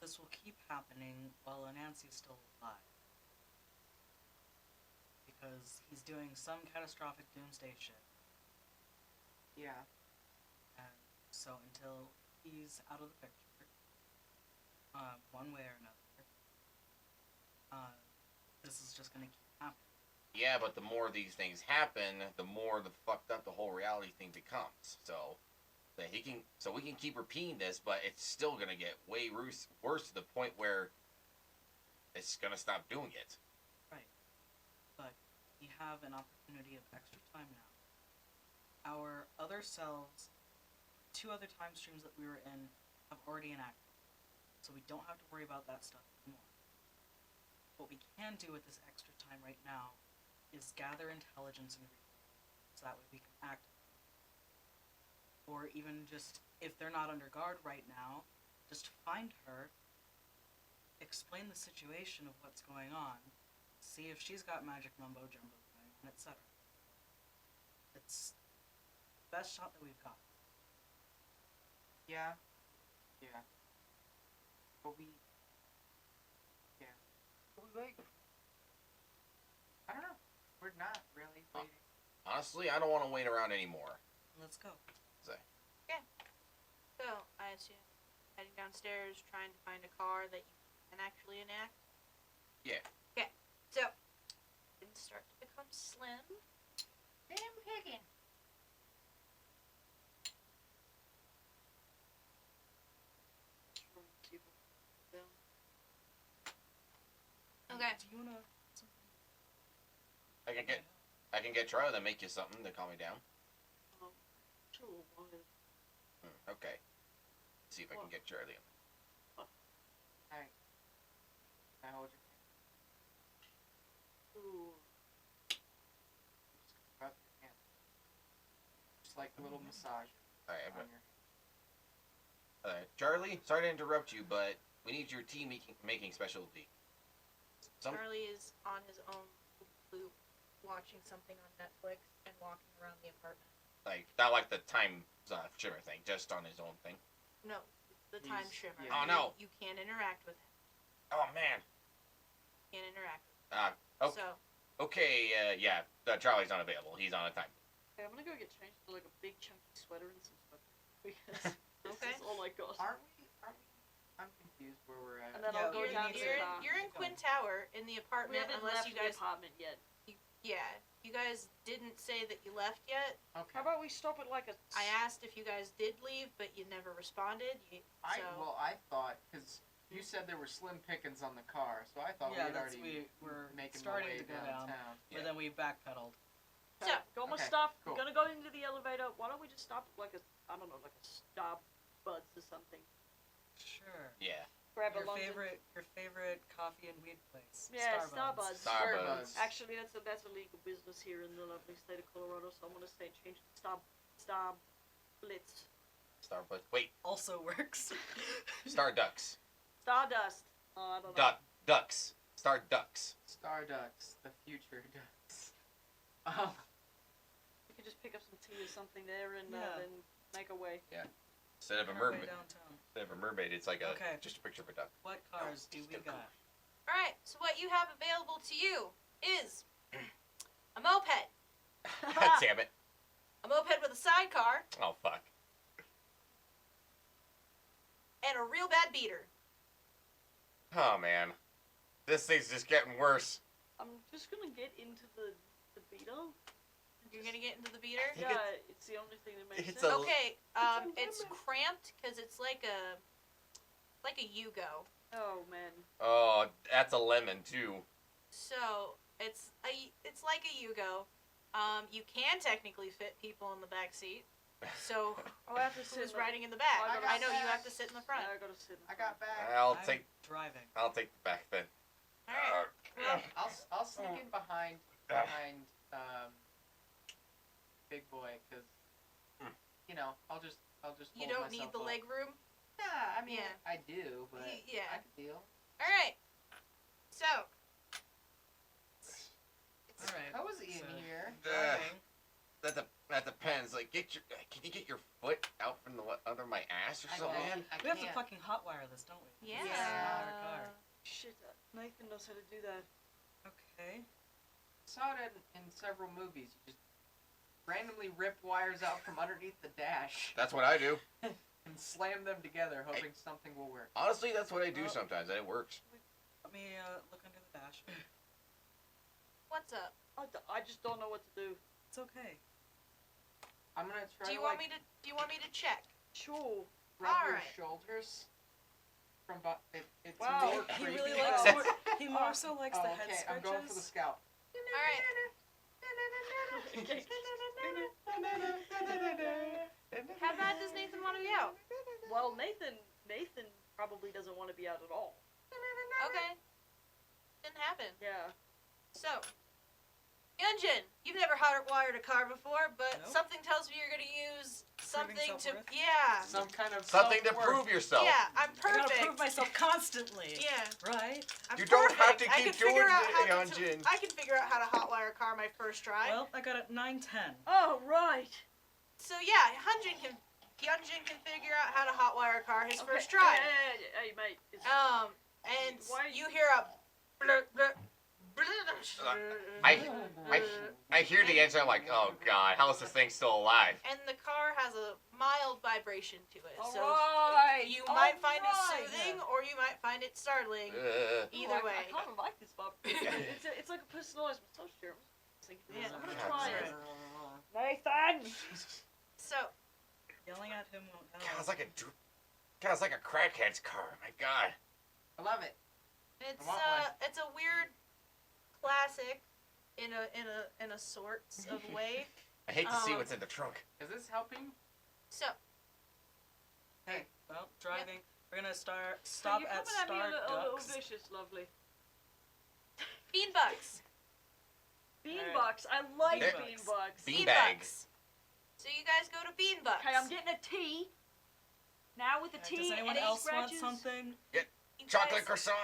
this will keep happening while Anansi is still alive. Because he's doing some catastrophic doomsday shit. Yeah. And so until he's out of the picture, one way or another, this is just gonna keep happening. yeah, but the more these things happen, the more the fucked up the whole reality thing becomes. So that we can keep repeating this, but it's still gonna get way worse to the point where it's gonna stop doing it. Right. But we have an opportunity of extra time now. Our other selves, 2 other time streams that we were in, have already enacted. So we don't have to worry about that stuff anymore. What we can do with this extra time right now is gather intelligence and resources, so that way we can act. Or even just, if they're not under guard right now, just find her, explain the situation of what's going on, see if she's got magic mumbo jumbo going on, etc. It's the best shot that we've got. Yeah. But we. Yeah. What we waiting? I don't know. We're not really waiting. Honestly, I don't want to wait around anymore. Let's go. So, I assume heading downstairs, trying to find a car that you can actually enact? Yeah. Okay, so, things start to become slim. Slim picking. Okay. Do you wanna... I can get Charlie to make you something to calm me down. Sure, why? Okay. See if I can get Charlie. Alright. Can I hold your hand? Ooh. Just rub your hand. Just like a little massage Alright, on your hand. Charlie, sorry to interrupt you, but we need your tea making specialty. Charlie is on his own loop, watching something on Netflix and walking around the apartment. Like, not like the time shimmer thing, just on his own thing. No, the time He's- shimmer. yeah. Oh, no. You can't interact with him. Oh, man. Can't interact with him. Okay. So, Okay, yeah, Charlie's not available. He's on a time. Hey, I'm gonna go get changed to like a big chunky sweater and some sweatpants because this Okay. is all I got. Aren't we? I'm confused where we're at. And then Yeah, I'll go we down need to you're, the to- you're in Go. Quinn Tower in the We apartment, haven't unless left you the guys. apartment yet. Yeah, you guys didn't say that you left yet. Okay. How about we stop at like a? I asked if you guys did leave, but you never responded. I thought, because you said there were slim pickings on the car, so I thought Yeah, we had that's already we're making starting my way to go down. downtown. Yeah. But then we backpedaled. So, got my Okay, stuff. cool. We're gonna go into the elevator. Why don't we just stop at like a, I don't know, like a Starbucks or something? Sure. Yeah. Grab Your a London. favorite coffee and weed place. Yeah, Starbucks. Starbucks. Actually, that's a legal business here in the lovely state of Colorado. So I'm gonna say change it to Starblitz. Starbucks. Wait, Also works. Starducks. Stardust. Oh, I don't know. Ducks. Starducks. Starducks, the future ducks. We could just pick up some tea or something there and Yeah. then make our way. Instead of a On our way mermaid. downtown. Instead of a mermaid, it's like a Okay. just a picture of a duck. What cars do we got? alright, so what you have available to you is a moped. God damn it. A moped with a sidecar Oh fuck. and a real bad beater. Oh man. This thing's just getting worse. I'm just gonna get into the beetle. You're gonna get into the beater? think Yeah, it's the only thing that makes it's sense. a- Okay, It's it's cramped because it's like a Yugo. Oh man. Oh, that's a lemon too. So it's like a Yugo. You can technically fit people in the back seat. So Oh, I have to sit. who's in the- riding in the back? I I know you back. have to sit in the front. I gotta sit. In I front. got back. I'll I'm take driving. I'll take the back then. Alright. Well, I'll sneak in behind Big Boy, because I'll just you hold don't need myself the up. leg room. Yeah, I mean Yeah. I do, but Yeah. I can deal. Alright. So. It's Alright, cozy so- in here. That depends. Like, can you get your foot out from under my ass or I something? can't. We have to fucking hotwire this, don't we? Yeah. This is not our car. Shit, Nathan knows how to do that. Okay. Saw it in several movies. You just randomly rip wires out from underneath the dash That's what I do. and slam them together, hoping something will work. Honestly, that's what I do Well- sometimes, and it works. Let me look under the dash. What's up? I just don't know what to do. It's okay. I'm gonna try Do you to want me to check? Sure. rub your Alright. shoulders from it's Wow, more He creepy. really likes but- more, he more so likes Oh, the head okay, scratches. I'm going for the scalp. Alright. How bad does Nathan want to be out? Well, Nathan probably doesn't want to be out at all. Okay. Didn't happen. Yeah. So, Yunjin, you've never hotwired a car before, but Nope. something tells me you're gonna use Proving something to. self-worth? Yeah. Some kind of Something to self-worth. prove yourself. Yeah, I'm I gotta perfect. prove myself constantly. Yeah. Right? I'm You don't have perfect. to I keep can figure doing out it, how to- Yunjin. I can figure out how to hotwire a car my first try. Well, I got a 9-10. Oh, right. So yeah, Hyunjin can figure out how to hotwire a car his first try. Hey, mate. And Why- you hear a blur, blur, blur, I hear the answer. I'm like, oh god, how is this thing still alive? and the car has a mild vibration to it. All So right. you all might find right. it soothing or you might find it startling. Either I way. kind of like this, Bob. it's like a personalized massage chair. Yeah. I'm gonna God try damn it. it. Nathan. So Yelling at him won't help. God, it's like a crackhead's car. My god. I love it. it's want one. it's a weird classic in a sorts of way. I hate to see Um, what's in the trunk. Is this helping? So Hey, Well, driving. We're gonna So stop you're at coming at me a little Starbucks. vicious, lovely. beanbugs. Beanbucks. I like There- beanbugs. Beanbags. So you guys go to beanbugs. Okay, I'm getting a tea. Now with a tea Does anyone and 8 else want scratches. something? You Chocolate guys- croissant.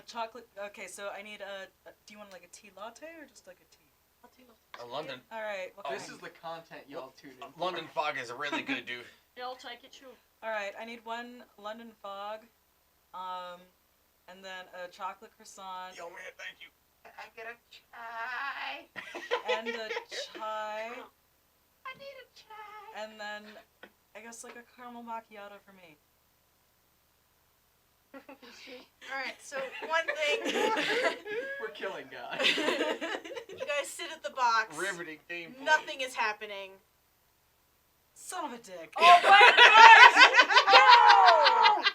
Chocolate. Okay, so I need a. Do you want like a tea latte or just like a tea? I'll tea latte. A London. All right. Well, this is the content y'all tune in. for. London fog is really good, dude. Yeah, I'll take it, sure. All right. I need one London fog, and then a chocolate croissant Yo, man, thank you. I get a chai. and a chai, I need a chai. and then I guess like a caramel macchiato for me. Alright, so one thing We're killing God. you guys sit at the box. Riveting gameplay. Nothing is happening. Son of a dick. Oh, wait,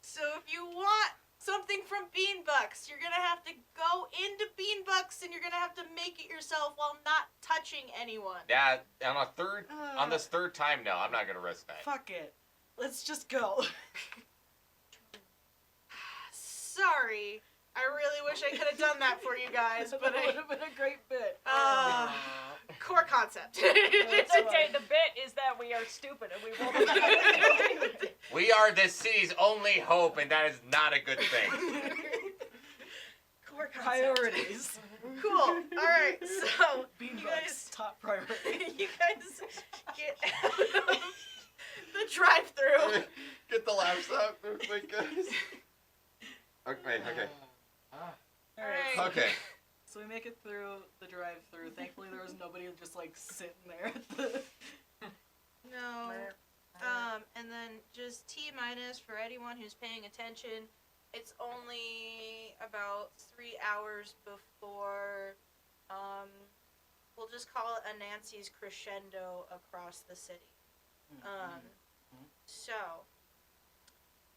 So if you want something from Beanbucks, you're gonna have to go into Beanbucks and you're gonna have to make it yourself while not touching anyone. Yeah, on this third time now, I'm not gonna risk that. Fuck it. Let's just go. Sorry. I really wish I could have done that for you guys, but It would I have been a great bit. core concept. Okay, the bit is that we are stupid and we won't. We are the city's only hope, and that is not a good thing. Core concept. Priorities. Cool. Alright, so you Beanbugs, guys top priority. you guys get out of the drive-through. Get the laughs out, quick, guys. Okay. Alright. Okay. So we make it through the drive-through. Thankfully, there was nobody just like sitting there at the. No. And then just T minus for anyone who's paying attention. It's only about 3 hours before, we'll just call it a Nancy's crescendo across the city. So,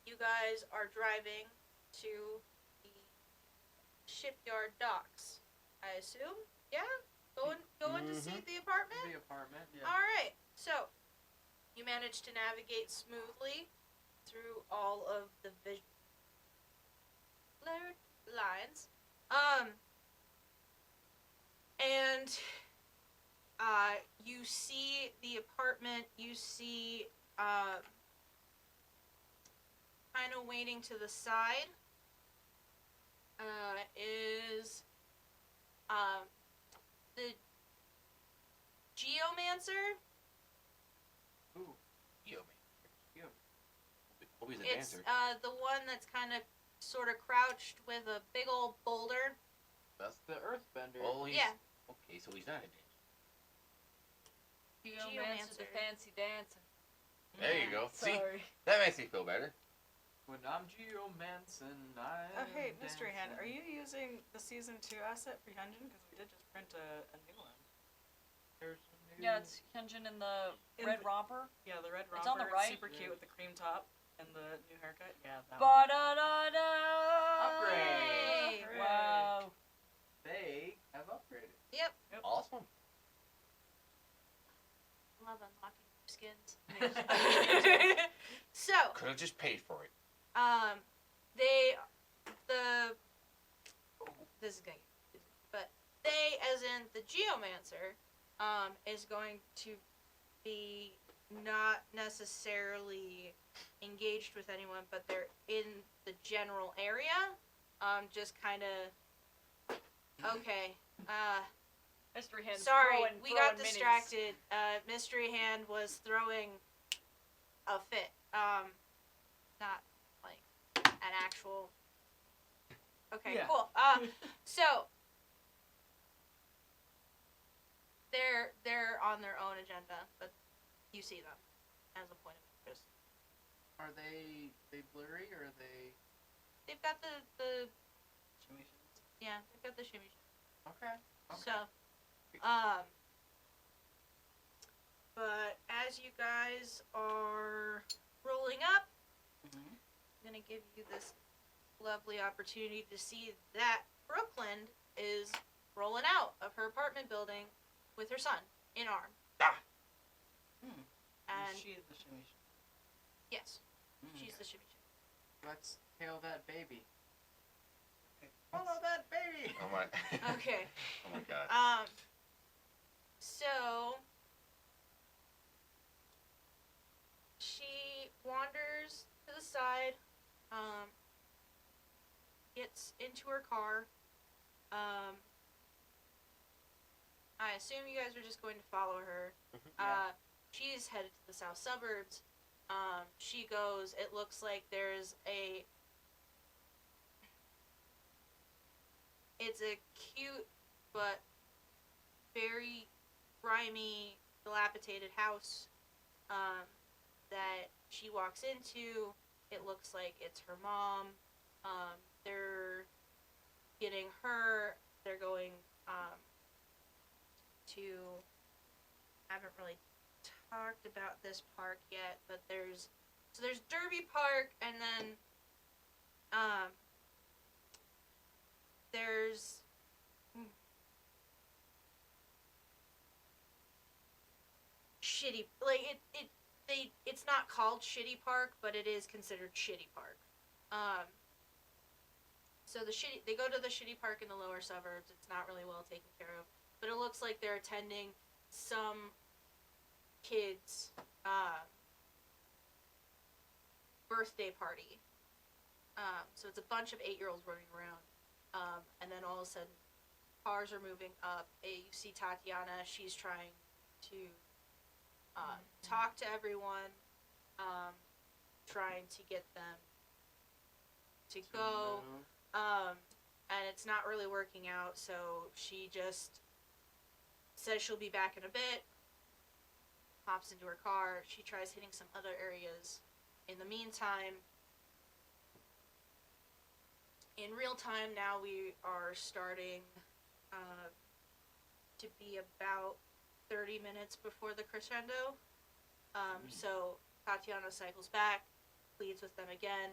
you guys are driving to the shipyard docks, I assume? Yeah? Going to see the apartment? The apartment. Yeah. Alright, so you managed to navigate smoothly through all of the and you see the apartment. You see kind of waiting to the side is the Geomancer. Ooh, Yo, man. yo. Always a It's dancer. the one that's kind of sort of crouched with a big old boulder. That's the Earthbender. Oh, he's, Yeah. Okay, so he's not a dancer. Geomancer, the Geomancer. fancy dancer. There you go. See, Sorry. that makes me feel better. When I'm geomancing, I. Oh, hey, Mystery Hand, are you using the Season 2 asset for Hyunjin? Because we did just print a new one. There's a new. Yeah, it's Hyunjin in the In red the- romper. Yeah, the red romper. It's on the right. Super cute with the cream top and the new haircut. Yeah, that one. Ba-da-da-da! Upgrade. Hooray. Wow. They have upgraded. Yep. Awesome. Love unlocking new skins. So, Could have just paid for it. this is gonna get confusing, but they, as in the Geomancer, is going to be not necessarily engaged with anyone, but they're in the general area, just kind of, okay, Mystery Hand's sorry, throwing, we got throwing minis. distracted. Mystery Hand was throwing a fit. Not like an actual. Okay, Yeah. cool. So they're on their own agenda, but you see them as a point of interest. Are they blurry or are they? They've got the Shimmy shimmies. yeah, they've got the shimmy shimmy. Okay. So, but as you guys are rolling up, Mm-hmm. I'm gonna give you this lovely opportunity to see that Brooklyn is rolling out of her apartment building with her son in arm. And She is the shimmy shimmy. yes, Mm. she's the shimmy shimmy. Let's tail that baby. Follow that baby. Oh my. Okay. Oh my god. So she wanders to the side, gets into her car. I assume you guys are just going to follow her. Yeah. She's headed to the south suburbs. She goes, it looks like there's it's a cute but very grimy, dilapidated house that she walks into. It looks like it's her mom. They're getting her. They're going to. Haven't really talked about this park yet, but there's Derby Park, and then there's shitty, like it's not called Shitty Park, but it is considered Shitty Park. So they go to the Shitty Park in the lower suburbs. It's not really well taken care of, but it looks like they're attending some kids' birthday party. So it's a bunch of 8-year-olds running around, and then all of a sudden, cars are moving up. You see Tatiana. She's trying to talk to everyone, trying to get them to go, and it's not really working out, so she just says she'll be back in a bit, hops into her car. She tries hitting some other areas. In the meantime, in real time now, we are starting to be about 30 minutes before the crescendo. So Tatiana cycles back, pleads with them again,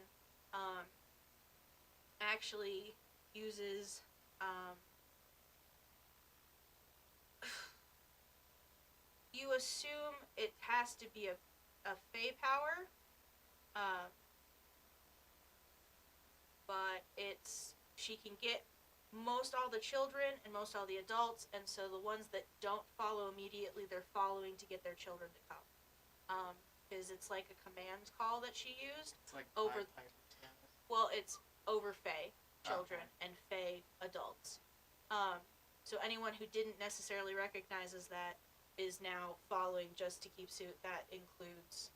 actually uses you assume it has to be a Fey power, but she can get most all the children and most all the adults, and so the ones that don't follow immediately, they're following to get their children to come. Because it's like a command call that she used. It's like Over- Pied Piper status. Well, it's over Fae children and Fae adults. So anyone who didn't necessarily recognizes that is now following just to keep suit. That includes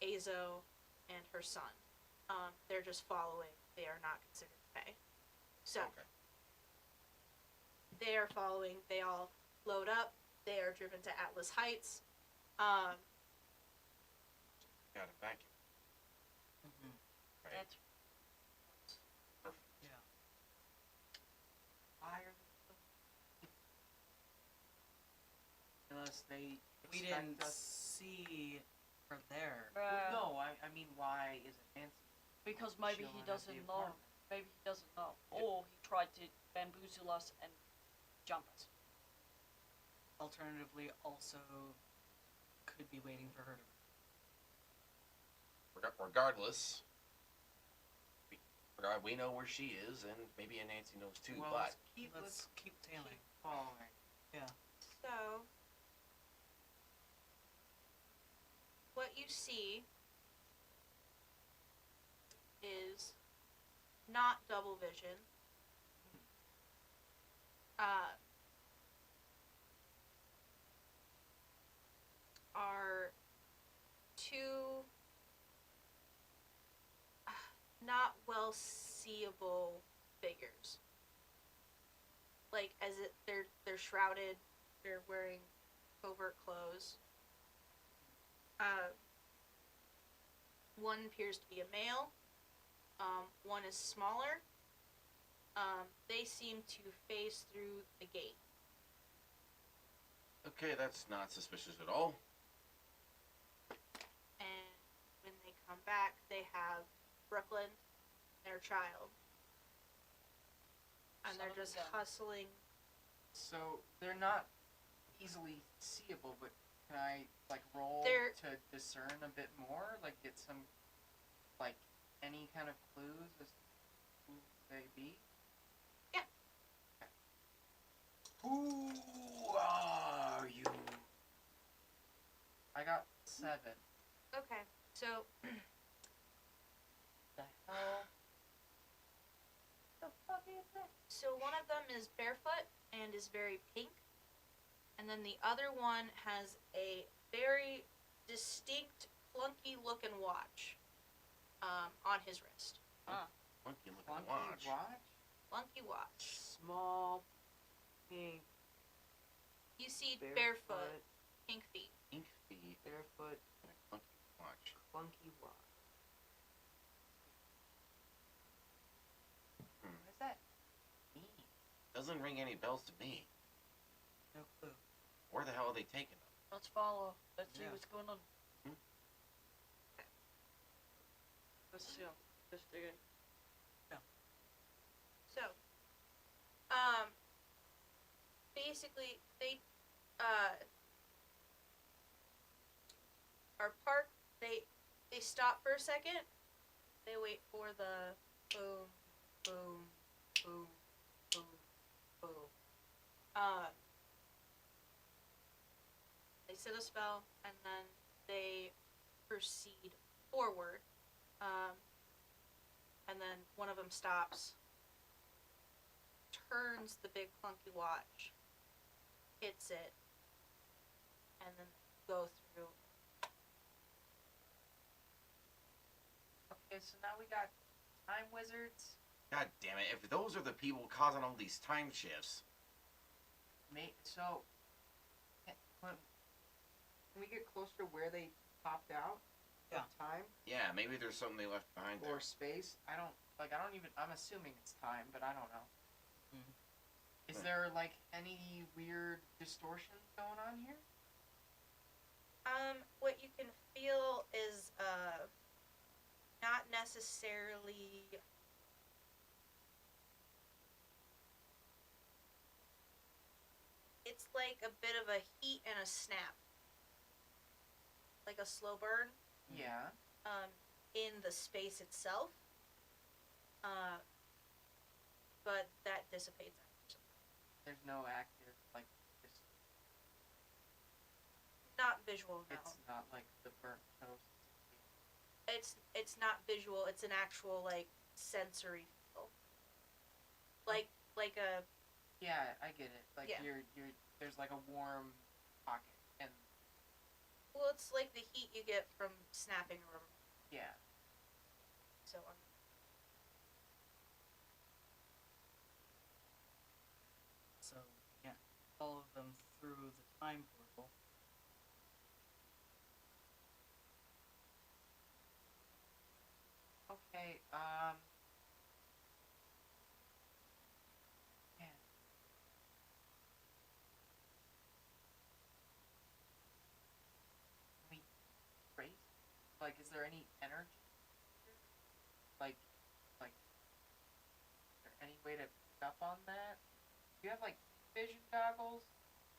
Azo and her son. They're just following. They are not considered Fae. So Okay. they are following. They all load up. They are driven to Atlas Heights. Got a vacuum. Mm-hmm. Right. That's Yeah. Why are they so... Unless they We expect didn't us... see her there. Well, no, I mean, why is it Nancy? because maybe chilling he at the doesn't know. apartment? Maybe he doesn't know. Or he tried to bamboozle us and jump us. Alternatively, also could be waiting for her to. Regardless, we know where she is, and maybe Nancy knows too. Well, But Let's keep tailing. following. So what you see is not double vision. Are two not well seeable figures. Like as it they're shrouded, they're wearing covert clothes. One appears to be a male. One is smaller. They seem to phase through the gate. okay, that's not suspicious at all. And when they come back, they have Brooklyn, their child. And Son they're of a just gun. hustling. So, they're not easily seeable, but can I, like, roll They're- to discern a bit more? Like, get some, like, any kind of clues as to who they be? Yeah. Okay. Who are you? I got 7. Okay, so The hell? The fuck is that? so one of them is barefoot and is very pink, and then the other one has a very distinct, clunky looking watch on his wrist. Funky looking Funky watch. Clunky watch. Small, pink, You see barefoot, barefoot, pink feet. Pink feet barefoot, and a funky watch. clunky watch. What does that mean? Doesn't ring any bells to me. No clue. Where the hell are they taking them? Let's follow. Let's see Yeah. what's going on. Let's see. Just digging. So, basically, they, are parked, they stop for a second, they wait for the boom, boom, boom, boom, boom. They set a spell, and then they proceed forward, and then one of them stops, turns the big clunky watch, hits it, and then go through. Okay, so now we got time wizards. God damn it! If those are the people causing all these time shifts, So, when we get closer to where they popped out Yeah. of time yeah, maybe there's something they left behind or there. space, I'm assuming it's time, but I don't know. Mhm. Is Hmm. there, like, any weird distortions going on here? What you can feel is, not necessarily, it's like a bit of a heat and a snap. Like a slow burn, Yeah. in the space itself. But that dissipates after some time. There's no active, like, just, Not visual, no. it's not like the burnt toast. It's not visual. It's an actual like sensory feel. Like a Yeah, I get it. Like, Yeah. you're, there's like a warm pocket, and well, it's like the heat you get from snapping a rubber. yeah. So So yeah, follow them through the time portal. Okay, man. Can we trace? Like, is there any energy here? Like, is there any way to pick up on that? Do you have, like, vision goggles,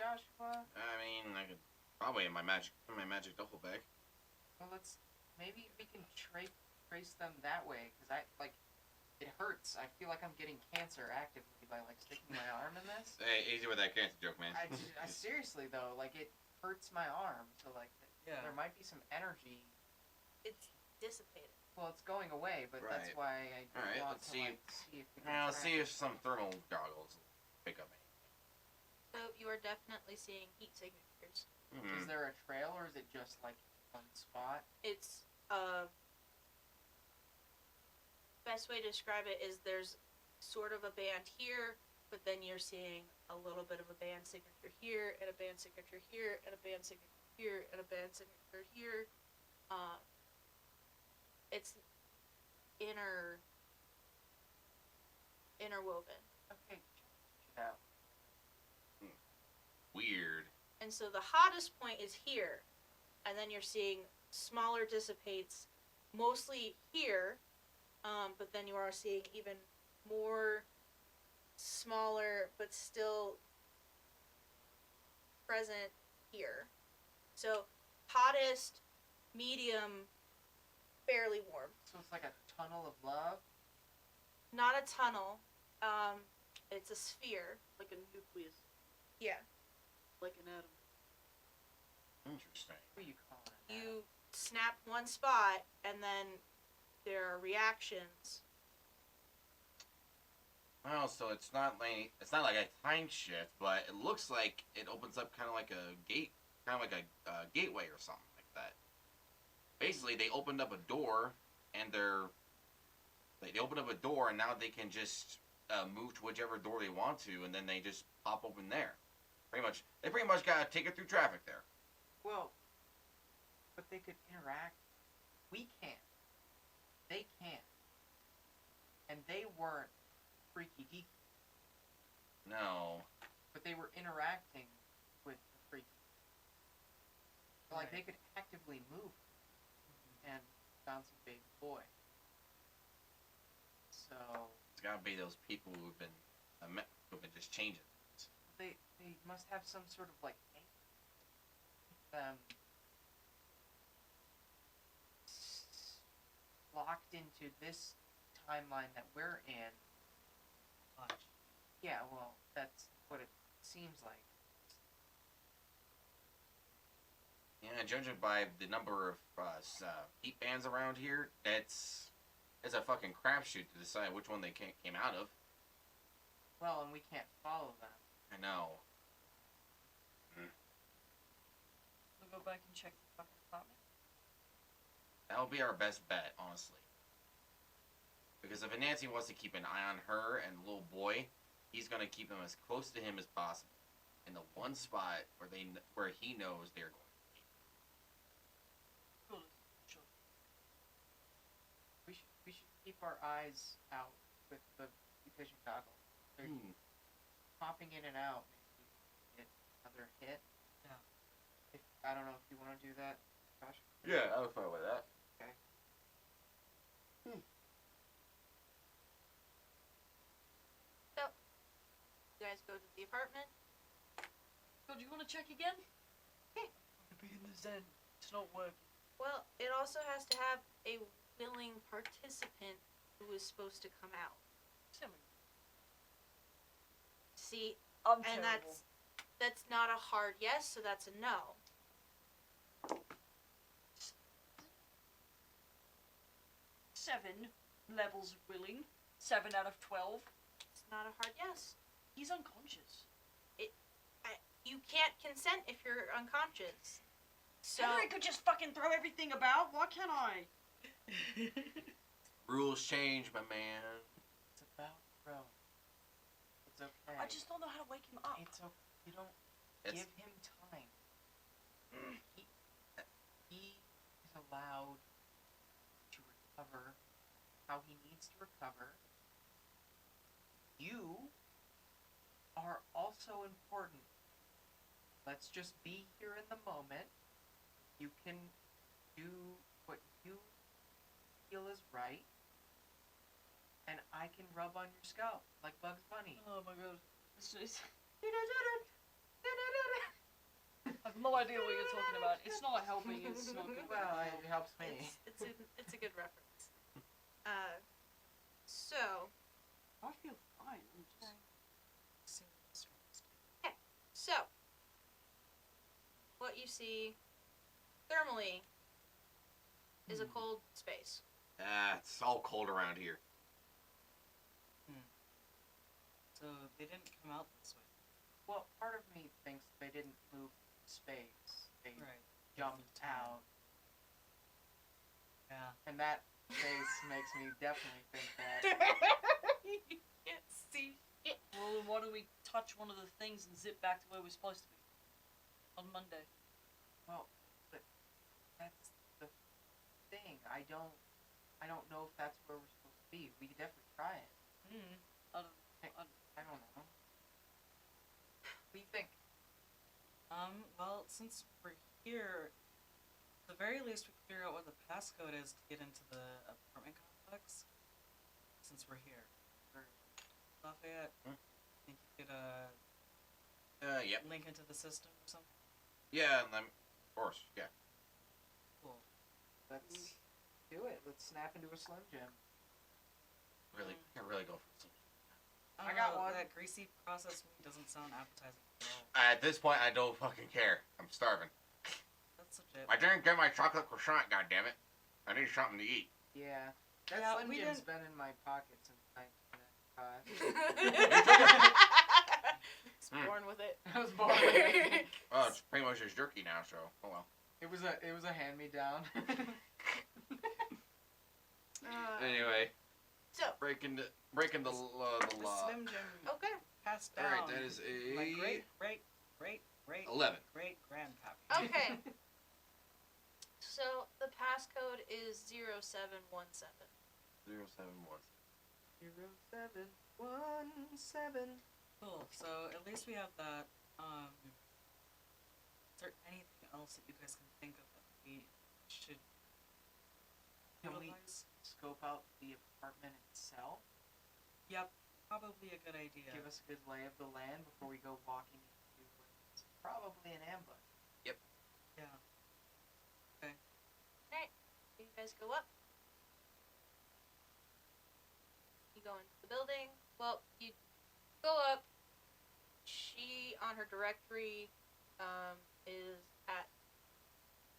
Joshua? I mean, I could probably in my magic duffel bag. Well, maybe we can trace them that way, because it hurts. I feel like I'm getting cancer actively by, like, sticking my arm in this. Hey, easy with that cancer joke, man. I seriously, though, like, it hurts my arm, so, like, Yeah. there might be some energy. it's dissipated. Well, it's going away, but that's Right. why I Alright, want let's to, see. like, see if we can Now, track see it. if some thermal goggles pick up anything. So you are definitely seeing heat signatures. Mhm. Is there a trail, or is it just, like, one spot? It's best way to describe it is there's sort of a band here, but then you're seeing a little bit of a band signature here, and a band signature here, and a band signature here, and a band signature here. It's interwoven. Okay, check it out. Weird. And so the hottest point is here, and then you're seeing smaller dissipates mostly here, but then you are seeing even more smaller but still present here. So hottest, medium, fairly warm. So it's like a tunnel of love? Not a tunnel. It's a sphere. Like a nucleus, Yeah. like an atom. Interesting. What do you call it? You snap one spot, and then there are reactions. Well, so it's not like a time shift, but it looks like it opens up kind of like a gate, kind of like a gateway or something like that. Basically, they opened up a door, and they opened up a door, and now they can just move to whichever door they want to, and then they just pop open there. They pretty much gotta take it through traffic there. Well, but they could interact. We can't. They can't. And they weren't freaky deaky, No. but they were interacting with the freaky. So, like, they could actively move and bouncy baby boy. So It's gotta be those people who've been just changing. they must have some sort of, like, locked into this timeline that we're in. Watch. Yeah, well, that's what it seems like. Yeah, judging by the number of heat bands around here, it's a fucking crapshoot to decide which one they came out of. Well, and we can't follow them. I know. We'll go back and check the fucking apartment. That'll be our best bet, honestly. Because if Nancy wants to keep an eye on her and the little boy, he's gonna keep him as close to him as possible, in the one spot where he knows they're going. We should keep our eyes out with the vision goggles. They're popping in and out. Maybe get another hit. Yeah. I don't know if you want to do that, Josh. Yeah, I was fine with that. So, you guys go to the apartment. So, do you want to check again? To be in the zen. It's not working. Well, it also has to have a willing participant who is supposed to come out. See, I'm and terrible. that's not a hard yes, so that's a no. 7 levels of willing. 7 out of 12. It's not a hard yes. He's unconscious. You can't consent if you're unconscious. So Henry could just fucking throw everything about. Why can't I? Rules change, my man. It's about growth. It's okay. I just don't know how to wake him up. It's okay. You don't It's give him time. He is allowed to recover how he needs to recover. You are also important. Let's just be here in the moment. You can do what you feel is right, and I can rub on your scalp like Bugs Bunny. Oh my god. It's just... I have no idea what you're talking about. It's not helping. It's not good. Well, it helps me. it's a good reference. So I feel fine. I'm just... so what you see thermally is a cold space. it's all cold around here. So they didn't come out this way. Well, part of me thinks they didn't move space. They Right. jumped out, Yeah. and that face makes me definitely think that. You can't see shit. Well, then why don't we touch one of the things and zip back to where we're supposed to be on Monday? Well, but that's the thing. I don't know if that's where we're supposed to be. We could definitely try it. I don't know. What do you think? Well, since we're here, at the very least we can figure out what the passcode is to get into the apartment complex. Since we're here. Lafayette, think you could, Yep. link into the system or something? Yeah, and then, of course, yeah. Cool. Let's do it. Let's snap into a Slim Jim. Really, can't really go for some. I got don't know, one. That greasy processed meat doesn't sound appetizing at all. At this point, I don't fucking care. I'm starving. That's legit. I didn't get my chocolate croissant, goddammit. I need something to eat. Yeah. That Yeah, Slim we Jim's didn't- been in my pocket since 1995. It's born with it. I was born with it. Oh, it's pretty much just jerky now, so, oh well. It was a hand-me-down. Anyway, So breaking the law. The Slim Jim okay. passed down. Alright, that is My a great 11. grandpappy. Okay. So the passcode is 0717. 071. 0717. Cool. So at least we have that. Is there anything else that you guys can think of that we should Can we utilize? scope out the apartment itself? Yep, probably a good idea. Give us a good lay of the land before we go walking into what's probably an ambush. Yeah. You guys go up. You go into the building. Well, you go up. She, on her directory, is at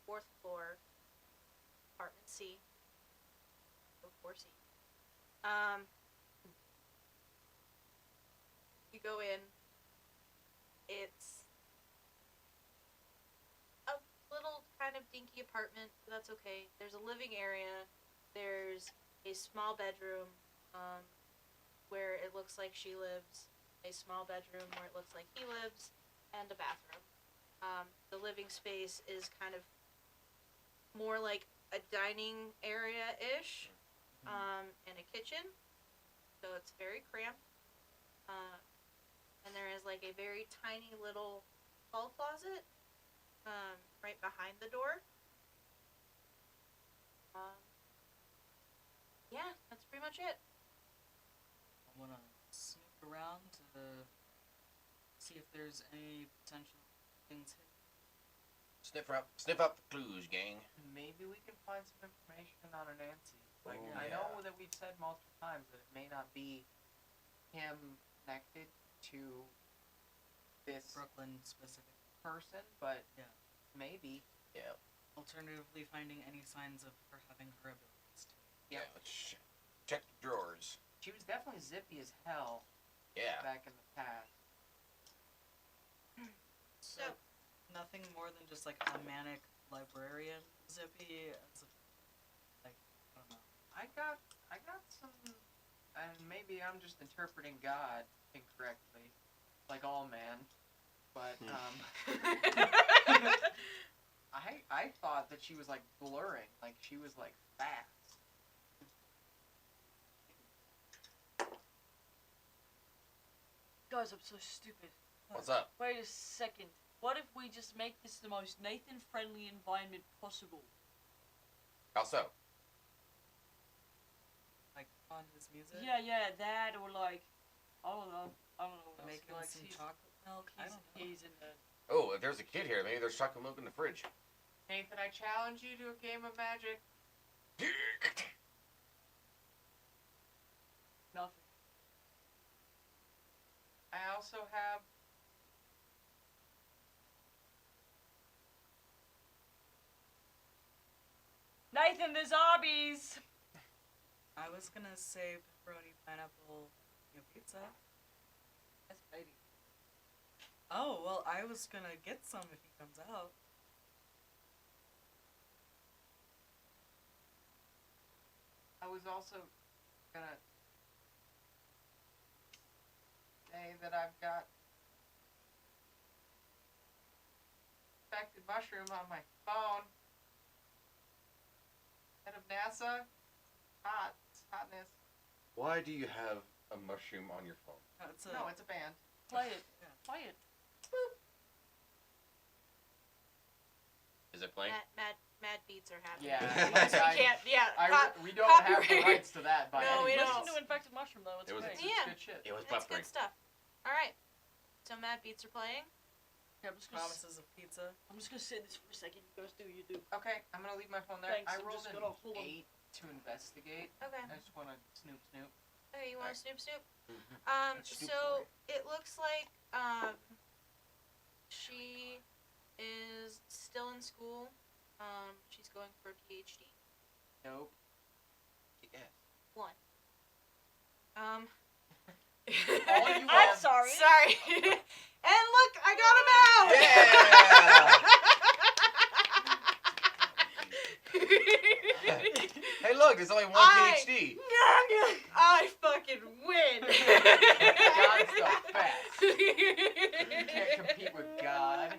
4th floor, apartment C. So 4C. You go in. It's a little kind of dinky apartment, but that's okay. There's a living area. There's a small bedroom, where it looks like she lives. A small bedroom where it looks like he lives, and a bathroom. The living space is kind of more like a dining area-ish, and a kitchen. So it's very cramped. And there is like a very tiny little hall closet, right behind the door. Yeah, that's pretty much it. I wanna snoop around to see if there's any potential things hidden. Sniff up the clues, gang. Maybe we can find some information on a Nancy. Like, Oh, I yeah. know that we've said multiple times that it may not be him connected to this Brooklyn specific. person, but Yeah. maybe. Yeah. Alternatively, finding any signs of her having her abilities too. Yeah. Let's check the drawers. She was definitely zippy as hell Yeah. back in the past. So, Nothing more than just like a manic librarian Zippy as a, like, I don't know. I got some, and maybe I'm just interpreting God incorrectly, like all man, but I thought that she was like blurring, like she was like fast. Guys, I'm so stupid. What's up? Wait a second. What if we just make this the most Nathan-friendly environment possible? How so? Like on his music. Yeah, that or like, I don't know what Make him else. some He's- chocolate milk. I don't know. He's in the. Oh, if there's a kid here, maybe there's chocolate milk in the fridge. Nathan, I challenge you to a game of magic. Nothing. I also have Nathan, there's Arby's. I was gonna say pepperoni, pineapple, pizza. That's baby. Oh well, I was gonna get some if he comes out. I was also gonna say that I've got infected mushroom on my phone. Head of NASA. Hot. It's hotness. Why do you have a mushroom on your phone? No, it's a No, it's a band. Play it. Yeah. Play it. Is it playing? mad beats are happening. Yeah. we can't. Yeah. We don't have the copyright. rights to that by No, any we means. don't. Listen to Infected Mushroom though. It's It was- great. It's Yeah. good shit. It was That's buffering. good stuff. All right. So mad beats are playing. Yeah, I'm just gonna. promises of pizza. I'm just gonna say this for a second. You guys do. You do. Okay, I'm gonna leave my phone there. Thanks, I I'm rolled just an gonna hold 'em. 8 to investigate. Okay. I just wanna snoop. Okay, you want to snoop snoop? Let's snoop So it looks like she is still in school. She's going for a PhD. Nope. Yes. One. All you I'm have- sorry. Sorry. And look, I got him out. Hey, look, there's only one PhD. I fucking win. God's the best. You can't compete with God.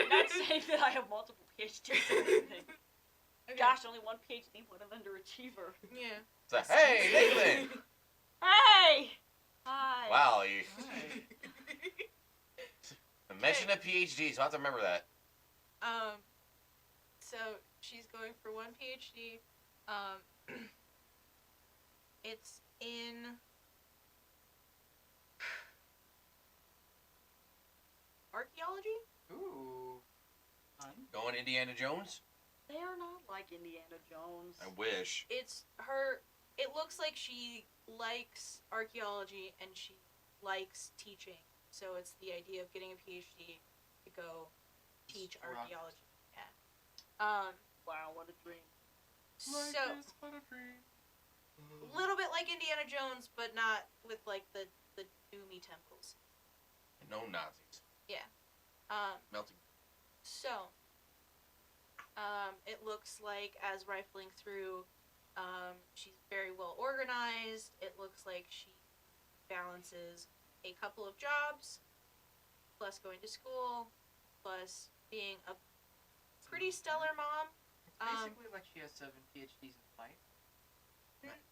Not saying that I have multiple PhDs or anything. Gosh, only one PhD. What an underachiever. Yeah. So, hey, Nathan. Hey. Hi. Wow, you Hi. mentioned a PhD, so I have to remember that. So she's going for one PhD. It's in archaeology. Ooh. Fun. Going Indiana Jones? They are not like Indiana Jones. I wish. It's her. It looks like she likes archaeology and she likes teaching. So it's the idea of getting a PhD to go teach Rock. archaeology. Yeah. Wow, what a dream. So Life is but a dream. a little bit like Indiana Jones, but not with like the doomy temples. No Nazis. Melting. So, it looks like as rifling through, she's very well organized. It looks like she balances a couple of jobs, plus going to school, plus being a pretty stellar mom. Basically, like she has 7 PhDs in life.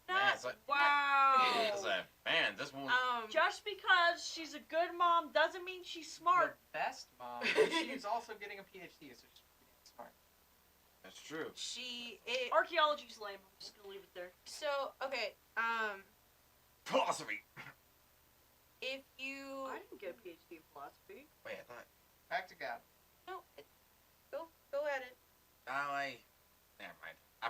Not, it's like- Wow. It's like, man, this one. Just because she's a good mom doesn't mean she's smart. The best mom. She's also getting a PhD, so she's pretty smart. That's true. Archaeology's lame. I'm just gonna leave it there. So, okay, Philosophy. if you... I didn't get a PhD in philosophy. Wait, I thought. Back to God. No, go at it. Never mind. I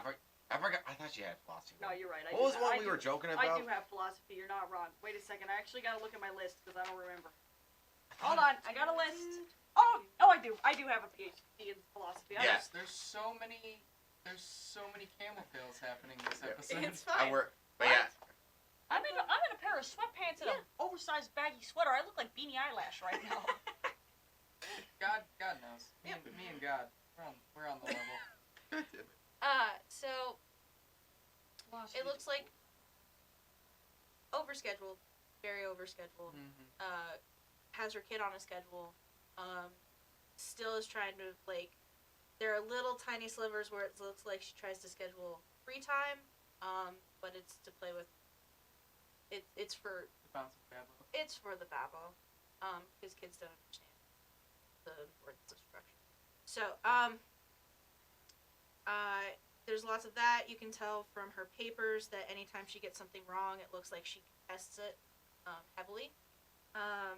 forgot. I thought thought you had philosophy. No, you're right. I What was do, one I we do, were joking I about? do have philosophy. You're not wrong. Wait a second. I actually gotta look at my list because I don't remember. Hold on. I got a list. Oh, I do. I do have a PhD in philosophy. Yeah. There's so many camel tails happening this episode. It's fine. But yeah, I'm in a pair of sweatpants and an oversized baggy sweater. I look like Beanie Eyelash right now. God knows. Me and God, we're on the level. So it looks like overscheduled, very overscheduled. Mm-hmm. Has her kid on a schedule. Still is trying to, like, there are little tiny slivers where it looks like she tries to schedule free time, but it's to play with. It's for The bounce of Babbo. it's for the babble, because kids don't understand the importance of structure. So there's lots of that. You can tell from her papers that anytime she gets something wrong, it looks like she contests it heavily. Wow.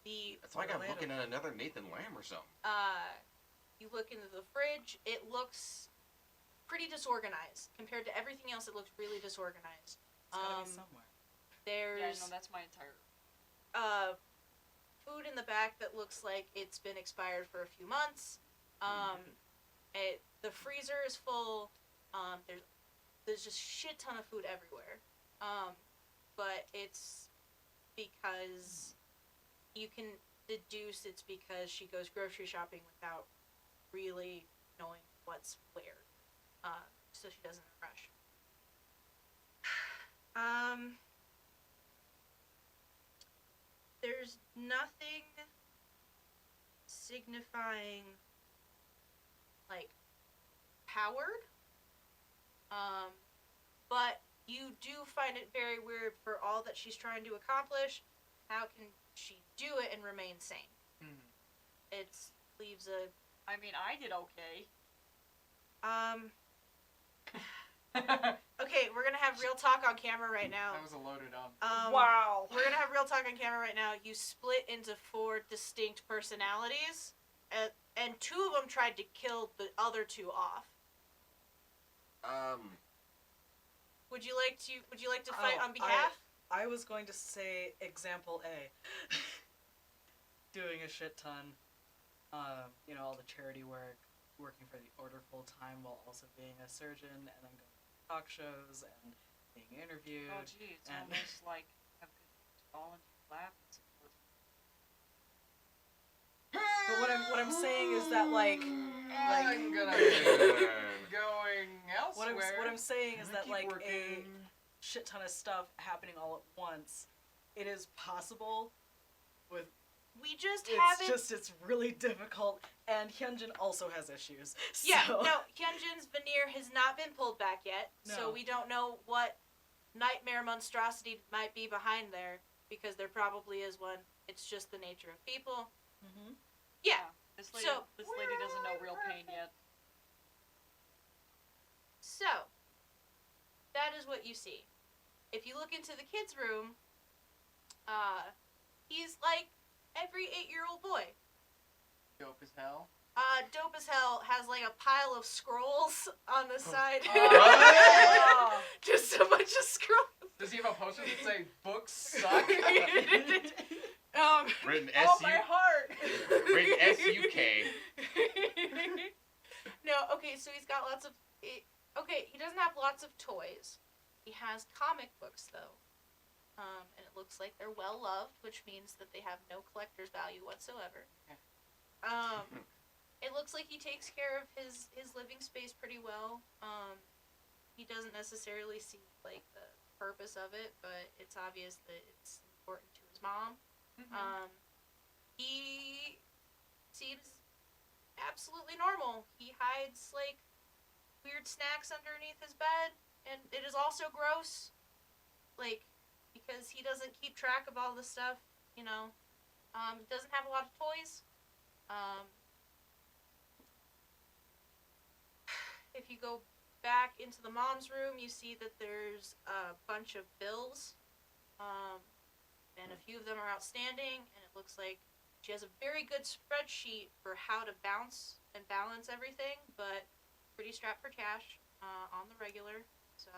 it's like I'm looking at another Nathan Lamb or something. You look into the fridge, it looks pretty disorganized. Compared to everything else, it looks really disorganized. It's gotta be somewhere. There's Yeah, no, that's my entire. food in the back that looks like it's been expired for a few months. The freezer is full. There's just shit ton of food everywhere. But it's because you can deduce it's because she goes grocery shopping without really knowing what's where. So she doesn't rush. There's nothing signifying, like, coward. But you do find it very weird for all that she's trying to accomplish. How can she do it and remain sane? Mm-hmm. It leaves a I mean, I did okay. Okay, we're gonna have real talk on camera right now. That was a loaded on. Wow. We're gonna have real talk on camera right now. You split into 4 distinct personalities, and 2 of them tried to kill the other 2 off. Would you like to fight on behalf? I was going to say example A. Doing a shit ton. All the charity work, working for the order full time while also being a surgeon, and then going to talk shows and being interviewed. Oh, gee, it's and- almost like have good things fall into your lap and support. But what I'm saying is that I'm gonna going elsewhere. what I'm saying is that Keep like working. a shit ton of stuff happening all at once, it is possible. With We just haven't. it's really difficult, and Hyunjin also has issues. Yeah, so. no, Hyunjin's veneer has not been pulled back yet, so No. we don't know what nightmare monstrosity might be behind there, because there probably is one. It's just the nature of people. Mm-hmm. Yeah, This lady doesn't know real pain yet. so that is what you see. If you look into the kids' room, he's like every 8-year-old boy. Dope as hell. Dope as hell has like a pile of scrolls on the side. Oh. Just a bunch of scrolls. Does he have a poster that say "Books suck"? Written Oh, S-U- my heart. Written S-U-K. No, okay, so he's got lots of. Okay, he doesn't have lots of toys. He has comic books, though. And it looks like they're well loved, which means that they have no collector's value whatsoever. It looks like he takes care of his living space pretty well. He doesn't necessarily see, like, the purpose of it, but it's obvious that it's important to his mom. He seems absolutely normal. He hides, like, weird snacks underneath his bed, and it is also gross, like, because he doesn't keep track of all the stuff, doesn't have a lot of toys. If you go back into the mom's room, you see that there's a bunch of bills, and a few of them are outstanding, and it looks like she has a very good spreadsheet for how to bounce and balance everything, but pretty strapped for cash on the regular. So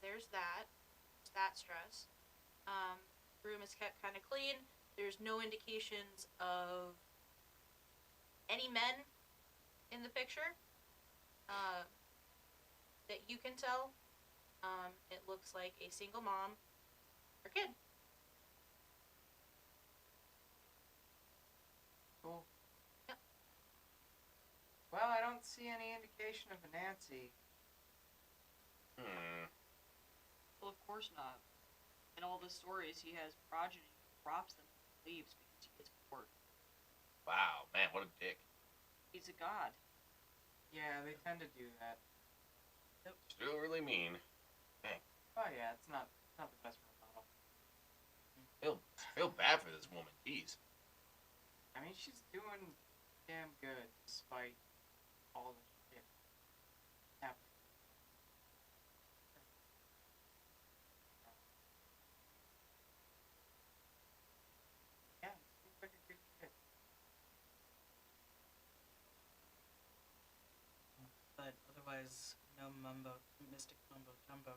there's that. There's that stress. Room is kept kind of clean. There's no indications of any men in the picture that you can tell. It looks like a single mom or kid. Cool. Yep. Well, I don't see any indication of a Nancy. Well, of course not. In all the stories, he has progeny, drops them, and leaves because he gets bored. Wow, man, what a dick. He's a god. Yeah, they tend to do that. Still really mean. Oh yeah, it's not the best role model. Feel bad for this woman. Jeez. I mean, she's doing damn good despite all the shit happening. Yeah, it seems like a good kid. But otherwise, no mystic mumbo jumbo.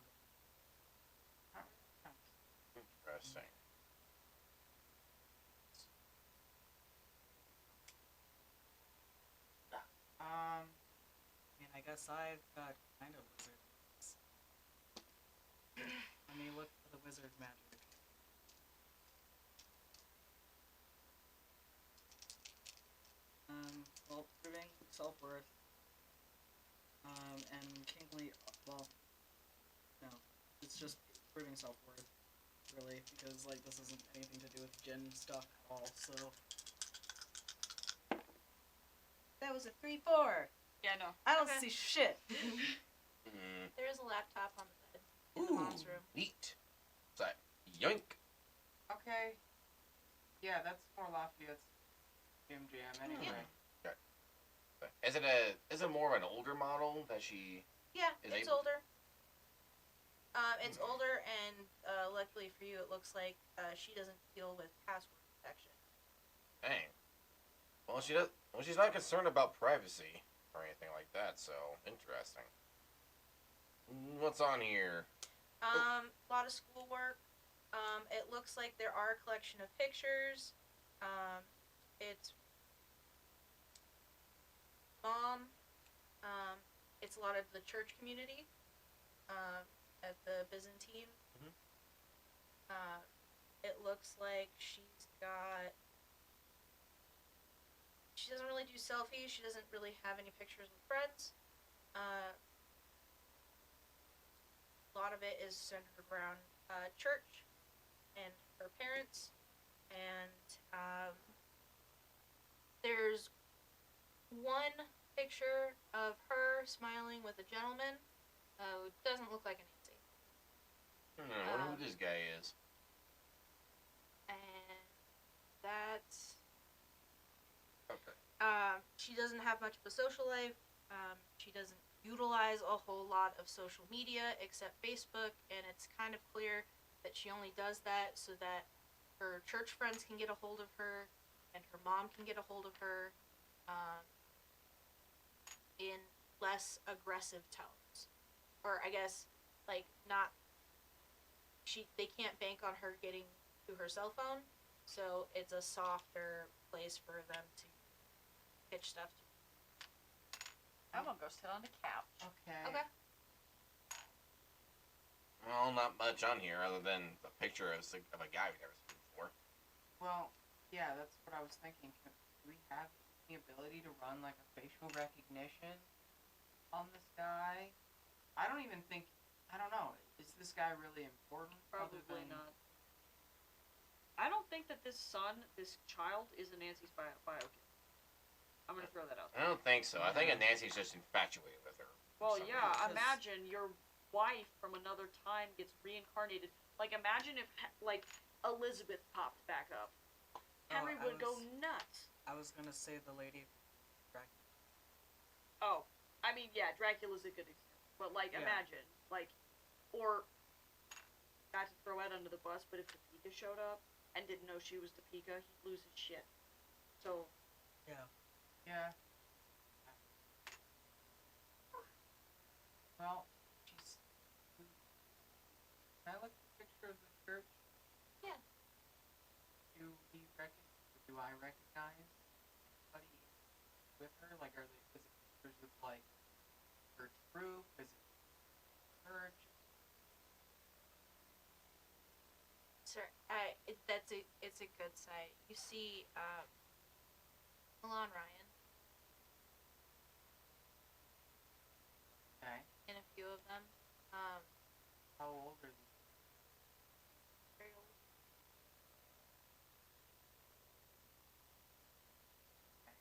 Not really nice. Interesting. I mean, I guess I've got kind of wizard. Let me look for the wizard magic. Well, proving self-worth. And kingly, well, no, it's just proving self-worth, really, because, like, this isn't anything to do with Jin stuff at all, so. That was a 3-4. Yeah, no. I don't Okay. see shit. There is a laptop on the bed in the mom's room. Neat. So, yoink. Okay. Yeah, that's more Lafayette's Jim Jam anyway. Is it more of an older model that she? Yeah, Is it's able- older. It's older, and luckily for you, it looks like she doesn't deal with password protection. Dang. Well, she's not concerned about privacy or anything like that. So interesting. What's on here? A lot of schoolwork. It looks like there are a collection of pictures. It's mom. It's a lot of the church community at the Byzantine. Mhm. It looks like she doesn't really do selfies. She doesn't really have any pictures with friends. A lot of it is centered around church and her parents. And there's one picture of her smiling with a gentleman who doesn't look like a Nancy. I wonder who this guy is. And that's... Okay. She doesn't have much of a social life. She doesn't utilize a whole lot of social media except Facebook, and it's kind of clear that she only does that so that her church friends can get a hold of her and her mom can get a hold of her in less aggressive tones. Or I guess, like, not... They can't bank on her getting to her cell phone, so it's a softer place for them to pitch stuff to. I'm gonna go sit on the couch. Okay. Okay. Well, not much on here other than a picture of a guy we've never seen before. Well, yeah, that's what I was thinking. Do we have the ability to run like a facial recognition on this guy? I don't even think. I don't know. Is this guy really important? other Probably than- not. I don't think that this child, is a Nancy's bio kid. I'm gonna throw that out I there. don't think so. I think Nancy's just infatuated with her. Well, for some yeah, reason. imagine your wife from another time gets reincarnated. Like, imagine if, like, Elizabeth popped back up. Henry I would go was- nuts. I was gonna say the lady. Oh, I mean, yeah, Dracula's a good example. But, like, Yeah. imagine, like, or, not to throw Ed under the bus, but if the Pika showed up and didn't know she was the Pika, he'd lose his shit. So, Yeah. Well, she's. Can I look at the picture of the church? Yeah. Do I recognize anybody with her? Like, is it pictures of like church roof? Is it church? Sir, it's a good sight. You see, Milan Ryan Okay. in a few of them. How old are these? Very old. Okay.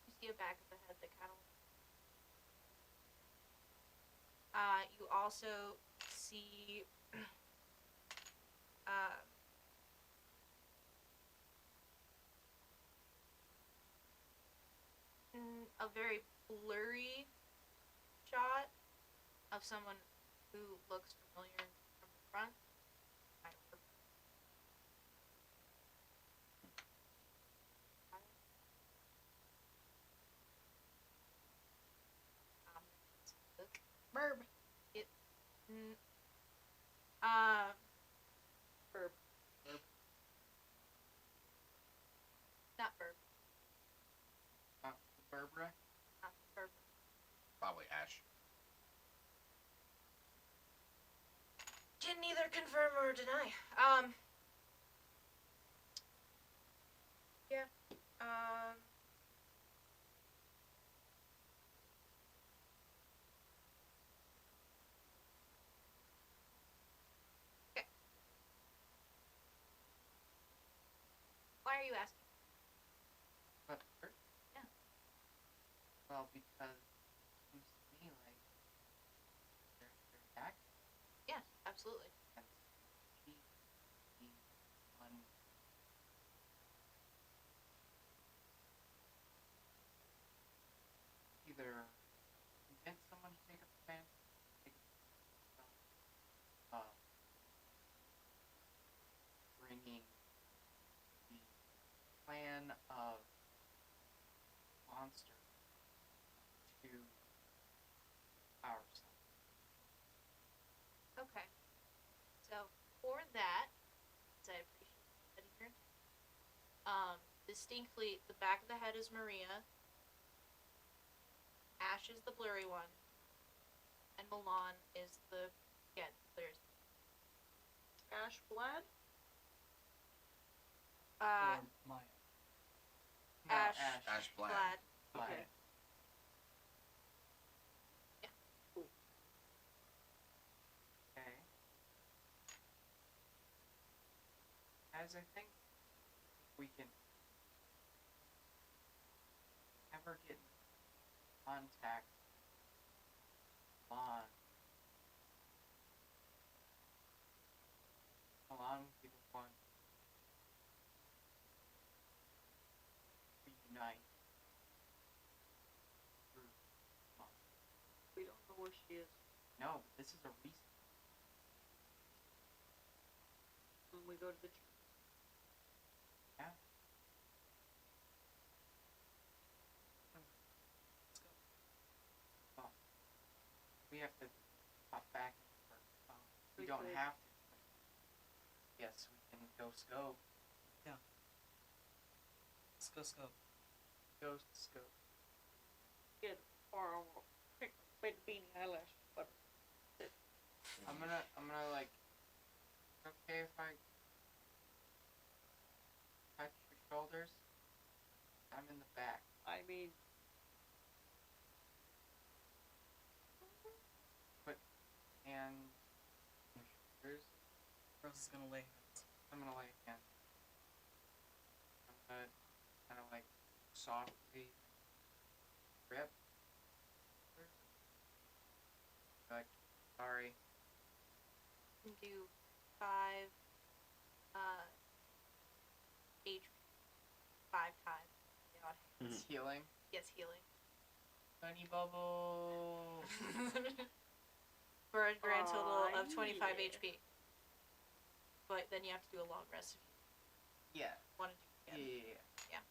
You see a back of the head that kind of. You also see, a very blurry shot of someone who looks familiar from the front. Kind of Burb. It. Mm, uh. Burb. Not burb. Barbara? Not burb. Probably Ash. Can neither confirm or deny. Yeah. Okay. Why are you asking? About the church? Yeah. Well, because it seems to me like they're very active. Yes, absolutely. And she the one either convince someone to take up the chance, take up bringing the plan of monster to our side. Okay. So for that, I appreciate you setting your intention. Distinctly, the back of the head is Maria. Ash is the blurry one, and Milan is the clear. Ash Blad? Or Maya. No, Ash. Ash Blad. Blad. Okay. Yeah. Cool. Okay. As I think we can ever get in contact on Milan would be the one reunite through monster. We don't know where she is. No, but this is a recent. When we go to the church. Yeah. Let's go. Well, we have to pop back in for. We We don't could. have to. But yes, we can go scope. Let's go scope. Ghost scope. Get far over. With beanie eyelashes, but I'm gonna like. Okay, if I touch your shoulders, I'm in the back. I mean, Put hands on your shoulders. Rose is gonna lay hands. I'm gonna lay hands. I'm gonna kind of like softly grip. Like, sorry. You can do 5 HP 5 times. Yeah, It's healing. yes, healing. Honey bubble. For a grand total Aw, of 25 yeah. HP. But then you have to do a long rest if you Yeah. want to do it again. Yeah. Yeah.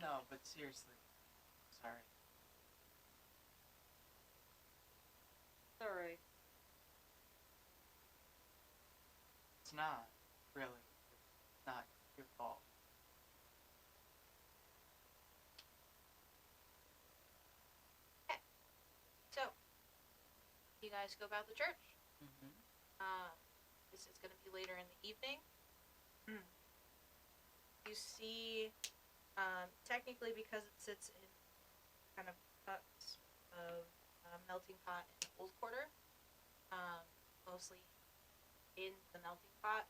No, but seriously. Sorry. It's not, really. It's not your fault. So, you guys go about the church. Mm-hmm. This is going to be later in the evening. You see, technically because it sits in kind of cuts of melting pot and cold quarter, mostly in the melting pot,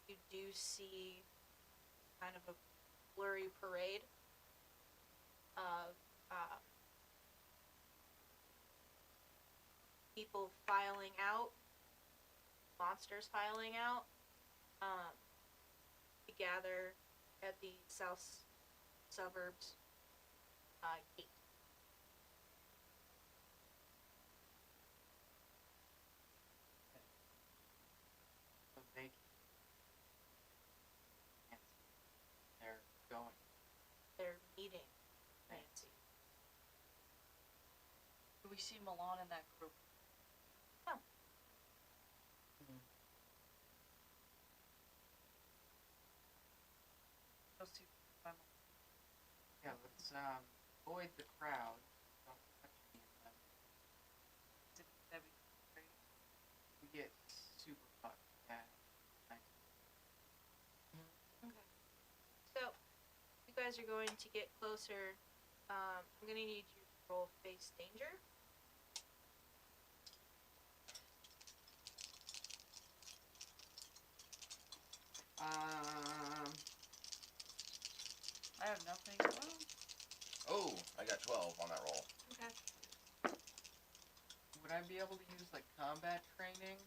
you do see kind of a blurry parade of people filing out, monsters filing out, to gather at the south suburbs gate. So they can't. They're going. They're meeting Nancy. Do we see Milan in that group? Go see my mom. Yeah, let's avoid the crowd. Don't touch any of them. That'd be great. We get super fucked. Yeah. Nice. Okay. So, you guys are going to get closer. I'm gonna need you to roll face danger. I have nothing. Oh, I got 12 on that roll. Okay. Would I be able to use like combat training?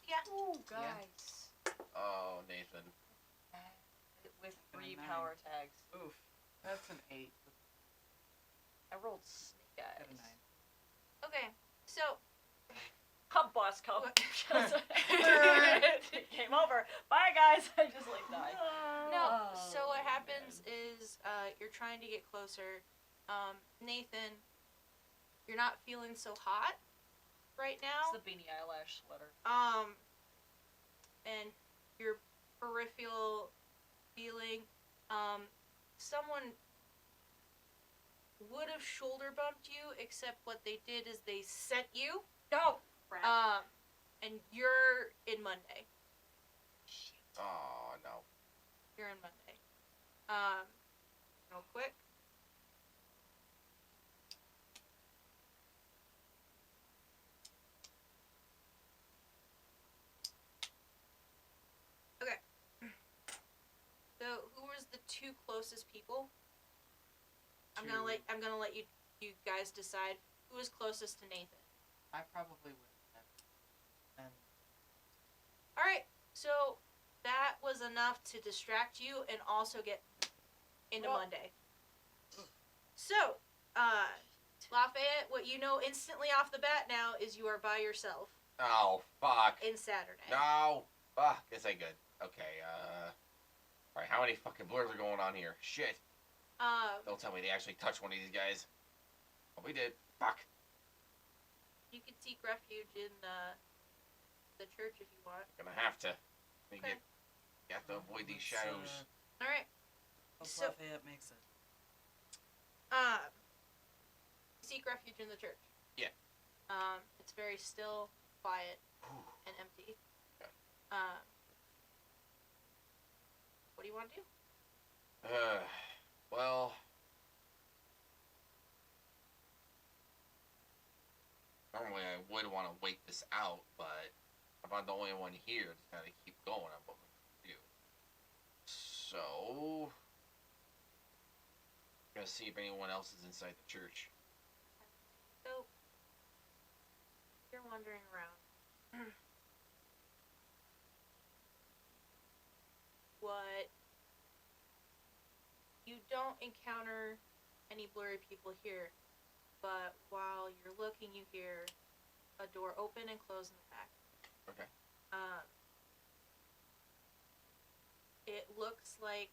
Yeah. Ooh, Yeah. guys. Oh, Nathan. With And a 3 9. power tags. Oof. That's an 8. I rolled snake I have a eyes. 9. Okay. So, Come, boss, come. What? Game over. Bye, guys. I just like died. no. So Oh, what happens is you're trying to get closer. Nathan, you're not feeling so hot right now. It's the beanie eyelash sweater. And your peripheral feeling, someone would have shoulder bumped you, except what they did is they sent you. No. Crap. And you're in Monday. Oh, no. You're in Monday. Real quick. Okay. So who was the 2 closest people? I'm gonna let you guys decide who was closest to Nathan. I probably would have. And All right. So that was enough to distract you and also get into Well- Monday. So, Lafayette, what you know instantly off the bat now is you are by yourself Oh, fuck. in Saturday. No. Fuck. Guess I good. Okay, Alright, how many fucking blurs are going on here? Shit. Don't tell me they actually touched one of these guys. Oh, we did. Fuck. You can seek refuge in the church if you want. Gonna have to. We Okay. have to avoid these let's, shadows. All right. hope So- Lafayette makes it. Seek refuge in the church. Yeah. It's very still, quiet, and empty. Okay. What do you want to do? Well, normally I would want to wait this out, but if I'm the only one here, just gotta keep going on what we do. So, gonna see if anyone else is inside the church. So, you're wandering around. What you don't encounter any blurry people here, but while you're looking, you hear a door open and close in the back. Okay. It looks like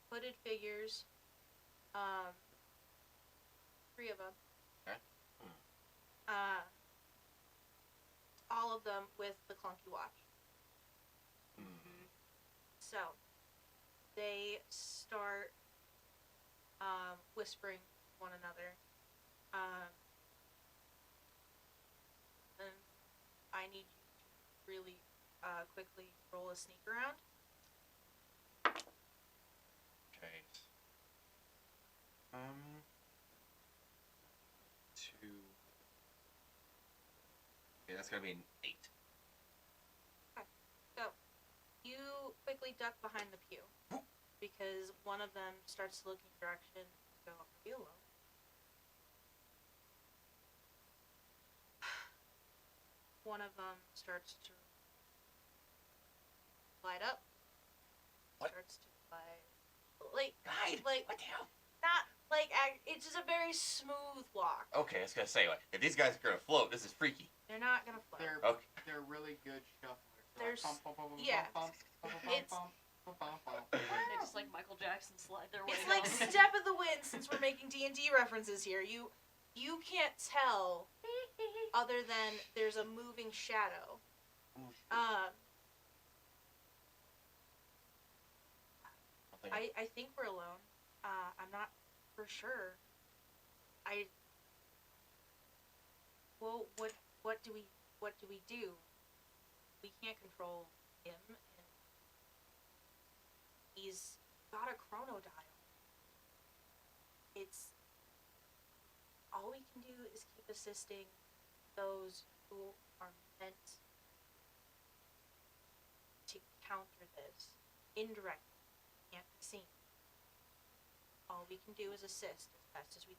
hooded figures. 3 of them. Okay. all of them with the clunky watch. Mm. So they start whispering to one another. And I need you to really quickly roll a sneak around. Okay. 2. Okay, that's gonna be an 8. So you quickly duck behind the pew because one of them starts to look in your direction and go, "Are we alone?" One of them starts to light up. What? Starts to like Guide. like What the hell? not like it's just a very smooth walk. Okay, I was gonna say, like, if these guys are gonna float, this is freaky. They're not gonna float. Okay. They're really good shufflers. There's- Like, bump, bump, bump, yeah. bump, bump, bump, It's- bump, bump, bump, bump. They just like Michael Jackson slide their way It's down. like Step of the Wind. Since we're making D&D references here, you can't tell other than there's a moving shadow. I think we're alone. I'm not for sure. Well, what do we do? We can't control him, and he's got a chronodial. It's all we can do is keep assisting those who are meant to counter this indirectly. Can't be seen. All we can do is assist as best as we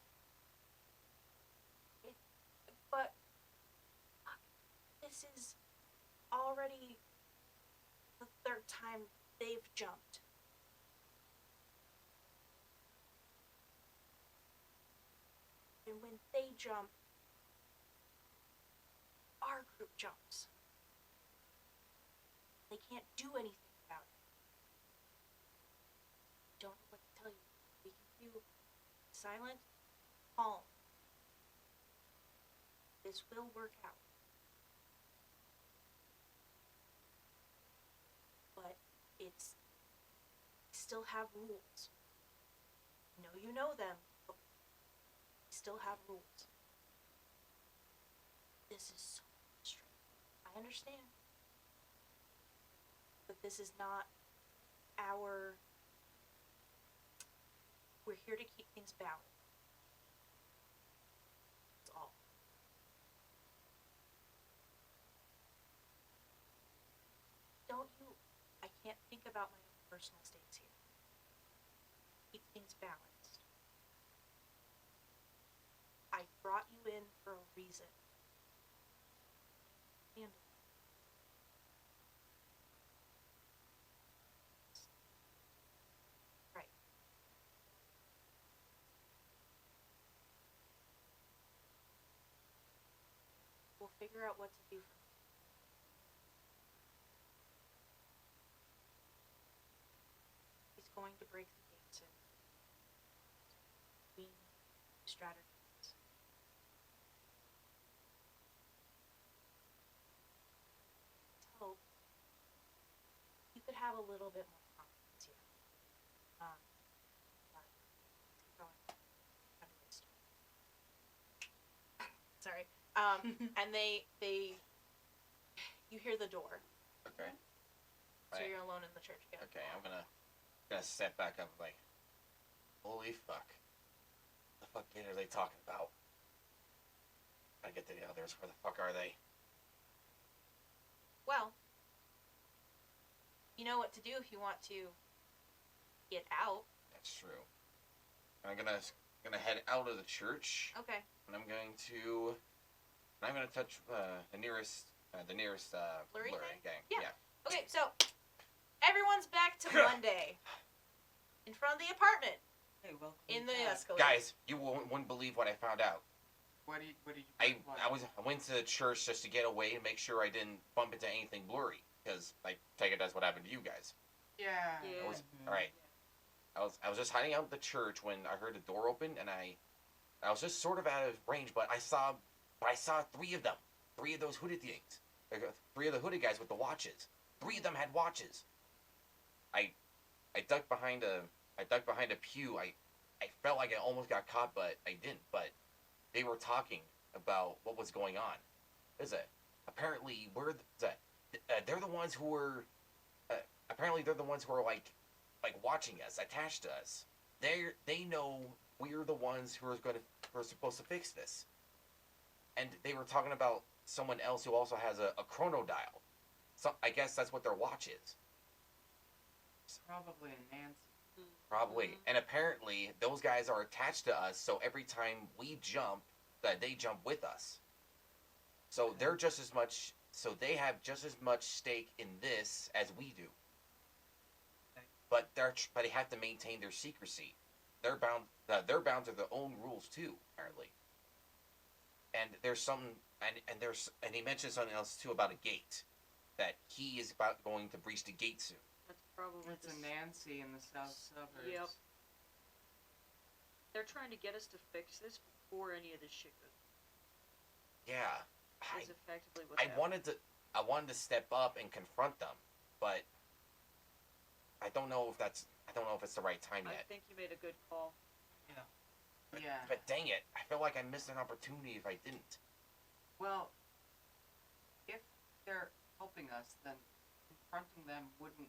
can. But this is already the third time they've jumped. And when they jump, our group jumps. They can't do anything about it. Don't know what to tell you. We can do silent, calm. This will work out. But it's still have rules. I know you know them, but we still have rules. This is so frustrating. I understand. But this is not our... We're here to keep things balanced. That's all. Don't you... I can't think about my own personal states here. Keep things balanced. I brought you in for a reason. And right. We'll figure out what to do from here. He's going to break the gates in. We need strategies. Let's hope you could have a little bit more confidence here. But let's keep going. How do this? Sorry. And you hear the door. Okay. So Right. you're alone in the church again. Okay, I'm gonna step back up like, holy fuck. What the fuck are they talking about? I get to the others. Where the fuck are they? Well, you know what to do if you want to get out. That's true. I'm gonna head out of the church, Okay. and I'm going to touch the nearest Blurry blurry thing? gang. Yeah. Okay, so everyone's back to Monday. In front of the apartment. Hey, welcome In the back. escalator. Guys, you wouldn't believe what I found out. What did you I what? went to the church just to get away and make sure I didn't bump into anything blurry, because I take it that's what happened to you guys. Yeah. Yeah. All right. I was just hiding out in the church when I heard the door open, and I was just sort of out of range, but I saw 3 of them, 3 of those hooded things, three of the hooded guys with the watches. Three of them had watches. I ducked behind a pew. I felt like I almost got caught, but I didn't. But they were talking about what was going on. Is it? Apparently, they're the ones who were. Apparently, they're the ones who are like watching us, attached to us. They know we're the ones who are supposed to fix this. And they were talking about someone else who also has a chrono dial. So I guess that's what their watch is. Probably a Nancy. Probably. And apparently, those guys are attached to us, so every time we jump, they jump with us. So they're just as much. So they have just as much stake in this as we do. Okay. But they have to maintain their secrecy. They're bound. They're bound to their own rules too, apparently. And there's something, and he mentioned something else too about a gate, that he is about going to breach the gate soon. That's probably It's a Nancy in the south suburbs. Yep. They're trying to get us to fix this before any of this shit goes. Yeah, Is effectively what's happening. I wanted to step up and confront them, but I don't know if it's the right time I yet. think you made a good call. Yeah. But dang it, I feel like I missed an opportunity if I didn't. Well, if they're helping us, then confronting them wouldn't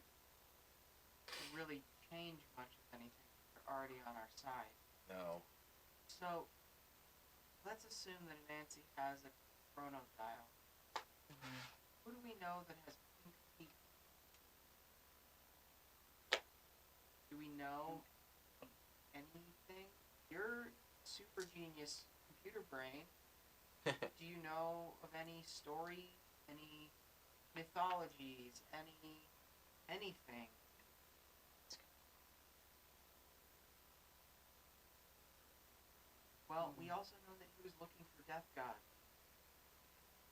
really change much of anything. They're already on our side. No. So, let's assume that Nancy has a chrono dial. Who do we know that has pink feet? Do we know anything? Your super genius computer brain. Do you know of any story, any mythologies, anything? Well, we also know that he was looking for Death God.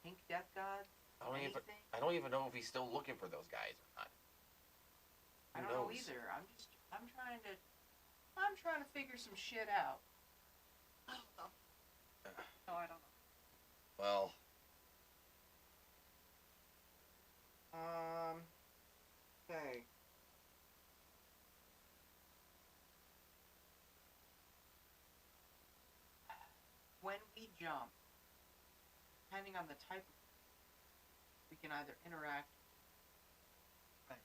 Pink Death God? Anything? I don't even know if he's still looking for those guys or not. I Who don't know knows? either. I'm trying to figure some shit out. I don't know. No, I don't know. Well, Okay. When we jump, depending on the type of, we can either interact. Right.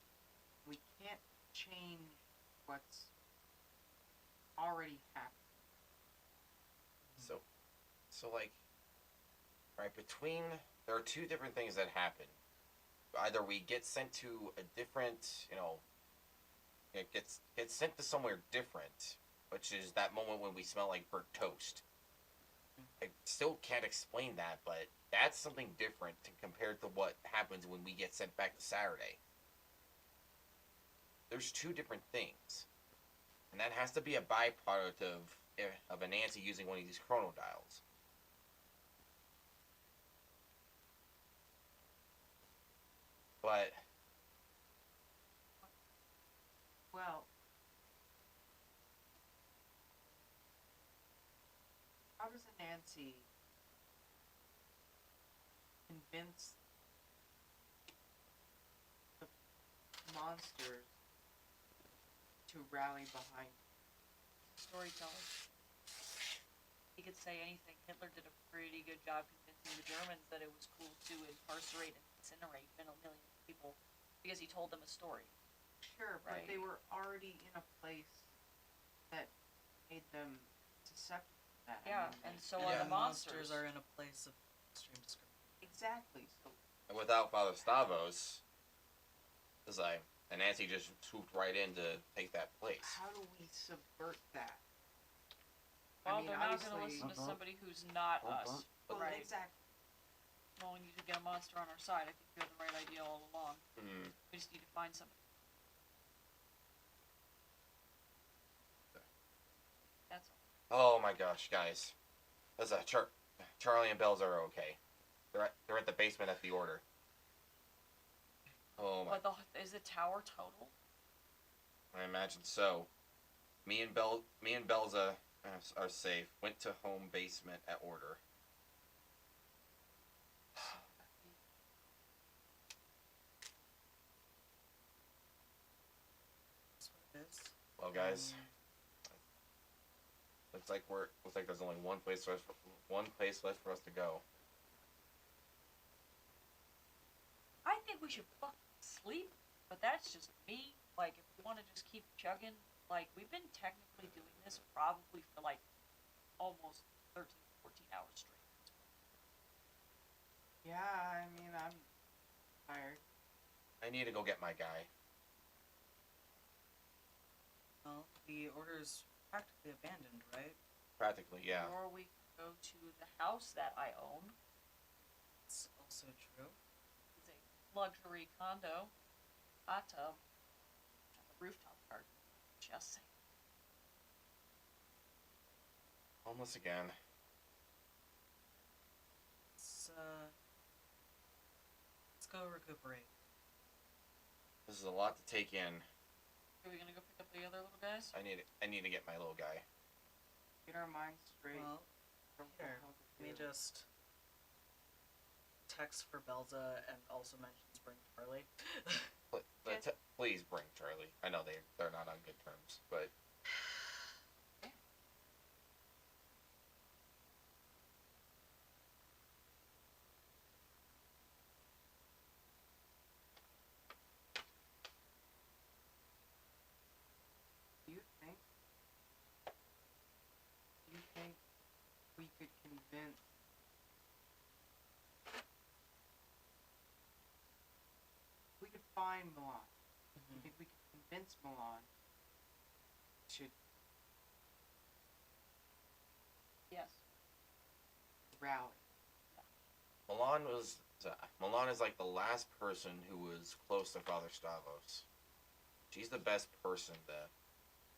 We can't change what's already happened. so like, right, there are two different things that happen. Either we get sent to a different, it gets sent to somewhere different, which is that moment when we smell like burnt toast. I still can't explain that, but that's something different compared to what happens when we get sent back to Saturday. There's two different things, and that has to be a byproduct of a Nancy using one of these chrono dials. But Well, how does a Nancy convince the monsters to rally behind? Storyteller. He could say anything. Hitler did a pretty good job convincing the Germans that it was cool to incarcerate and incinerate millions of people because he told them a story. Sure, but Right. they were already in a place that made them susceptible to that. Yeah, I mean, and so Yeah. are the The monsters. monsters are in a place of extreme discrimination. exactly. So without Father Stavros, it's like, and Nancy just swooped right in to take that place. how do we subvert that? Well, I mean, they're not going to obviously- listen to somebody who's not us. Well, Right. exactly. Well, we need to get a monster on our side. I think you had the right idea all along. Mm. We just need to find somebody. That's all. Oh my gosh, guys. That's Charlie and Bells are okay. They're at the basement at the order. Oh my, But is the tower total? I imagine so. Me and Belza are safe. Went to home basement at order. Well, guys, looks like there's only one place left for us to go. I think we should fucking sleep, but that's just me. Like, if we want to just keep chugging, like, we've been technically doing this probably for, like, almost 13, 14 hours straight. Yeah, I mean, I'm tired. I need to go get my guy. Well, the order's practically abandoned, right? Practically, yeah. Or we can go to the house that I own. It's also true. It's a luxury condo, hot tub, and a rooftop garden. Just saying. Homeless again. Let's go recuperate. This is a lot to take in. Are we gonna go pick up the other little guys? I need to get my little guy. Get our minds straight. Well, from here, how to let me do. just text for Belza and also mentions bring Charlie. Please bring Charlie. I know they're not on good terms, but Do you think we could convince we could find Milan? Do you think we could convince Milan to Yes. rally? Milan is like the last person who was close to Father Stavros. She's the best person to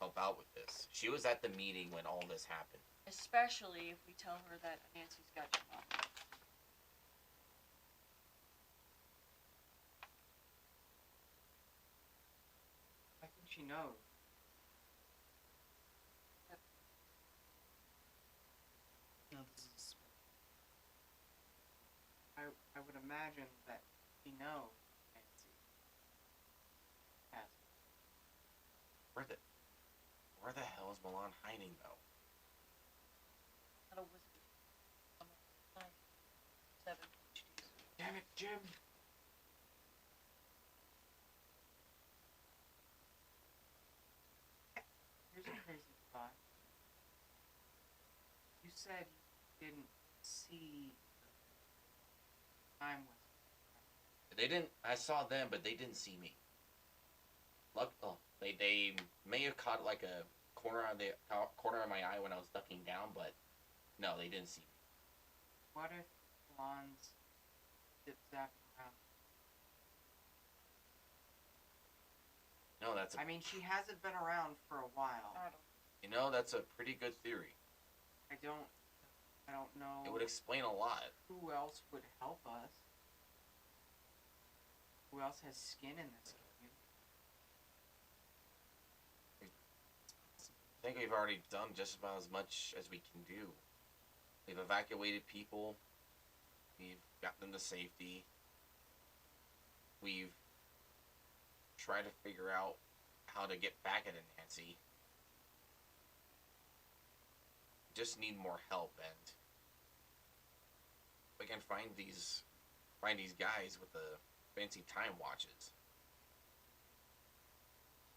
help out with this. She was at the meeting when all this happened. Especially if we tell her that Nancy's got your mom. I think she knows. No, this is. I would imagine that she knows Nancy has it. Where the hell is Milan hiding though? Not a wizard. I'm a 7 PhDs. Damn it, Jim! Here's a crazy thought. You said you didn't see the time was. They didn't. I saw them, but they didn't see me. They may have caught like a corner of my eye when I was ducking down, but no, they didn't see me. What if Milan's zip-zapping around? No, that's I mean, she hasn't been around for a while. I don't. that's a pretty good theory. I don't know It would explain a lot. who else would help us. Who else has skin in this game? I think we've already done just about as much as we can do. We've evacuated people. We've got them to safety. We've tried to figure out how to get back at Nancy. Just need more help, and we can find these guys with the fancy time watches.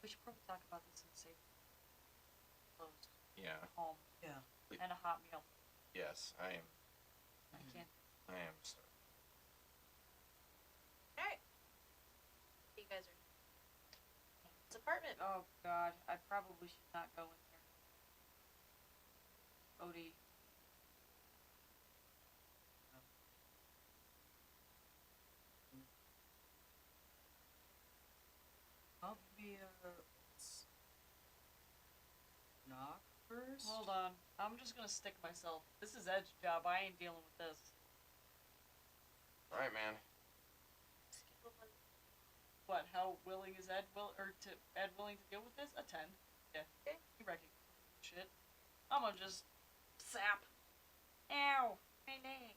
We should probably talk about this in safe. Closed. Yeah. Home. Yeah. And a hot meal. Yes, I am. I can't. I am starving. Alright. You guys are. It's apartment. Oh God, I probably should not go in there. Odie. Well, maybe let's knock first. Hold on. I'm just gonna stick myself. This is Ed's job. I ain't dealing with this. Alright, man. What? How willing is Ed? Ed willing to deal with this? A 10. Yeah. Okay. He recognizes shit. I'm gonna just sap. Ow! My leg.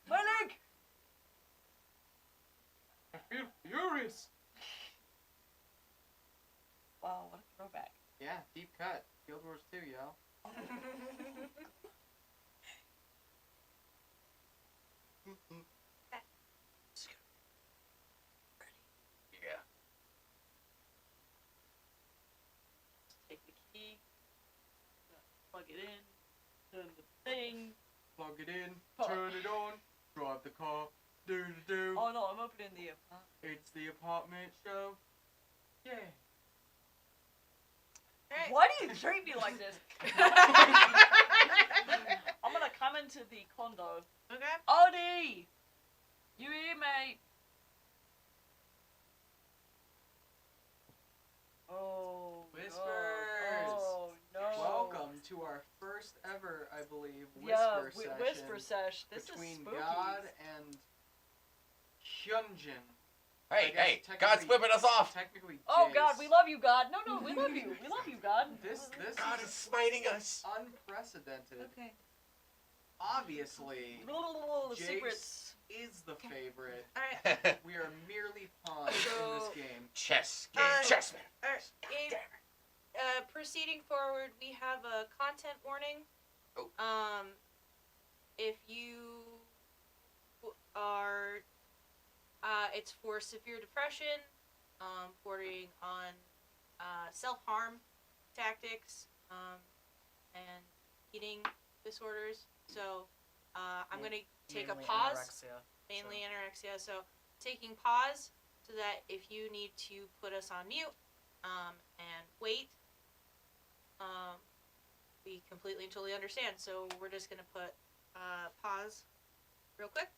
My leg! I feel furious. Wow, what a throwback. Yeah, deep cut. Guild Wars 2, yo. Yeah. Take the key, plug it in, turn the thing. Plug it in, Fuck. turn it on, drive the car, do-do-do. Oh no, I'm opening the apartment. It's the apartment show. Yeah. Alright. Why do you treat me like this? I'm gonna come into the condo. Okay. Odie! You here, mate? Oh, Whispers. God. Oh, no. Welcome to our first ever, I believe, Yeah, whisper session whisper sesh. This between is spooky. God and Hyunjin. Hey, guess hey, technically- God's whipping us off. Technically, Oh Jace. God, we love you, God. No, we love you. We love you, God. This God is is smiting us. unprecedented. Okay. Obviously, The Jace secrets. is the favorite. Alright. We are merely pawns in So- this game. Chess game, Alright. chessman. Alright. Game. Proceeding forward, we have a content warning. Oh. If you are, it's for severe depression, bordering on self-harm tactics, and eating disorders. So, I'm gonna take a Mainly pause. anorexia. Mainly anorexia. So, taking pause so that if you need to put us on mute, and wait, we completely and totally understand. So we're just gonna put pause real quick.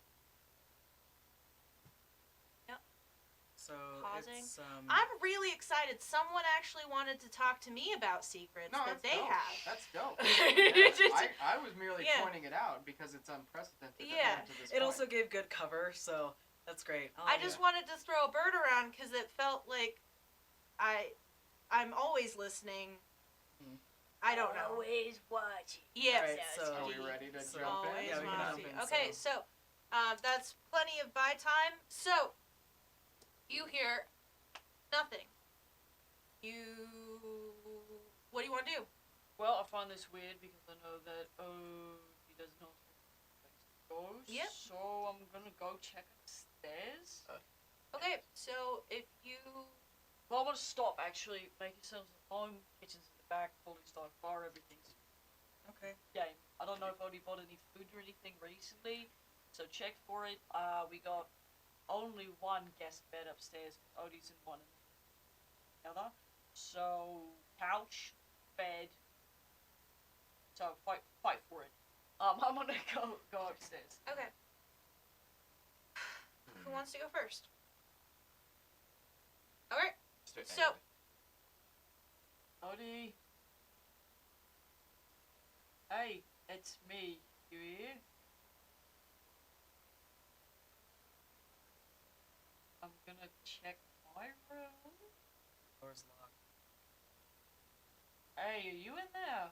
So Pausing. it's I'm really excited. Someone actually wanted to talk to me about secrets No, that that's they dope. have. That's dope. Just- I was merely Yeah. pointing it out because it's unprecedented. Yeah. To this it point. also gave good cover, so that's great. I just wanted to throw a bird around because it felt like I'm always listening. Hmm. I don't know. Always watching. Yes. Alright, so- Are we ready to So- jump in? Always Yeah, we can must jump be. in, Okay, so that's plenty of buy time. So you hear nothing. What do you want to do? Well, I find this weird because I know that he does not go. Yep. So I'm gonna go check upstairs. Okay, so if you Well, I'm gonna stop actually. Make yourselves at home. Kitchen's in the back. Fully stocked bar. Everything's Okay. game. I don't know if Odie bought any food or anything recently, so check for it. We got only one guest bed upstairs. Odie's in one and the other. So couch, bed. So fight for it. I'm gonna go upstairs. okay, who wants to go first? Okay, so Odie. Hey, it's me. You here? I'm gonna check my room. Door's locked. Hey, are you in there?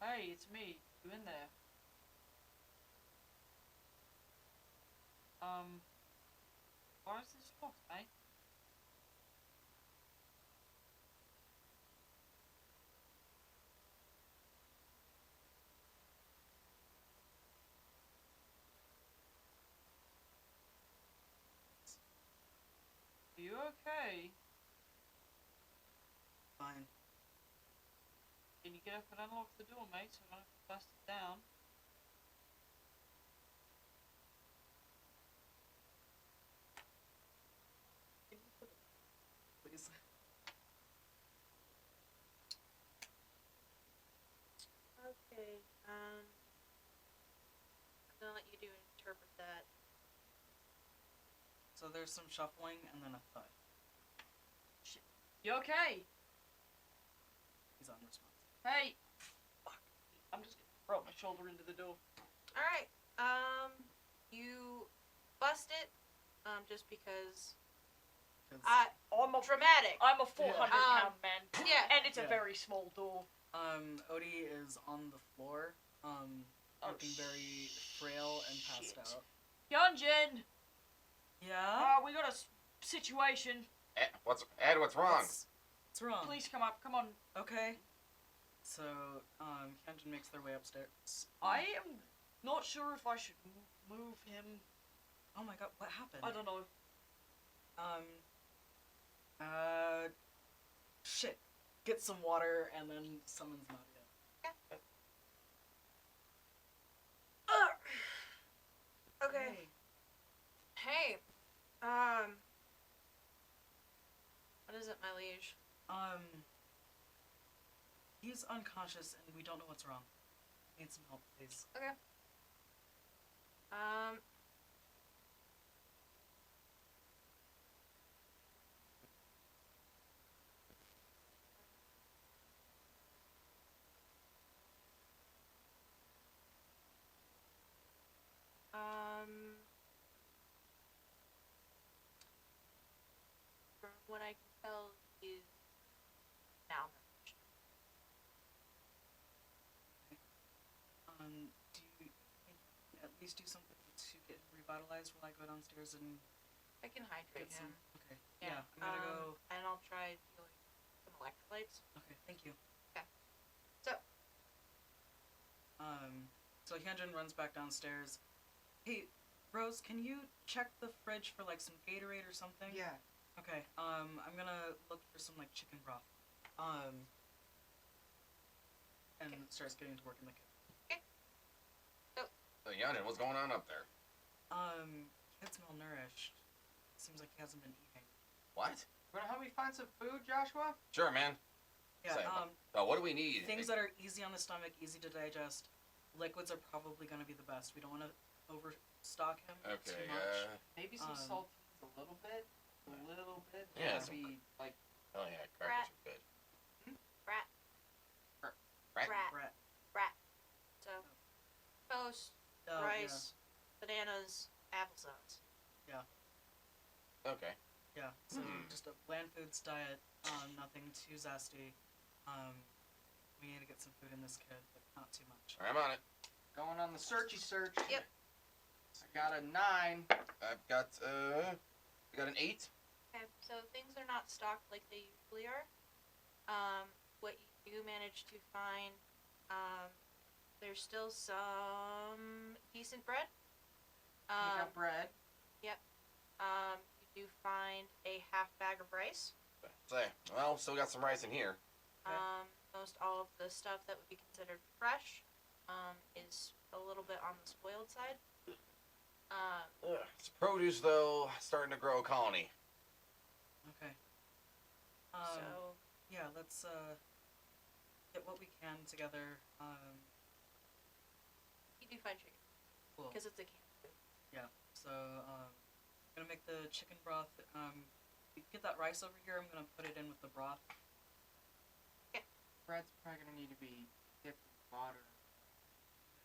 Hey, it's me. You in there? Why is this locked, mate? Are you okay? Fine. Can you get up and unlock the door, mate, so I don't have to bust it down? Can you put it, please? okay, I'm gonna let you do interpret that. So there's some shuffling and then a thud. You okay? He's unresponsive. Hey! Fuck. I'm just gonna throw my shoulder into the door. All right, you bust it, just because 'Cause, dramatic. I'm a 400-pound man. Yeah. And it's a Yeah. very small door. Odie is on the floor, looking very frail and passed shit. out. Hyunjin! Yeah? We got a situation. Ed, what's wrong? What's wrong? Please come up. Come on. Okay. So, Kenjin makes their way upstairs. I am not sure if I should move him. Oh my god, what happened? I don't know. Shit. Get some water and then summons Nadia. Okay. Hey. What is it, my liege? He's unconscious and we don't know what's wrong. Need some help, please. Okay. From what I can tell, he's malnourished. Do you think you can at least do something to get him revitalized while I go downstairs and I can hydrate get him. some? Okay. Yeah. I'm gonna go. And I'll try doing some electrolytes. Okay, thank you. Okay. So. So Hyunjin runs back downstairs. Hey, Rose, can you check the fridge for like some Gatorade or something? Yeah. Okay. I'm gonna look for some like chicken broth. And starts getting to work in the kitchen. So, Yonin, what's going on up there? Kid's malnourished. Seems like he hasn't been eating. What? Wanna help me find some food, Joshua? Sure, man. Yeah. Say, what do we need? Things that are easy on the stomach, easy to digest. Liquids are probably gonna be the best. We don't want to overstock him too Okay, much. Maybe some saltines a little bit. Yeah, That'd be like oh yeah, crackers are good. Brat. Right? Brat. Brat. So. Toast, Oh, rice, bananas, applesauce. Okay. Yeah. So just a bland foods diet. Nothing too zesty. We need to get some food in this kid, but not too much. I'm on it. going on the searchy search. Yep. I got a 9. I've got I got an 8. Okay, so things are not stocked like they usually are. What you do manage to find, there's still some decent bread. I got bread. You do find a half bag of rice. Say, well, still got some rice in here. Most all of the stuff that would be considered fresh, is a little bit on the spoiled side. It's produce though, starting to grow a colony. Okay. So Yeah, let's get what we can together. you do find chicken Cool. because it's a canned food. Yeah. So gonna make the chicken broth. Get that rice over here. I'm gonna put it in with the broth. Bread's probably gonna need to be dipped in water.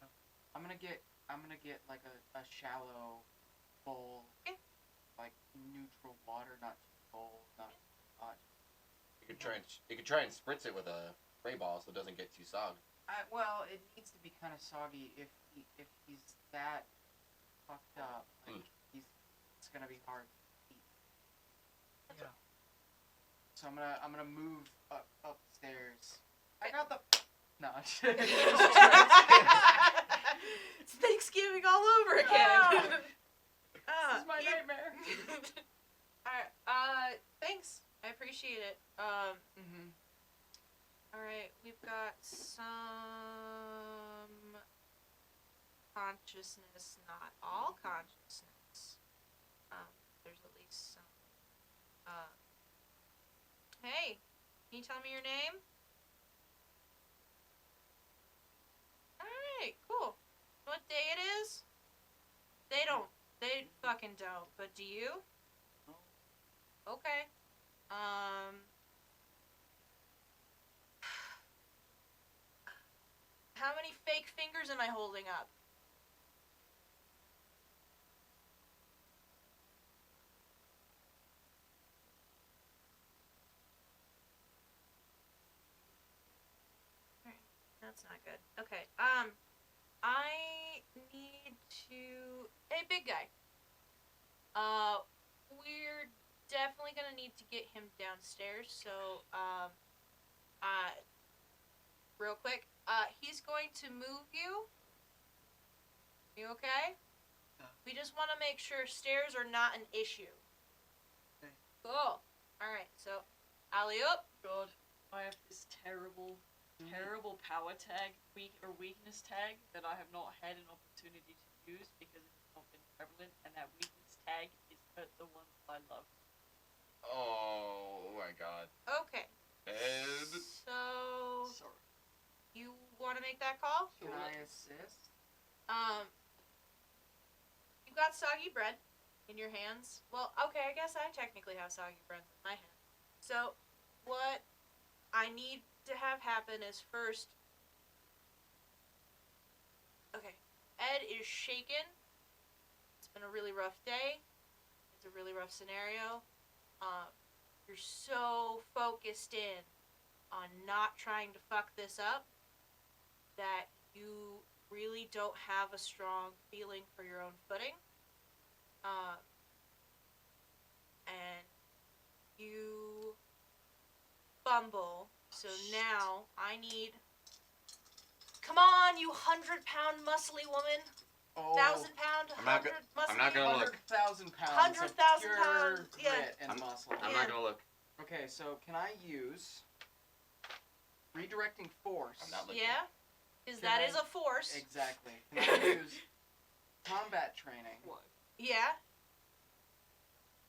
Yeah. I'm gonna get like a shallow bowl. Okay. Like neutral water, not too cold, not too hot. You could try and spritz it with a spray ball so it doesn't get too soggy. Well, it needs to be kind of soggy if he's that fucked up. Like it's gonna be hard to eat. Yeah. So I'm gonna move upstairs. I got the no. It's Thanksgiving all over again. This is my nightmare. Alright, thanks. I appreciate it. Alright, we've got some consciousness, not all consciousness. There's at least some. Hey, can you tell me your name? Alright, cool. What day it is? They fucking don't, but do you? No. Okay. How many fake fingers am I holding up? Alright, that's not good. Okay, I need to... Hey, big guy. We're definitely gonna need to get him downstairs. So, real quick, he's going to move you. You okay? We just want to make sure stairs are not an issue. Okay. Cool. All right. So, alley up. God, I have this terrible power tag, weakness tag that I have not had an opportunity to use because it's not been prevalent, and that weakness tag is hurt the ones I love. Oh my god. Okay. Ed. So, Sorry. you want to make that call? Can I assist? You've got soggy bread in your hands. Well, okay, I guess I technically have soggy bread in my hand. So, what I need to have happen is first. Okay, Ed is shaken. It's been a really rough day. It's a really rough scenario. You're so focused in on not trying to fuck this up that you really don't have a strong feeling for your own footing. And you fumble. So now I need. Come on, you 100-pound muscly woman. Oh, 1,000-pound, I'm not 100 go- muscly. I'm not gonna look. 100,000 pounds. 100,000 of pure pounds, yeah. grit and muscle. I'm Yeah. not gonna look. Okay, so can I use redirecting force? I'm not looking. Yeah, because Can that I- is a force. Exactly. Can I use combat training? What? Yeah.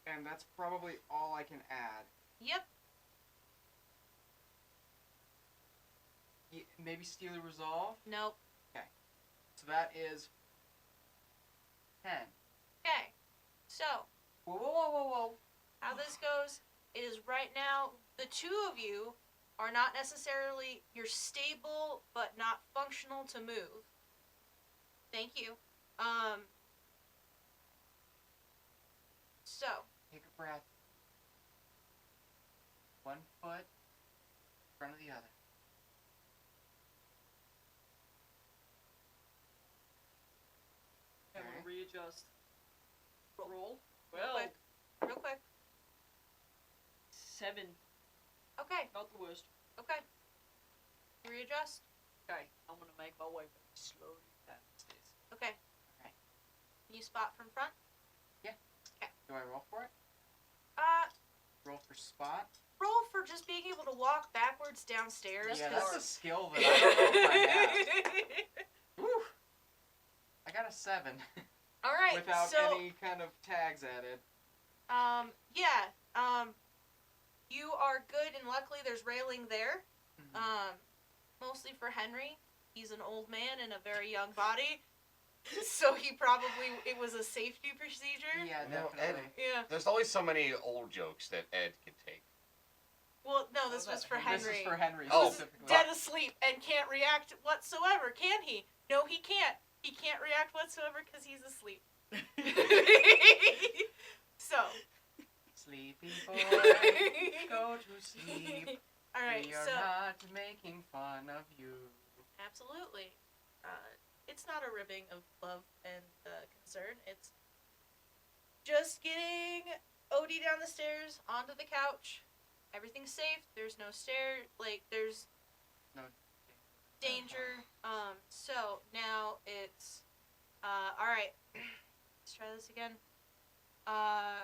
And that's probably all I can add. Yep. Maybe Steely Resolve? Nope. So that is 10. Okay. So Whoa, whoa, whoa, whoa, whoa. how this goes is right now the two of you are not necessarily you're stable but not functional to move. Thank you. So Take a breath. 1 foot in front of the other. I'm Okay. gonna readjust. Roll. real Well, quick. Real quick. 7. Okay. Not the worst. Okay. Readjust. Okay, I'm gonna make my way very slowly downstairs. Okay. Alright. Can you spot from front? Do I roll for it? Roll for spot? Roll for just being able to walk backwards downstairs. Yeah, 'cause- that's a skill that I don't know if I have. Woo! I got a 7 All right. without so, any kind of tags added. yeah. You are good, and luckily there's railing there. Mhm. Mostly for Henry. He's an old man in a very young body, so it was a safety procedure. Yeah, No, definitely. Yeah. There's always so many old jokes that Ed can take. Well, no, this was for Henry. This is for Henry Oh. specifically. Dead asleep and can't react whatsoever, can he? No, he can't. He can't react whatsoever because he's asleep. So. Sleepy boy, go to sleep. All right. We are So. not making fun of you. Absolutely. It's not a ribbing of love and concern. It's just getting Odie down the stairs, onto the couch. Everything's safe. There's no there's No danger. So now it's, alright. Let's try this again. A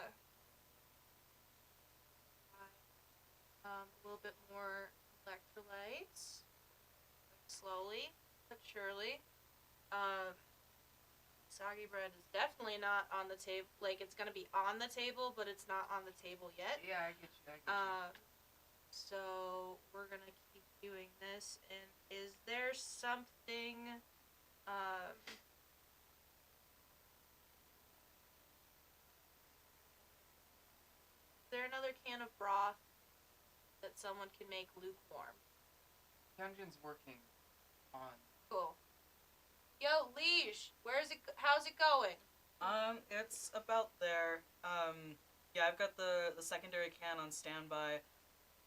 little bit more electrolytes. Slowly, but surely. Soggy bread is definitely not on the table. Like, it's gonna be on the table, but it's not on the table yet. Yeah, I get you. So we're gonna keep doing this. And is there something, is there another can of broth that someone can make lukewarm? Dungeon's working on. Cool. Yo, Liege, how's it going? It's about there. Yeah, I've got the secondary can on standby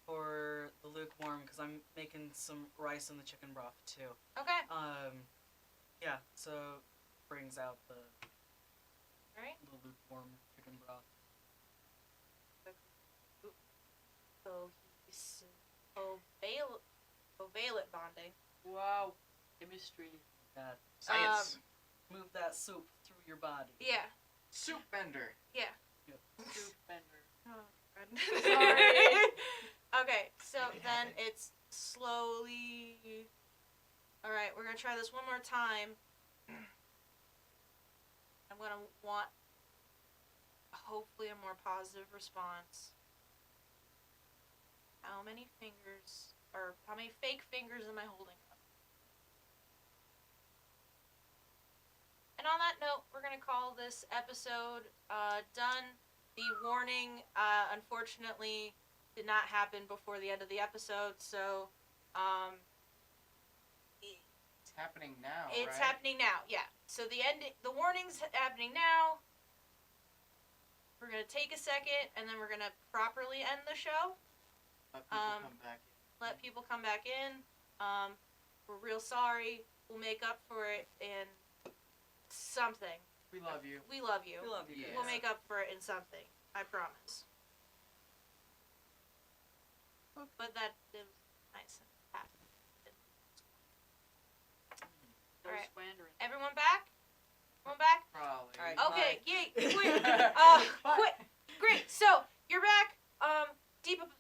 for the lukewarm because I'm making some rice in the chicken broth too. Okay. Yeah, so brings out the Alright. lukewarm chicken broth. Quickly Covalent bonding. Wow. Chemistry. That Science. move that soup through your body. Yeah. Soup bender. Yeah. Soup bender. Oh, sorry. Okay, so Make it then happen. it's slowly. Alright, we're gonna try this one more time. I'm gonna want hopefully a more positive response. How many fake fingers am I holding up? And on that note, we're gonna call this episode done. The warning, unfortunately, did not happen before the end of the episode, so It's happening now, it's right? happening now. Yeah. So the warning's happening now. We're gonna take a second, and then we're gonna properly end the show. Let people come back in. Let people come back in. We're real sorry. We'll make up for it in something. We love you. We love you. We love you guys. Yeah. We'll make up for it in something. I promise. But that it was nice and happy. No Alright. slandering. Everyone back? Everyone back? Probably. Alright. Okay, yay, quick. Bye. Quick. Great. So, you're back.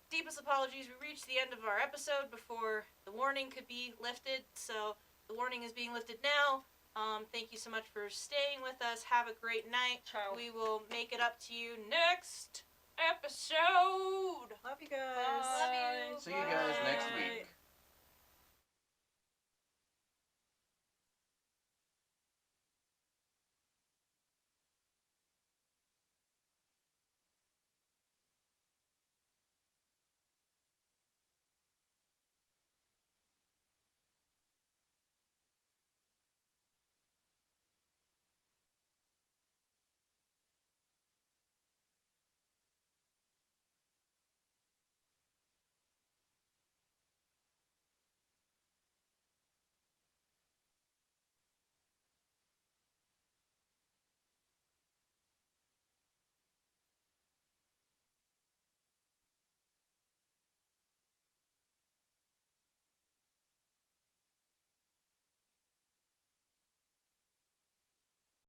Deepest apologies. We reached the end of our episode before the warning could be lifted. So, the warning is being lifted now. Thank you so much for staying with us. Have a great night. Ciao. We will make it up to you next episode. Love you guys. Love you. See you guys next Bye. week.